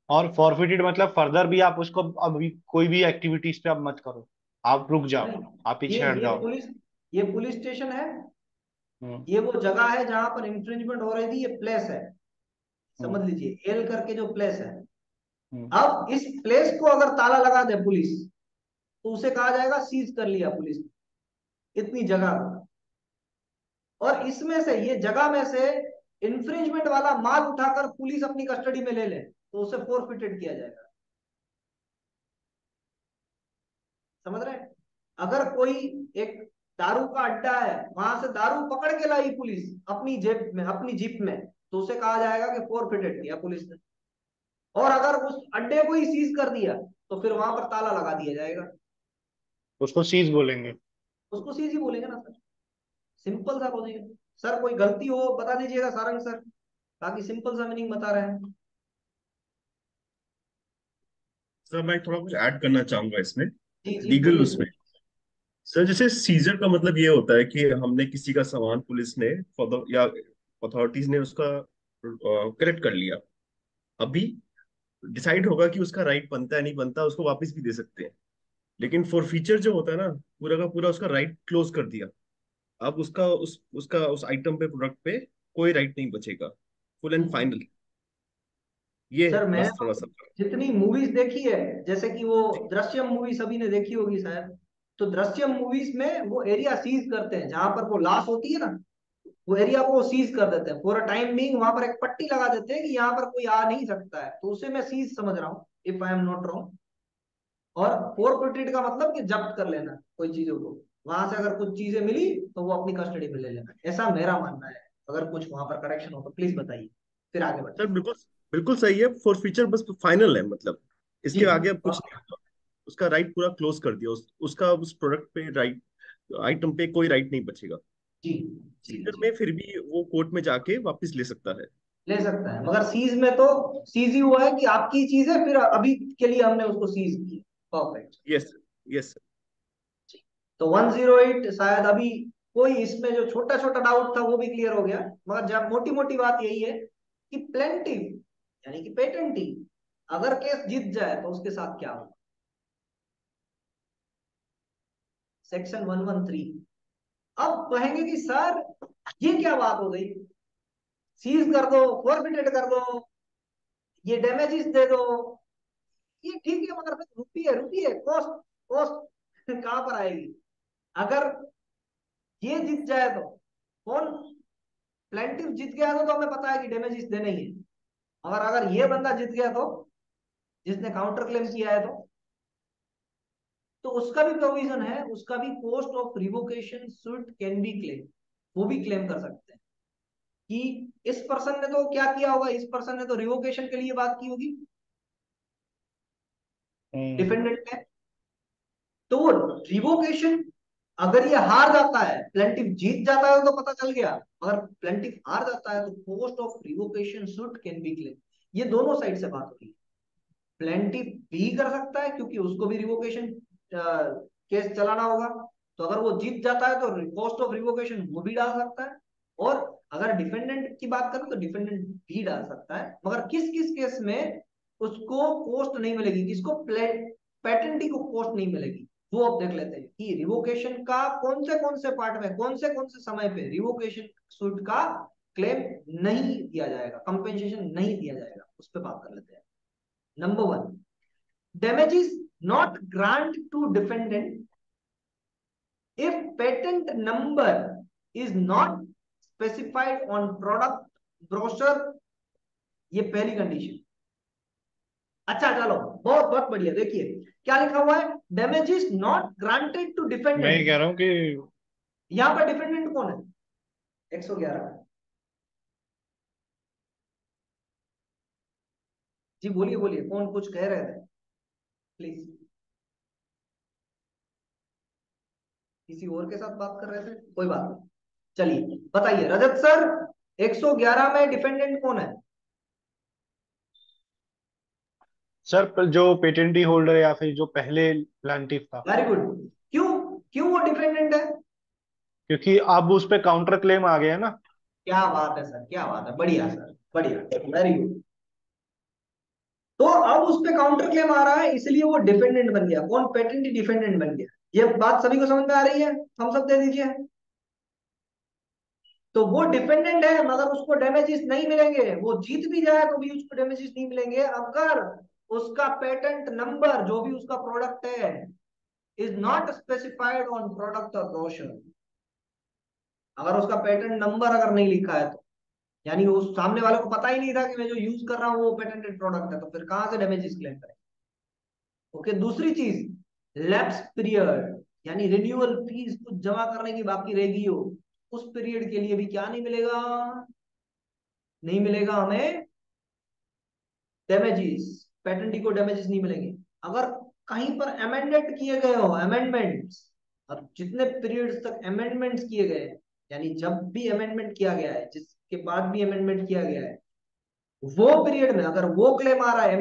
और फॉरफिटेड मतलब फर्दर भी आप उसको अभी कोई भी एक्टिविटीज पे आप मत करो, आप रुक जाओ, नहीं, आप ये पीछे हट ये जाओ। पुलिस ये पुलिस स्टेशन है। हम्म। ये वो जगह है जहां पर इंफ्रिंजमेंट हो रही थी, ये प्लेस है। हम्म। समझ लीजिए एल करके जो प्लेस है। हम्म। अब इस प्लेस को अगर ताला लगा दे पुलिस, तो उसे कहा जाएगा सीज कर लिया पुलिस ने, इतनी जगह को। और इसमें से, ये जगह में से इंफ्रिंजमेंट वाला माल उठाकर पुलिस अपनी कस्टडी में ले ले, तो उसे फोरफिटेड किया जाएगा। समझ रहे हैं? अगर कोई एक दारू का अड्डा है, वहां से दारू पकड़ के लाई पुलिस अपनी जेब में, अपनी जीप में, तो उसे कहा जाएगा कि फोरफिटेड किया पुलिस ने। और अगर उस अड्डे को ही सीज कर दिया, तो फिर वहां पर ताला लगा दिया जाएगा। उसको सीज बोलेंगे। उसको सीज ही बोलेंगे ना सर। सिंपल सा लॉजिक। सर कोई गलती हो बता दीजिएगा सारंग सर, बाकी सिंपल सा मीनिंग बता रहे हैं। सर मैं थोड़ा कुछ ऐड करना चाहूंगा इसमें, जी जी लीगल बोलिए उसमें। बोलिए। सर जैसे सीजर का मतलब ये होता है कि हमने किसी का सामान, पुलिस ने फॉर द या अथॉरिटीज ने उसका कलेक्ट कर लिया। अभी डिसाइड होगा कि उसका राइट बनता है नहीं बनता, उसको वापस भी दे सकते हैं। लेकिन फॉर फीचर जो होता है ना, पूरा का पूरा उसका राइट क्लोज कर दिया। अब उसका उस आइटम पे, प्रोडक्ट पे कोई राइट नहीं बचेगा, फुल एंड फाइनल। ये है सर मैंने बस तो थोड़ा सा। जितनी मूवीज देखी है, जैसे कि वो जी। दृश्यम मूवी सभी ने देखी होगी शायद, तो दृश्यम मूवीज में वो एरिया सीज करते हैं जहां पर वो लाश होती है ना, वो एरिया को सीज कर देते हैं फॉर अ टाइम बीइंग। वहां पर एक पट्टी लगा देते हैं कि यहाँ पर कोई आ नहीं सकता है, तो उसे मैं सीज समझ रहा हूँ, if I am not wrong. और फोरफिटेड का मतलब कि जब्त कर लेना कोई चीजों को। वहां से अगर कुछ चीजें मिली तो वो अपनी कस्टडी में ले लेना, ऐसा मेरा मानना है। अगर कुछ वहां पर करेक्शन हो तो प्लीज बताइए, फिर आगे सर बढ़ते हैं। बिल्कुल बिल्कुल सही है, फॉर फीचर बस फाइनल है, मतलब जी इसके आगे अब कुछ नहीं होगा। उसका राइट पूरा क्लोज कर दिया, उसका उस प्रोडक्ट पे राइट, आइटम पे कोई राइट नहीं बचेगा। जी जी सीजर जी। में फिर भी वो कोर्ट में जाके वापस ले सकता है। ले सकता है, मगर सीज में तो सीज ही हुआ है कि आपकी चीज है, फिर अभी के लिए हमने उसको सीज की। परफेक्ट। यस। यस। तो 108 शायद अभी कोई इसमें जो छोटा छोटा डाउट था वो भी क्लियर हो गया। मगर जब मोटी मोटी बात यही है कि प्लेंटिव यानी कि पेटेंटी अगर केस जीत जाए तो उसके साथ क्या होगा। सेक्शन 113। अब कहेंगे कि सर ये क्या बात हो गई, सीज कर दो, फॉरफिटेड कर दो, ये डैमेजेस दे दो, ये ठीक है, मगर फिर रुपये कॉस्ट कॉस्ट कहां पर आएगी। अगर ये जीत जाए तो कौन, प्लेंटिव जीत गया तो हमें पता है कि डैमेजेस देने ही है। मगर अगर ये बंदा जीत गया तो, जिसने काउंटर क्लेम किया है, तो उसका भी प्रोविजन है, उसका भी cost of revocation suit can be claim, वो भी क्लेम कर सकते हैं कि इस पर्सन ने तो क्या किया होगा, इस पर्सन ने तो रिवोकेशन के लिए बात की होगी हम्म। डिफेंडेंट ने। तो वो रिवोकेशन, अगर ये हार जाता है, प्लेंटिफ जीत जाता है तो पता चल गया, अगर प्लेंटिफ हार जाता है तो cost of revocation suit can be claim. ये दोनों साइड से बात हो रही है। प्लेंटिफ भी कर सकता है क्योंकि उसको भी रिवोकेशन केस चलाना होगा, तो अगर वो जीत जाता है तो कॉस्ट ऑफ रिवोकेशन वो भी डाल सकता है, और अगर डिफेंडेंट की बात करें तो डिफेंडेंट भी डाल सकता है। मगर किस किस केस में उसको कॉस्ट नहीं मिलेगी, किसको पेटेंटी को कॉस्ट नहीं मिलेगी, वो अब देख लेते हैं कि रिवोकेशन का कौन से पार्ट में कौन से समय पे रिवोकेशन सूट का क्लेम नहीं दिया जाएगा, कंपेंसेशन नहीं दिया जाएगा, उस पर बात कर लेते हैं। Number 1, damages not grant to defendant if patent number is not specified on product brochure। ये पहली कंडीशन। अच्छा चलो, बहुत बहुत बढ़िया। देखिए क्या लिखा हुआ है, damages not granted to मैं ये defendant। कह रहा हूँ कि यहां पर डिफेंडेंट कौन है? 111। जी बोलिए बोलिए, कौन कुछ कह रहे थे प्लीज? किसी और के साथ बात कर रहे थे? कोई बात नहीं, चलिए बताइए रजत सर, 111 में डिफेंडेंट कौन है? सर जो पेटेंटी होल्डर या फिर जो पहले प्लांटिफ था, वेरी गुड। क्यों क्यों वो डिफेंडेंट है? क्योंकि अब उस पे काउंटर क्लेम आ गया ना। क्या बात है सर, क्या बात है, बढ़िया सर, बढ़िया, वेरी गुड। तो अब उस पे काउंटर क्लेम आ रहा है, इसलिए वो डिफेंडेंट बन गया। कौन? पेटेंट डिफेंडेंट बन गया। ये बात सभी को समझ में आ रही है? हम सब दे दीजिए। तो वो डिफेंडेंट है मगर उसको डैमेजेस नहीं मिलेंगे, वो जीत भी जाए तो भी उसको डैमेजेस नहीं मिलेंगे अगर उसका पेटेंट नंबर, जो भी उसका प्रोडक्ट है, is not specified on product और ब्रोशर। अगर उसका पेटेंट नंबर अगर नहीं लिखा है तो, यानी उस सामने वाले को पता ही नहीं था कि मैं जो यूज कर रहा हूँ वो पेटेंटेड प्रोडक्ट है, तो फिर कहां से डैमेजेस क्लेम करें? ओके, दूसरी चीज लैप्स पीरियड, यानी रिन्यूअल फीस कुछ जमा करने की बाकी रहेगी हो, उस पीरियड के लिए भी क्या नहीं मिलेगा? नहीं मिलेगा हमें डैमेजेस, पेटेंटी को डैमेजेस नहीं मिलेंगे। अगर कहीं पर अमेंडेड किए गए हो, अमेंडमेंट्स, और जितने पीरियड्स तक अमेंडमेंट्स किए गए, यानी जब भी अमेंडमेंट किया गया है, जिसके बाद भी अमेंडमेंट किया गया है, वो पीरियड में अगर वो क्लेम आ रहा है,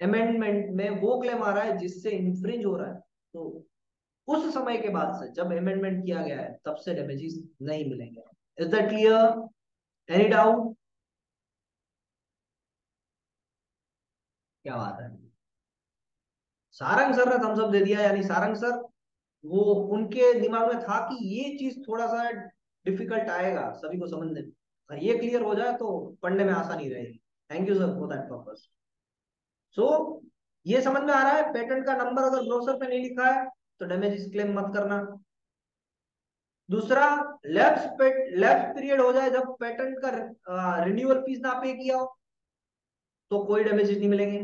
अमेंडमेंट में वो क्लेम आ रहा है जिससे इंफ्रिंज हो रहा है, तो उस समय के बाद से, जब अमेंडमेंट किया गया है, तब से डैमेजेस नहीं मिलेंगे। Is that clear? Any doubt? क्या बात है, सारंग सर ने थम्स अप दे दिया। यानी सारंग सर, वो उनके दिमाग में था कि ये चीज थोड़ा सा डिफिकल्ट आएगा सभी को समझने में, और ये क्लियर हो जाए तो पढ़ने में आसानी रहेगी। Thank you sir for that purpose. So ये समझ में आ रहा है, पेटेंट का नंबर अगर ब्रोशर पे नहीं लिखा है तो डैमेजेस क्लेम मत करना। दूसरा, लैप्स पीरियड हो जाए जब पेटेंट का रिन्यूअल फीस ना पे किया हो, तो कोई डैमेजेस नहीं मिलेंगे।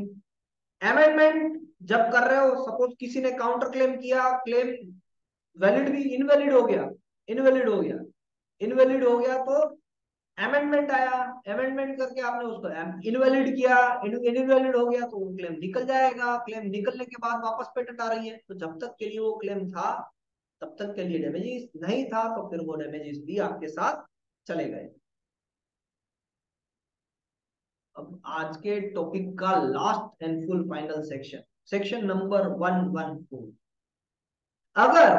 अमेंडमेंट जब कर रहे हो, सपोज किसी ने काउंटर क्लेम किया, क्लेम वैलिड भी इनवैलिड हो गया, इनवैलिड हो गया, इनवैलिड हो गया, तो अमेंडमेंट आया, अमेंडमेंट करके आपने उसको इनवैलिड किया, इनवैलिड हो गया, तो वो क्लेम निकल जाएगा। क्लेम निकलने के बाद वापस पेटेंट आ रही है, तो जब तक के लिए वो क्लेम था तब तक के लिए डैमेजेस नहीं था, तो फिर वो डैमेजेस भी आपके साथ चले गए। अब आज के टॉपिक का last and full final section, section number 114। अगर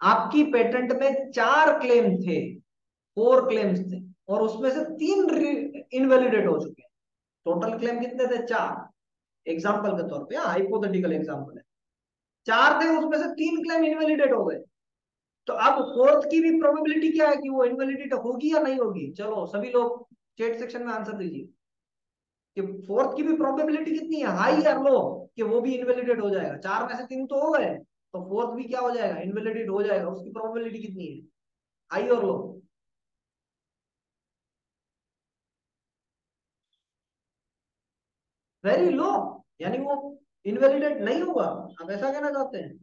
आपकी पेटेंट में 4 क्लेम थे, 4 क्लेम्स थे, और उसमें से 3 इनवैलिडेट हो चुके हैं, टोटल क्लेम कितने थे? 4। एग्जाम्पल के तौर पे, हाइपोथेटिकल एग्जाम्पल है, 4 थे, उसमें से 3 क्लेम इनवैलिडेट हो गए, तो अब फोर्थ की भी प्रोबेबिलिटी क्या है कि वो इनवैलिडेट होगी या नहीं होगी? चलो सभी लोग चैट सेक्शन में आंसर दीजिए कि फोर्थ की भी प्रोबेबिलिटी कितनी है, हाई या लो, कि वो भी इनवैलिडेट हो जाएगा। 4 में से 3 तो हो गए, तो फोर्थ भी क्या हो जाएगा? इनवैलिडेट हो जाएगा। उसकी प्रोबेबिलिटी कितनी है, हाई और लो? वेरी लो, यानी वो इनवैलिडेट नहीं होगा। आप ऐसा कहना चाहते हैं?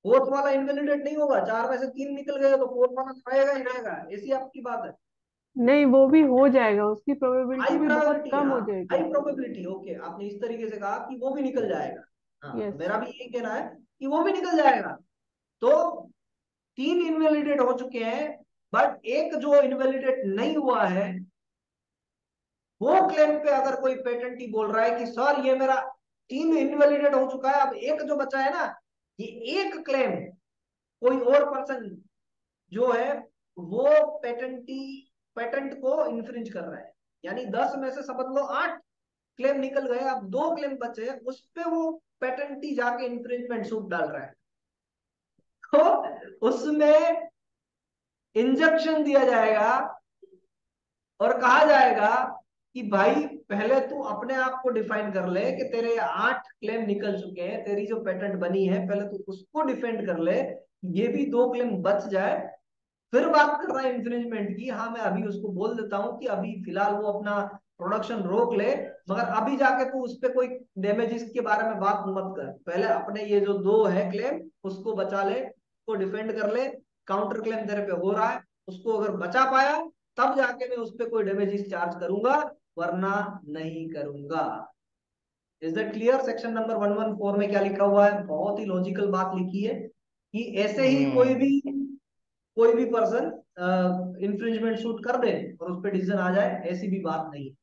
फोर्थ वाला इनवैलिडेट नहीं होगा, 4 में से 3 निकल गए तो फोर्थ वाला तो रहेगा ही रहेगा, ऐसी आपकी बात है? नहीं, वो भी हो जाएगा, उसकी हाई प्रोबेबिलिटी भी बहुत प्रोबेबिलिटी, कम हाँ, हो जाएगी। हाई प्रोबेबिलिटी, ओके, आपने इस तरीके से कहा कि वो भी निकल जाएगा। हाँ, तो यस। मेरा भी यही कहना है कि वो भी निकल जाएगा। तो 3 इनवैलिडेट हो चुके हैं, बट एक जो इनवैलिडेट नहीं हुआ है, वो क्लेम पे अगर कोई पेटेंटी बोल रहा है कि सर ये मेरा 3 इनवैलिडेट हो चुका है, अब एक जो बचा है ना, ये एक क्लेम कोई और पर्सन जो है वो पेटेंट को इन्फ्रिंज कर रहा है, यानी 10 में से समझ लो 8 क्लेम निकल गए, अब 2 क्लेम बचे, उस पे वो पेटेंटी जाके इन्फ्रिंजमेंट सूट डाल रहा है। तो उसमें इंजंक्शन दिया जाएगा और कहा जाएगा कि भाई पहले तू अपने आप को डिफाइन कर ले कि तेरे 8 क्लेम निकल चुके हैं, तेरी जो पेटेंट बनी है पहले तू उसको डिफेंड कर ले, ये भी 2 क्लेम बच जाए, फिर बात कर रहा है इंफ्रिंजमेंट की। हाँ मैं अभी उसको बोल देता हूँ कि अभी फिलहाल वो अपना प्रोडक्शन रोक ले, मगर अभी जाके तू उस पर कोई डैमेजेस के बारे में बात मत कर, पहले अपने ये जो 2 है क्लेम उसको बचा ले, उसको डिफेंड कर ले, काउंटर क्लेम तेरे पे हो रहा है, उसको अगर बचा पाया तब जाके मैं उस पर कोई डैमेजेस चार्ज करूंगा, वरना नहीं करूंगा। Is that clear? Section number 114 में क्या लिखा हुआ है? बहुत ही लॉजिकल बात लिखी है कि ऐसे ही कोई भी पर्सन इंफ्रिंजमेंट शूट कर दे और उस पर डिसीजन आ जाए, ऐसी भी बात नहीं।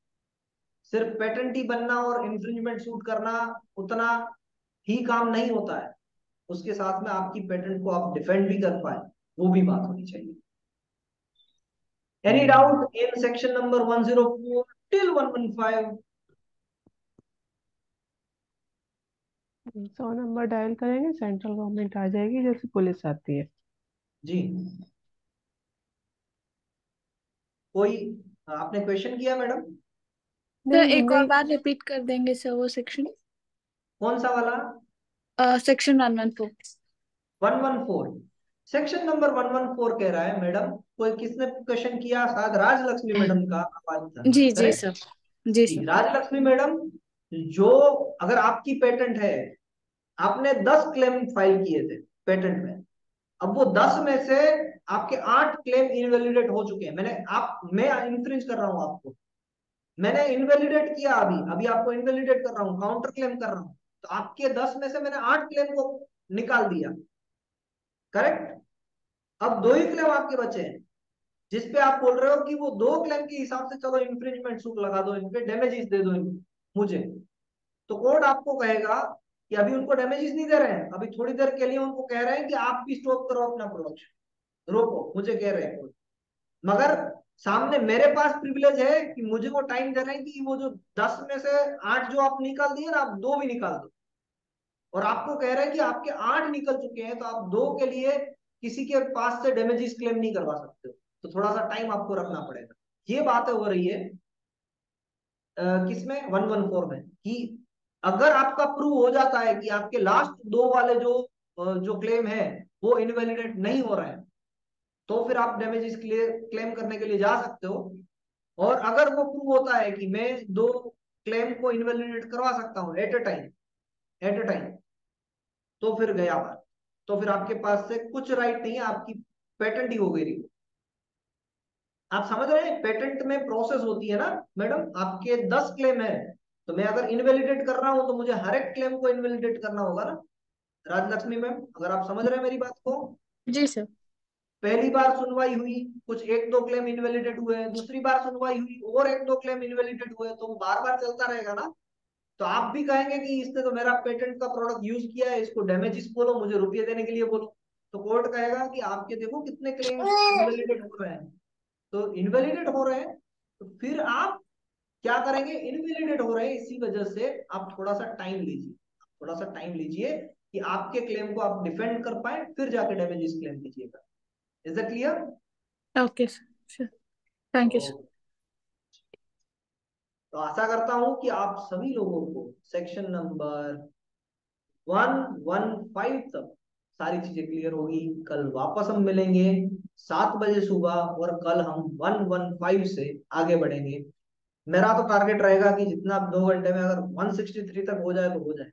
सिर्फ पेटेंटी बनना और इंफ्रिंजमेंट शूट करना उतना ही काम नहीं होता है, उसके साथ में आपकी पेटेंट को आप डिफेंड भी कर पाए, वो भी बात होनी चाहिए। Any doubt in section number 104 till 115? 100 number dial करेंगे, सेंट्रल गवर्नमेंट आ जाएगी जैसे पुलिस आती है। जी, कोई आपने क्वेश्चन किया मैडम? सर नहीं एक और नहीं, बार रिपीट कर देंगे सर वो सेक्शन? कौन सा वाला? सेक्शन 114। 114 सेक्शन नंबर 114 कह रहा है मैडम, कोई किसने क्वेश्चन किया? शायद राजलक्ष्मी मैडम का आवाज था, जी जी करेक्ट? सर, जी जी सर। राजलक्ष्मी मैडम, जो अगर आपकी पेटेंट है, आपने 10 क्लेम फाइल किए थे पेटेंट में, अब वो 10 में से आपके 8 क्लेम इनवैलिडेट हो चुके हैं, मैं इन्फ्रिंज कर रहा हूं आपको, मैंने इनवैलिडेट किया, अभी अभी आपको इनवैलिडेट कर रहा हूँ, काउंटर क्लेम कर रहा हूँ, तो आपके 10 में से मैंने 8 क्लेम को निकाल दिया, करेक्ट? अब 2 ही क्लेम आपके बचे हैं, जिसपे आप बोल रहे हो कि वो 2 क्लेम के हिसाब से चलो इंफ्रिंजमेंट सूट लगा दो, इन पे डैमेजेस दे दो मुझे। तो कोर्ट आपको कहेगा कि अभी उनको डैमेजेस नहीं दे रहे हैं, अभी थोड़ी देर के लिए उनको कह रहे हैं कि आप भी स्टॉप करो अपना प्रोडक्शन, रोको, मुझे कह रहे हैं, मगर सामने मेरे पास प्रिविलेज है कि मुझे वो टाइम दे रहे हैं कि वो जो 10 में से 8 जो आप निकाल दिए ना, आप 2 भी निकाल दो, और आपको कह रहे हैं कि आपके 8 निकल चुके हैं, तो आप 2 के लिए किसी के पास से डैमेजेस क्लेम नहीं करवा सकते हो, तो थोड़ा सा टाइम आपको रखना पड़ेगा। ये बातें हो रही है किसमें? 114 में, कि अगर आपका प्रूव हो जाता है कि आपके लास्ट 2 वाले जो क्लेम है वो इनवैलिडेट नहीं हो रहे हैं, तो फिर आप डैमेजेस क्लेम करने के लिए जा सकते हो। और अगर वो प्रूव होता है कि मैं 2 क्लेम को इनवैलिडेट करवा सकता हूं एट अ टाइम, तो फिर गया बात, तो फिर आपके पास से कुछ राइट नहीं है, आपकी पेटेंट ही हो गई। आप समझ रहे हैं पेटेंट में प्रोसेस होती है ना मैडम, आपके 10 क्लेम है, तो मैं अगर इनवैलिडेट कर रहा हूं तो मुझे हर एक क्लेम को इनवैलिडेट करना होगा ना राजलक्ष्मी मैम, अगर आप समझ रहे हैं मेरी बात को। जी सर। पहली बार सुनवाई हुई, कुछ 1-2 क्लेम इनवैलिडेट हुए, दूसरी बार सुनवाई हुई और 1-2 क्लेम इनवैलिडेट हुए, तो वो बार बार चलता रहेगा ना। तो आप भी कहेंगे कि इसने तो मेरा पेटेंट का प्रोडक्ट यूज किया है, इसको डैमेजेस बोलो, मुझे रुपये देने के लिए बोलो, तो कोर्ट कहेगा कि आपके देखो कितने क्लेम्स इनवैलिडेट हो रहे हैं, तो इनवैलिडेट हो रहे हैं, तो फिर आप क्या करेंगे? इनवैलिडेट हो रहे हैं, इसी वजह से आप थोड़ा सा टाइम लीजिए, थोड़ा सा टाइम लीजिए कि आपके क्लेम को आप डिफेंड कर पाए, फिर जाके डैमेजेस क्लेम कीजिएगा। Is that clear? Okay sir, thank you sir. तो आशा करता हूं कि आप सभी लोगों को सेक्शन नंबर 115 तक सारी चीजें क्लियर होगी। कल वापस हम मिलेंगे 7 बजे सुबह, और कल हम 115 से आगे बढ़ेंगे। मेरा तो टारगेट रहेगा कि जितना 2 घंटे में अगर 163 तक हो जाए तो हो जाए,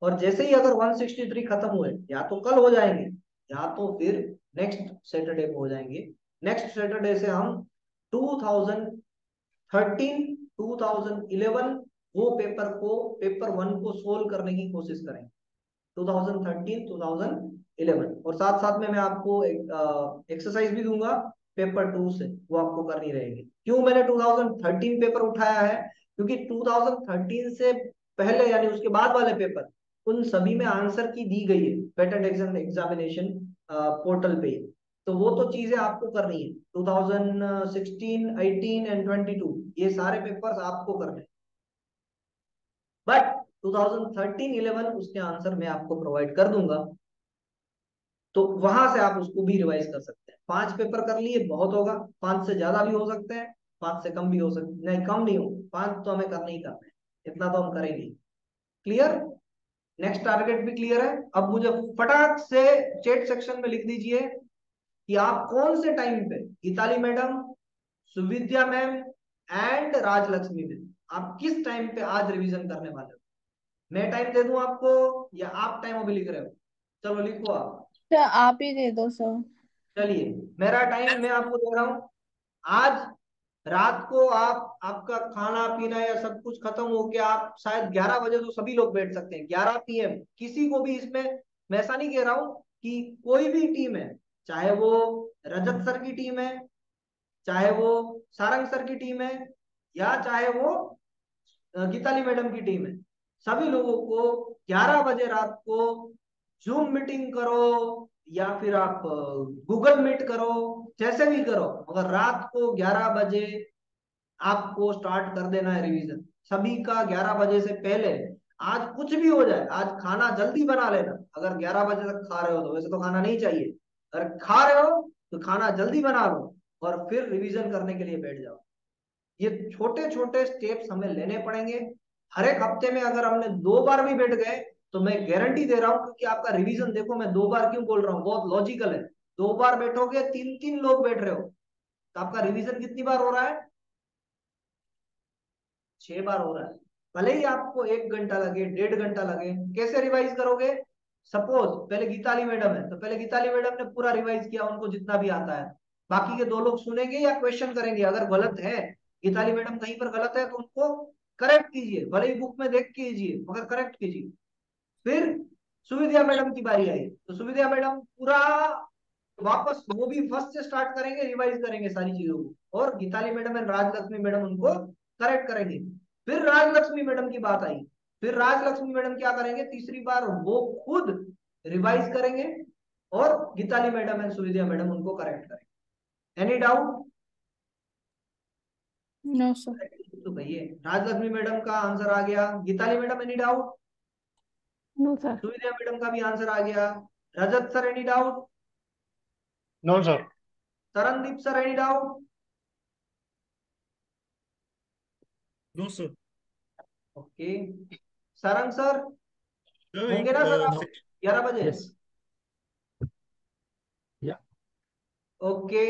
और जैसे ही अगर 163 खत्म हुए, या तो कल हो जाएंगे या तो फिर नेक्स्ट सैटरडे को हो जाएंगे। नेक्स्ट सैटरडे से हम 2013 2011 वो पेपर 1 को सोल्व करने की कोशिश करेंगे, 2013 2011, और साथ साथ में मैं आपको एक एक्सरसाइज भी दूंगा पेपर 2 से, वो आपको करनी रहेगी। क्यों मैंने 2013 पेपर उठाया है? क्योंकि 2013 से पहले यानी उसके बाद वाले पेपर उन सभी में आंसर की दी गई है पेटेंट एग्जामिनेशन पोर्टल पे। तो वो तो चीजें आपको करनी है। 2016, 18 एंड 22 ये सारे पेपर्स आपको करने हैं। बट 2013, 11 उसके आंसर मैं आपको प्रोवाइड कर दूंगा, तो वहां से आप उसको भी रिवाइज कर सकते हैं। 5 पेपर कर लिए बहुत होगा, 5 से ज्यादा भी हो सकते हैं, 5 से कम भी हो सकते, नहीं कम नहीं हो, 5 तो हमें करना ही करना है, इतना तो हम करेंगे। क्लियर? नेक्स्ट टारगेट भी क्लियर है। अब मुझे फटाक से चैट सेक्शन में लिख दीजिए कि आप कौन से टाइम पे Geetali madam, Suvidya ma'am and Rajalakshmi ma'am, आप किस टाइम पे आज रिवीजन करने वाले हो। मैं टाइम दे दूं आपको या आप टाइम अभी लिख रहे हो? चलो लिखो आप। तो आप ही दे दो सर। चलिए मेरा टाइम मैं आपको दे रहा हूं। आज रात को आप, आपका खाना पीना या सब कुछ खत्म हो गया, आप शायद 11 बजे तो सभी लोग बैठ सकते हैं, 11 PM किसी को भी इसमें, मैं ऐसा नहीं कह रहा हूं कि कोई भी टीम है, चाहे वो रजत सर की टीम है, चाहे वो सारंग सर की टीम है, या चाहे वो गीताली मैडम की टीम है, सभी लोगों को 11 बजे रात को जूम मीटिंग करो या फिर आप गूगल मीट करो, जैसे भी करो, मगर रात को 11 बजे आपको स्टार्ट कर देना है रिवीजन सभी का। 11 बजे से पहले, आज कुछ भी हो जाए, आज खाना जल्दी बना लेना। अगर 11 बजे तक खा रहे हो तो वैसे तो खाना नहीं चाहिए, अगर खा रहे हो तो खाना जल्दी बना लो और फिर रिवीजन करने के लिए बैठ जाओ। ये छोटे छोटे स्टेप्स हमें लेने पड़ेंगे। हर एक हफ्ते में अगर हमने 2 बार भी बैठ गए तो मैं गारंटी दे रहा हूं, क्योंकि आपका रिवीजन देखो, मैं 2 बार क्यों बोल रहा हूँ, बहुत लॉजिकल है। 2 बार बैठोगे, 3 3 लोग बैठ रहे हो, तो आपका रिवीजन कितनी बार हो रहा है? 6 बार हो रहा है। भले ही आपको 1 घंटा लगे, 1.5 घंटा लगे, कैसे रिवाइज करोगे? सपोज पहले गीताली मैडम है, तो पहले गीताली मैडम ने पूरा रिवाइज किया, उनको जितना भी आता है, बाकी के 2 लोग सुनेंगे या क्वेश्चन करेंगे। अगर गलत है, गीताली मैडम कहीं पर गलत है, तो उनको करेक्ट कीजिए, भले ही बुक में देख कीजिए मगर करेक्ट कीजिए। फिर सुविद्या मैडम की बारी आई, तो सुविद्या मैडम पूरा वापस वो भी फर्स्ट से स्टार्ट करेंगे, रिवाइज करेंगे सारी चीजों को, और Geetali madam and Rajalakshmi madam उनको करेक्ट करेंगे। फिर राजलक्ष्मी मैडम की बात आई, फिर राजलक्ष्मी मैडम क्या करेंगे, तीसरी बार वो खुद रिवाइज करेंगे और Geetali madam and Suvidya madam उनको करेक्ट करेंगे। Any doubt? No sir. तो भैया राजलक्ष्मी मैडम का आंसर आ गया, Geetali madam any doubt? No sir. Suvidya madam का भी आंसर आ गया। Rajat sir any doubt? No sir. Tarandeep sir any doubt? No sir. Okay. Sarang sir होंगे एक ना सर आप 11 बजे? यस। या okay.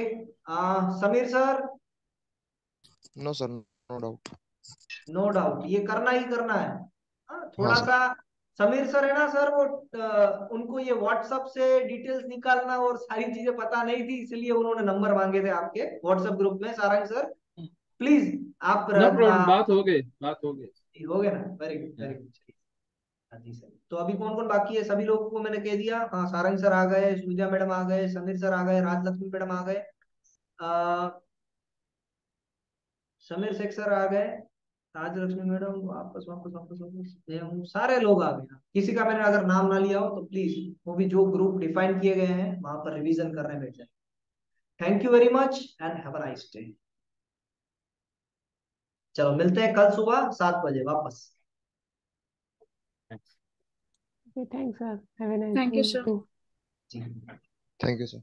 Sameer sir? No sir, no doubt. No doubt, ये करना ही करना है। हाँ थोड़ा सर। सा समीर सर है ना सर, वो उनको ये व्हाट्सएप से डिटेल्स निकालना और सारी चीजें पता नहीं थी, इसलिए उन्होंने नंबर मांगे थे आपके व्हाट्सएप ग्रुप में। सारंग सर प्लीज आप नो प्रॉब्लम, बात हो गई, बात हो गई। हो गया ना? Very good very good. हाँ जी सर। तो अभी कौन कौन बाकी है? सभी लोगों को मैंने कह दिया। हाँ, सारंग सर आ गए, सूर्या मैडम आ गए, समीर सर आ गए, राजलक्ष्मी मैडम आ गए, समीर शेख सर आ गए, राजलक्ष्मी मैडम, वापस वापस वापस वापस मैं हूँ, सारे लोग आ गए। किसी का मैंने अगर नाम ना लिया हो तो प्लीज, वो भी जो ग्रुप डिफाइन किए गए हैं वहां पर रिवीजन करने बैठ जाए। Thank you very much and have a nice day. चलो मिलते हैं कल सुबह 7 बजे वापस। Thanks sir, have a nice thank day you sir. Too. जी। Thank you sir.